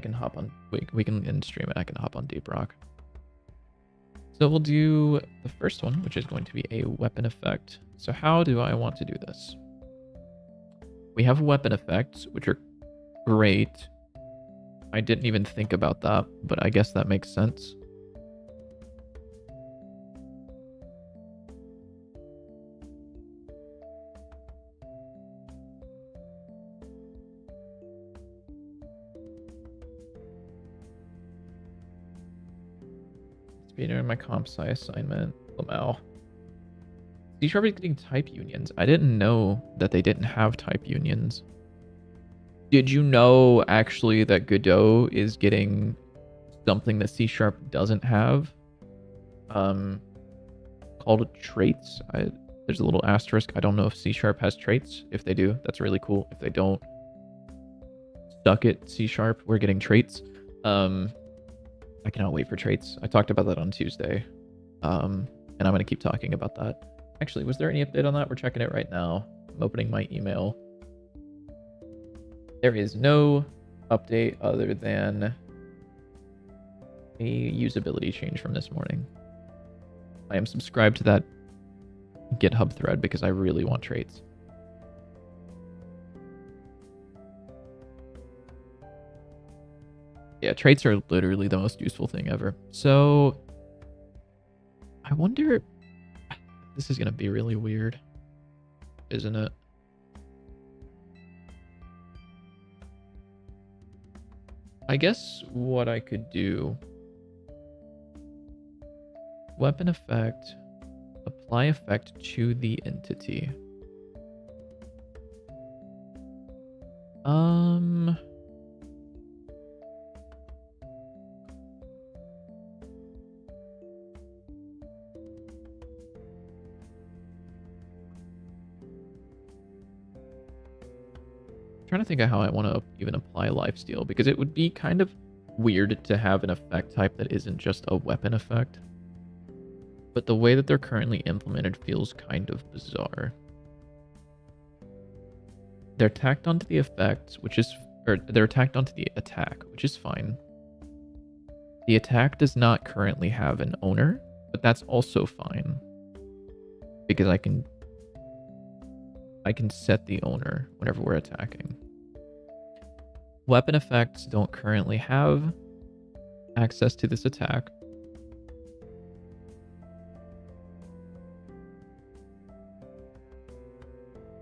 can hop on... We can end stream it. I can hop on Deep Rock. So we'll do the first one, which is going to be a weapon effect. So how do I want to do this? We have weapon effects, which are great. I didn't even think about that, but I guess that makes sense. Speeder in my comp sci assignment. Lamau. C# is getting type unions. I didn't know that they didn't have type unions. Did you know actually that Godot is getting something that C# doesn't have? Called traits. There's a little asterisk. I don't know if C# has traits. If they do, that's really cool. If they don't, suck it, C#. We're getting traits. I cannot wait for traits. I talked about that on Tuesday. And I'm going to keep talking about that. Actually, was there any update on that? We're checking it right now. I'm opening my email. There is no update other than a usability change from this morning. I am subscribed to that GitHub thread because I really want traits. Yeah, traits are literally the most useful thing ever. So I wonder, this is going to be really weird, isn't it? I guess what I could do, weapon effect, apply effect to the entity. Trying to think of how I want to even apply lifesteal, because it would be kind of weird to have an effect type that isn't just a weapon effect. But the way that they're currently implemented feels kind of bizarre. They're tacked onto the effect, which is, or they're tacked onto the attack, which is fine. The attack does not currently have an owner, but that's also fine, because I can set the owner whenever we're attacking. Weapon effects don't currently have access to this attack.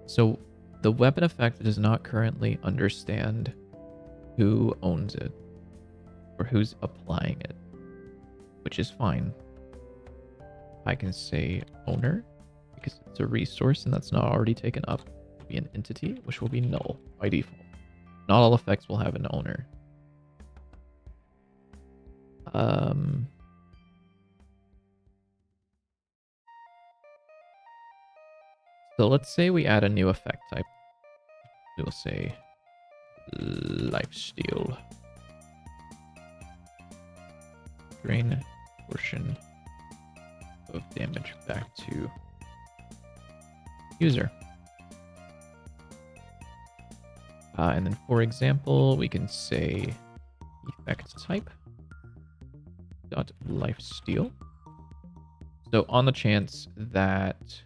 So the weapon effect does not currently understand who owns it or who's applying it, which is fine. I can say owner because it's a resource and that's not already taken up. It'll be an entity, which will be null by default. Not all effects will have an owner. So let's say we add a new effect type. We'll say lifesteal. Drain portion of damage back to user. And then for example, we can say effect type dot lifesteal. So on the chance that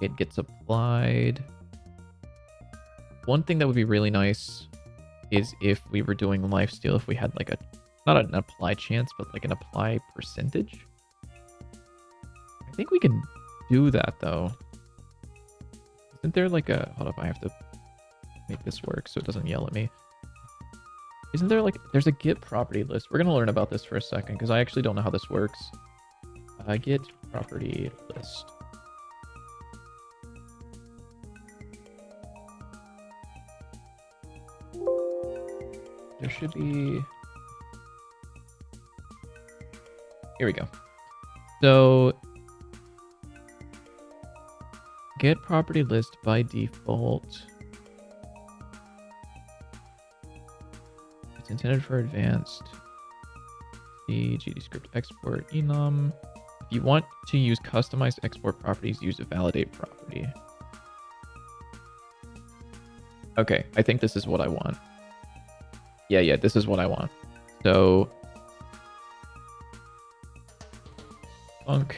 it gets applied, one thing that would be really nice is if we were doing lifesteal, if we had like a, not an apply chance, but like an apply percentage. I think we can do that though. Isn't there like a, hold up, I have to make this work so it doesn't yell at me. Isn't there like, there's a Git property list. We're going to learn about this for a second because I actually don't know how this works. Git property list. There should be, here we go. So Git property list by default. It's intended for advanced. The GDScript export enum. If you want to use customized export properties, use a validate property. Okay, I think this is what I want. Yeah, this is what I want. So func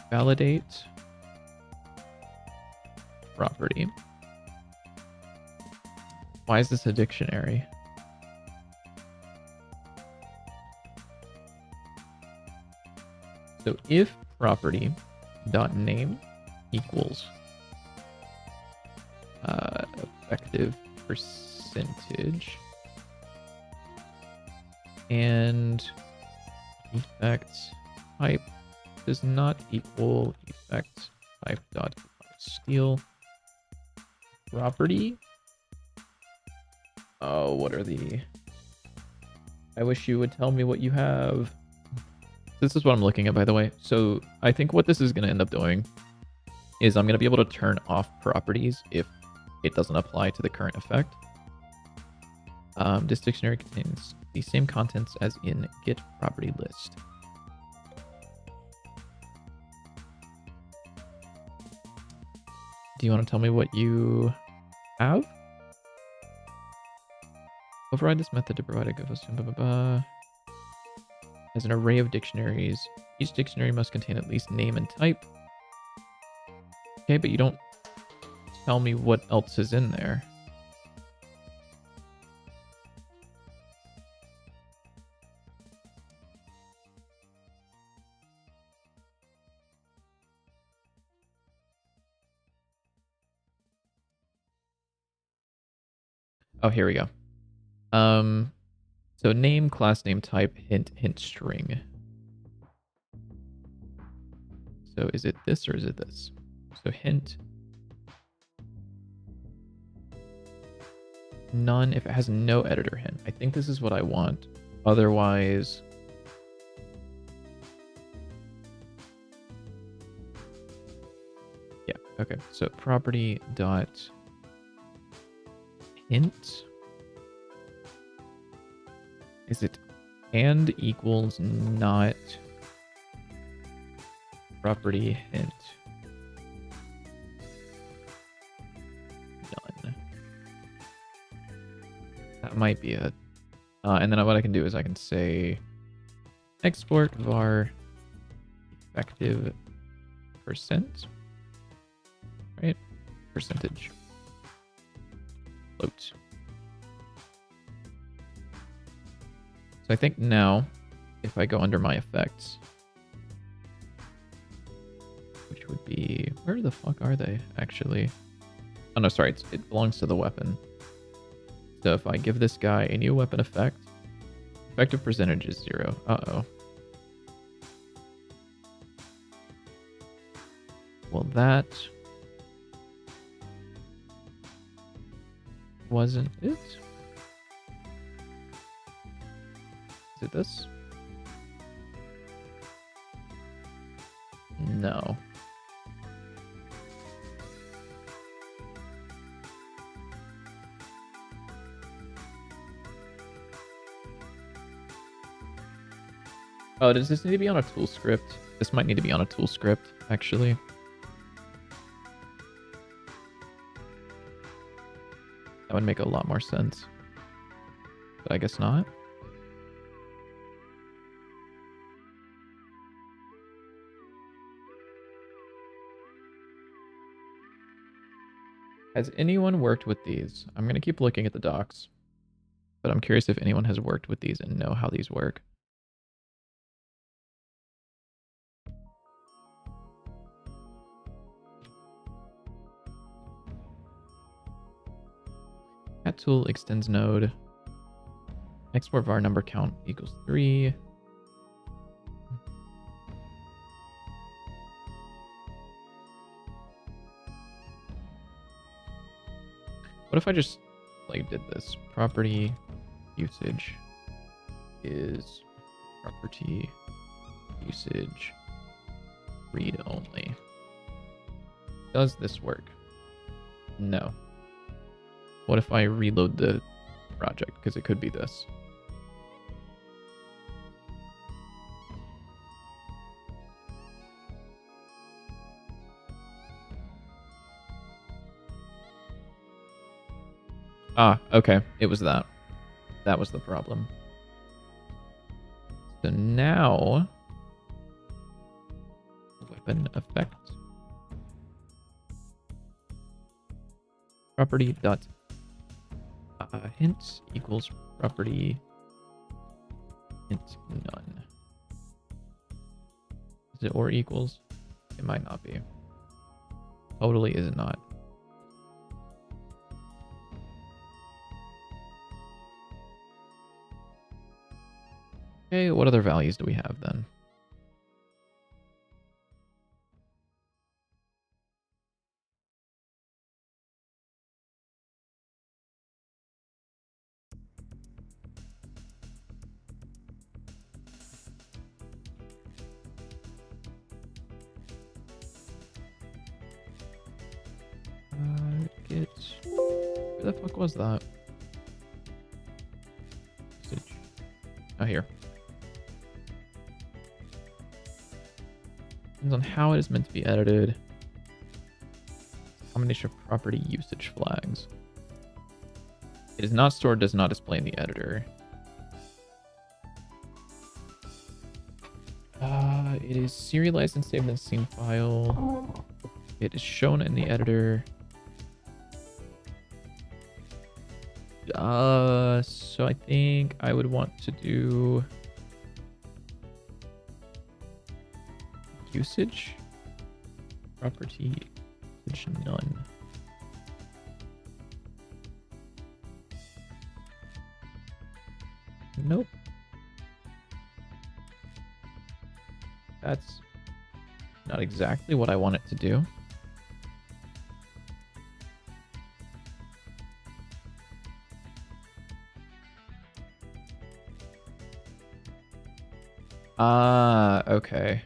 validate property. Why is this a dictionary? So if property dot name equals effective percentage and effect type does not equal effect type dot steal property. Oh, what are the, I wish you would tell me what you have. This is what I'm looking at, by the way. So I think what this is going to end up doing is I'm going to be able to turn off properties if it doesn't apply to the current effect. This dictionary contains the same contents as in Git property list. Do you want to tell me what you have? Override this method to provide a good as an array of dictionaries. Each dictionary must contain at least name and type. Okay, but you don't tell me what else is in there. Oh, here we go. So name, class name, type, hint string. So is it this or is it this? So hint. None if it has no editor hint. I think this is what I want. Otherwise... Yeah, okay. So property dot hint. Is it and equals not property hint? None. That might be it. And then what I can do is I can say export var effective percent, right? Percentage float. So I think now, if I go under my effects, which would be, where the fuck are they actually? Oh no, sorry, it belongs to the weapon. So if I give this guy a new weapon effect, effective percentage is 0. Uh-oh. Well, that wasn't it. Is it this? No. Oh, does this need to be on a tool script? This might need to be on a tool script, actually. That would make a lot more sense. But I guess not. Has anyone worked with these? I'm going to keep looking at the docs. But I'm curious if anyone has worked with these and know how these work. Cat tool extends node. Export var number count equals 3. What if I just like did this? Property usage is property usage read only. Does this work? No. What if I reload the project? Because it could be this. Ah, okay. It was that. That was the problem. So now, weapon effect. Property dot hint equals property hint none. Is it or equals? It might not be. Totally is not. Okay, what other values do we have then? Get... Where the fuck was that? Oh, here. Depends on how it is meant to be edited. Combination of property usage flags. It is not stored, does not display in the editor. It is serialized and saved in the scene file. It is shown in the editor. So I think I would want to do usage, property usage none. Nope. That's not exactly what I want it to do. Ah, okay.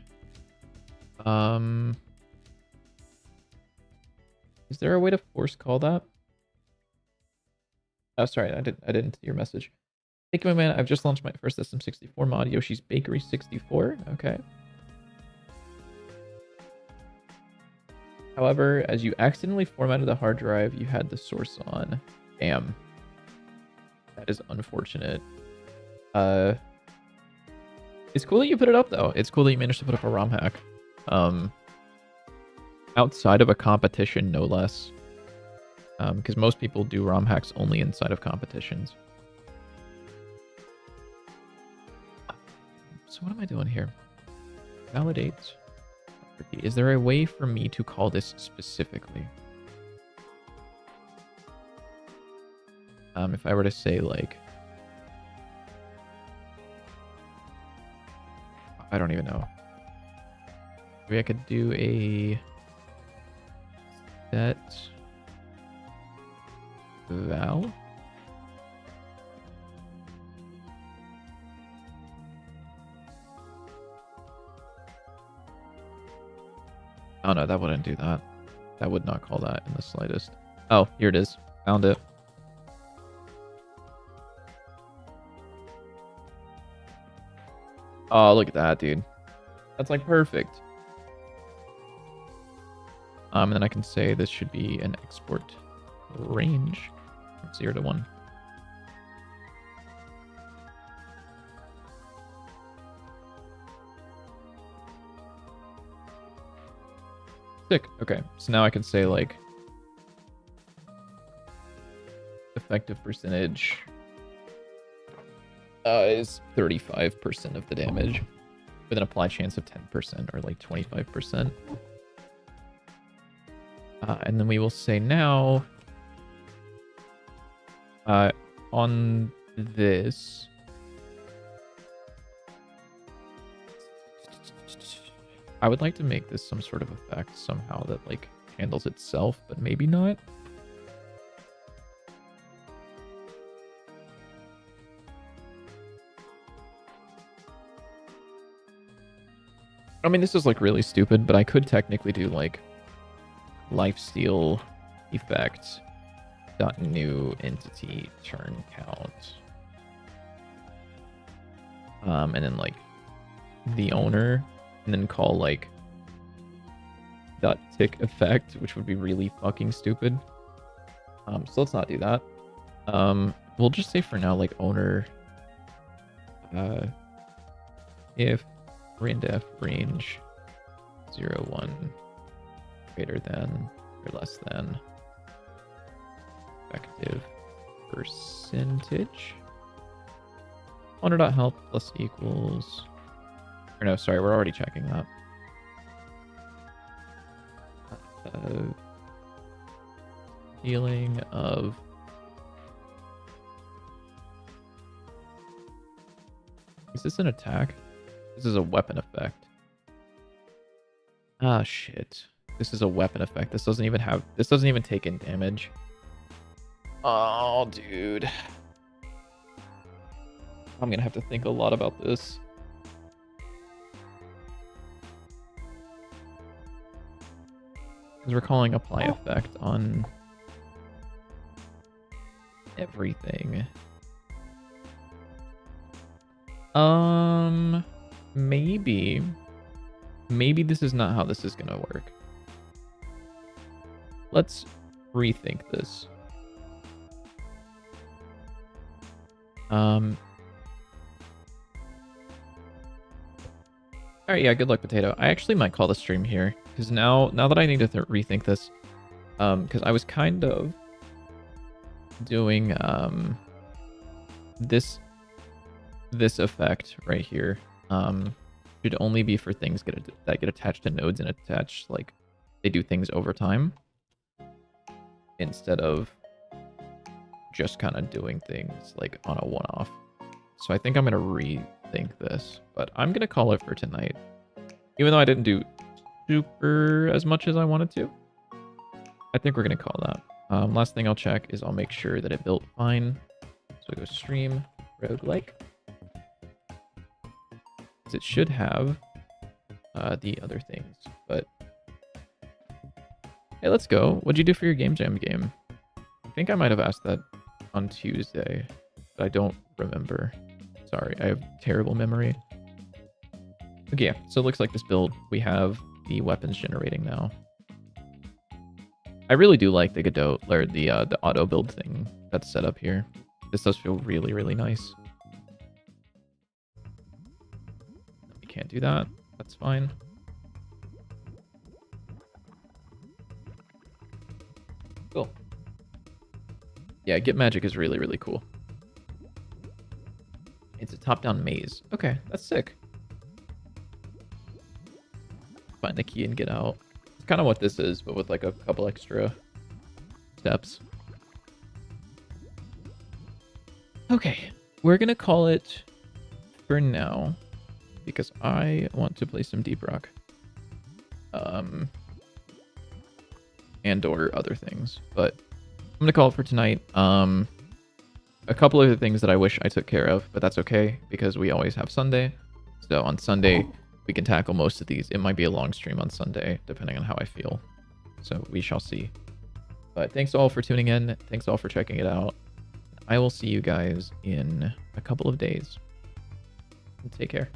Is there a way to force call that? Oh, sorry, I didn't see your message. Thank you, my man. I've just launched my first SM64 mod, Yoshi's Bakery 64. Okay. However, as you accidentally formatted the hard drive, you had the source on. Damn. That is unfortunate. It's cool that you put it up, though. It's cool that you managed to put up a ROM hack. Outside of a competition, no less. Because most people do ROM hacks only inside of competitions. So what am I doing here? Validate. Is there a way for me to call this specifically? If I were to say, like... I don't even know. Maybe I could do a... set... val? Oh no, that wouldn't do that. That would not call that in the slightest. Oh, here it is. Found it. Oh, look at that, dude. That's like perfect. And then I can say this should be an export range from 0 to 1. Sick. Okay, so now I can say like effective percentage is 35% of the damage with an applied chance of 10% or like 25%. And then we will say now on this I would like to make this some sort of effect somehow that like handles itself, but maybe not. I mean, this is like really stupid, but I could technically do like lifesteal effect dot new entity turn count. And then like the owner, and then call like dot tick effect, which would be really fucking stupid. So let's not do that. We'll just say for now like owner if randef range 0 1 greater than or less than effective percentage owner.help plus equals, or no, sorry, we're already checking that. Healing of is this an attack? This is a weapon effect. Ah, shit. This is a weapon effect. This doesn't even take in damage. Oh, dude. I'm gonna have to think a lot about this. Because we're calling apply effect on everything. Maybe this is not how this is gonna work. Let's rethink this. Alright, yeah, good luck, Potato. I actually might call the stream here, because now that I need to rethink this, because I was kind of doing this effect right here should only be for things that get attached to nodes and attached, like they do things over time instead of just kind of doing things like on a one-off. So I think I'm going to rethink this, but I'm going to call it for tonight. Even though I didn't do super as much as I wanted to, I think we're going to call that. Last thing I'll check is I'll make sure that it built fine. So I go stream roguelike. It should have the other things, but hey, let's go. What'd you do for your game jam game? I think I might have asked that on Tuesday, but I don't remember. Sorry, I have terrible memory. Okay, so it looks like this build, we have the weapons generating now. I really do like the Godot, or the auto build thing that's set up here. This does feel really, really nice. We can't do that. That's fine. Cool. Yeah, Get Magic is really, really cool. It's a top-down maze. Okay, that's sick. Find the key and get out. It's kind of what this is, but with like a couple extra steps. Okay, we're gonna call it for now because I want to play some Deep Rock. And or other things, but I'm gonna call it for tonight. A couple of the things that I wish I took care of, but that's okay because we always have Sunday. So on Sunday, we can tackle most of these. It might be a long stream on Sunday, depending on how I feel. So we shall see. But thanks all for tuning in. Thanks all for checking it out. I will see you guys in a couple of days. Take care.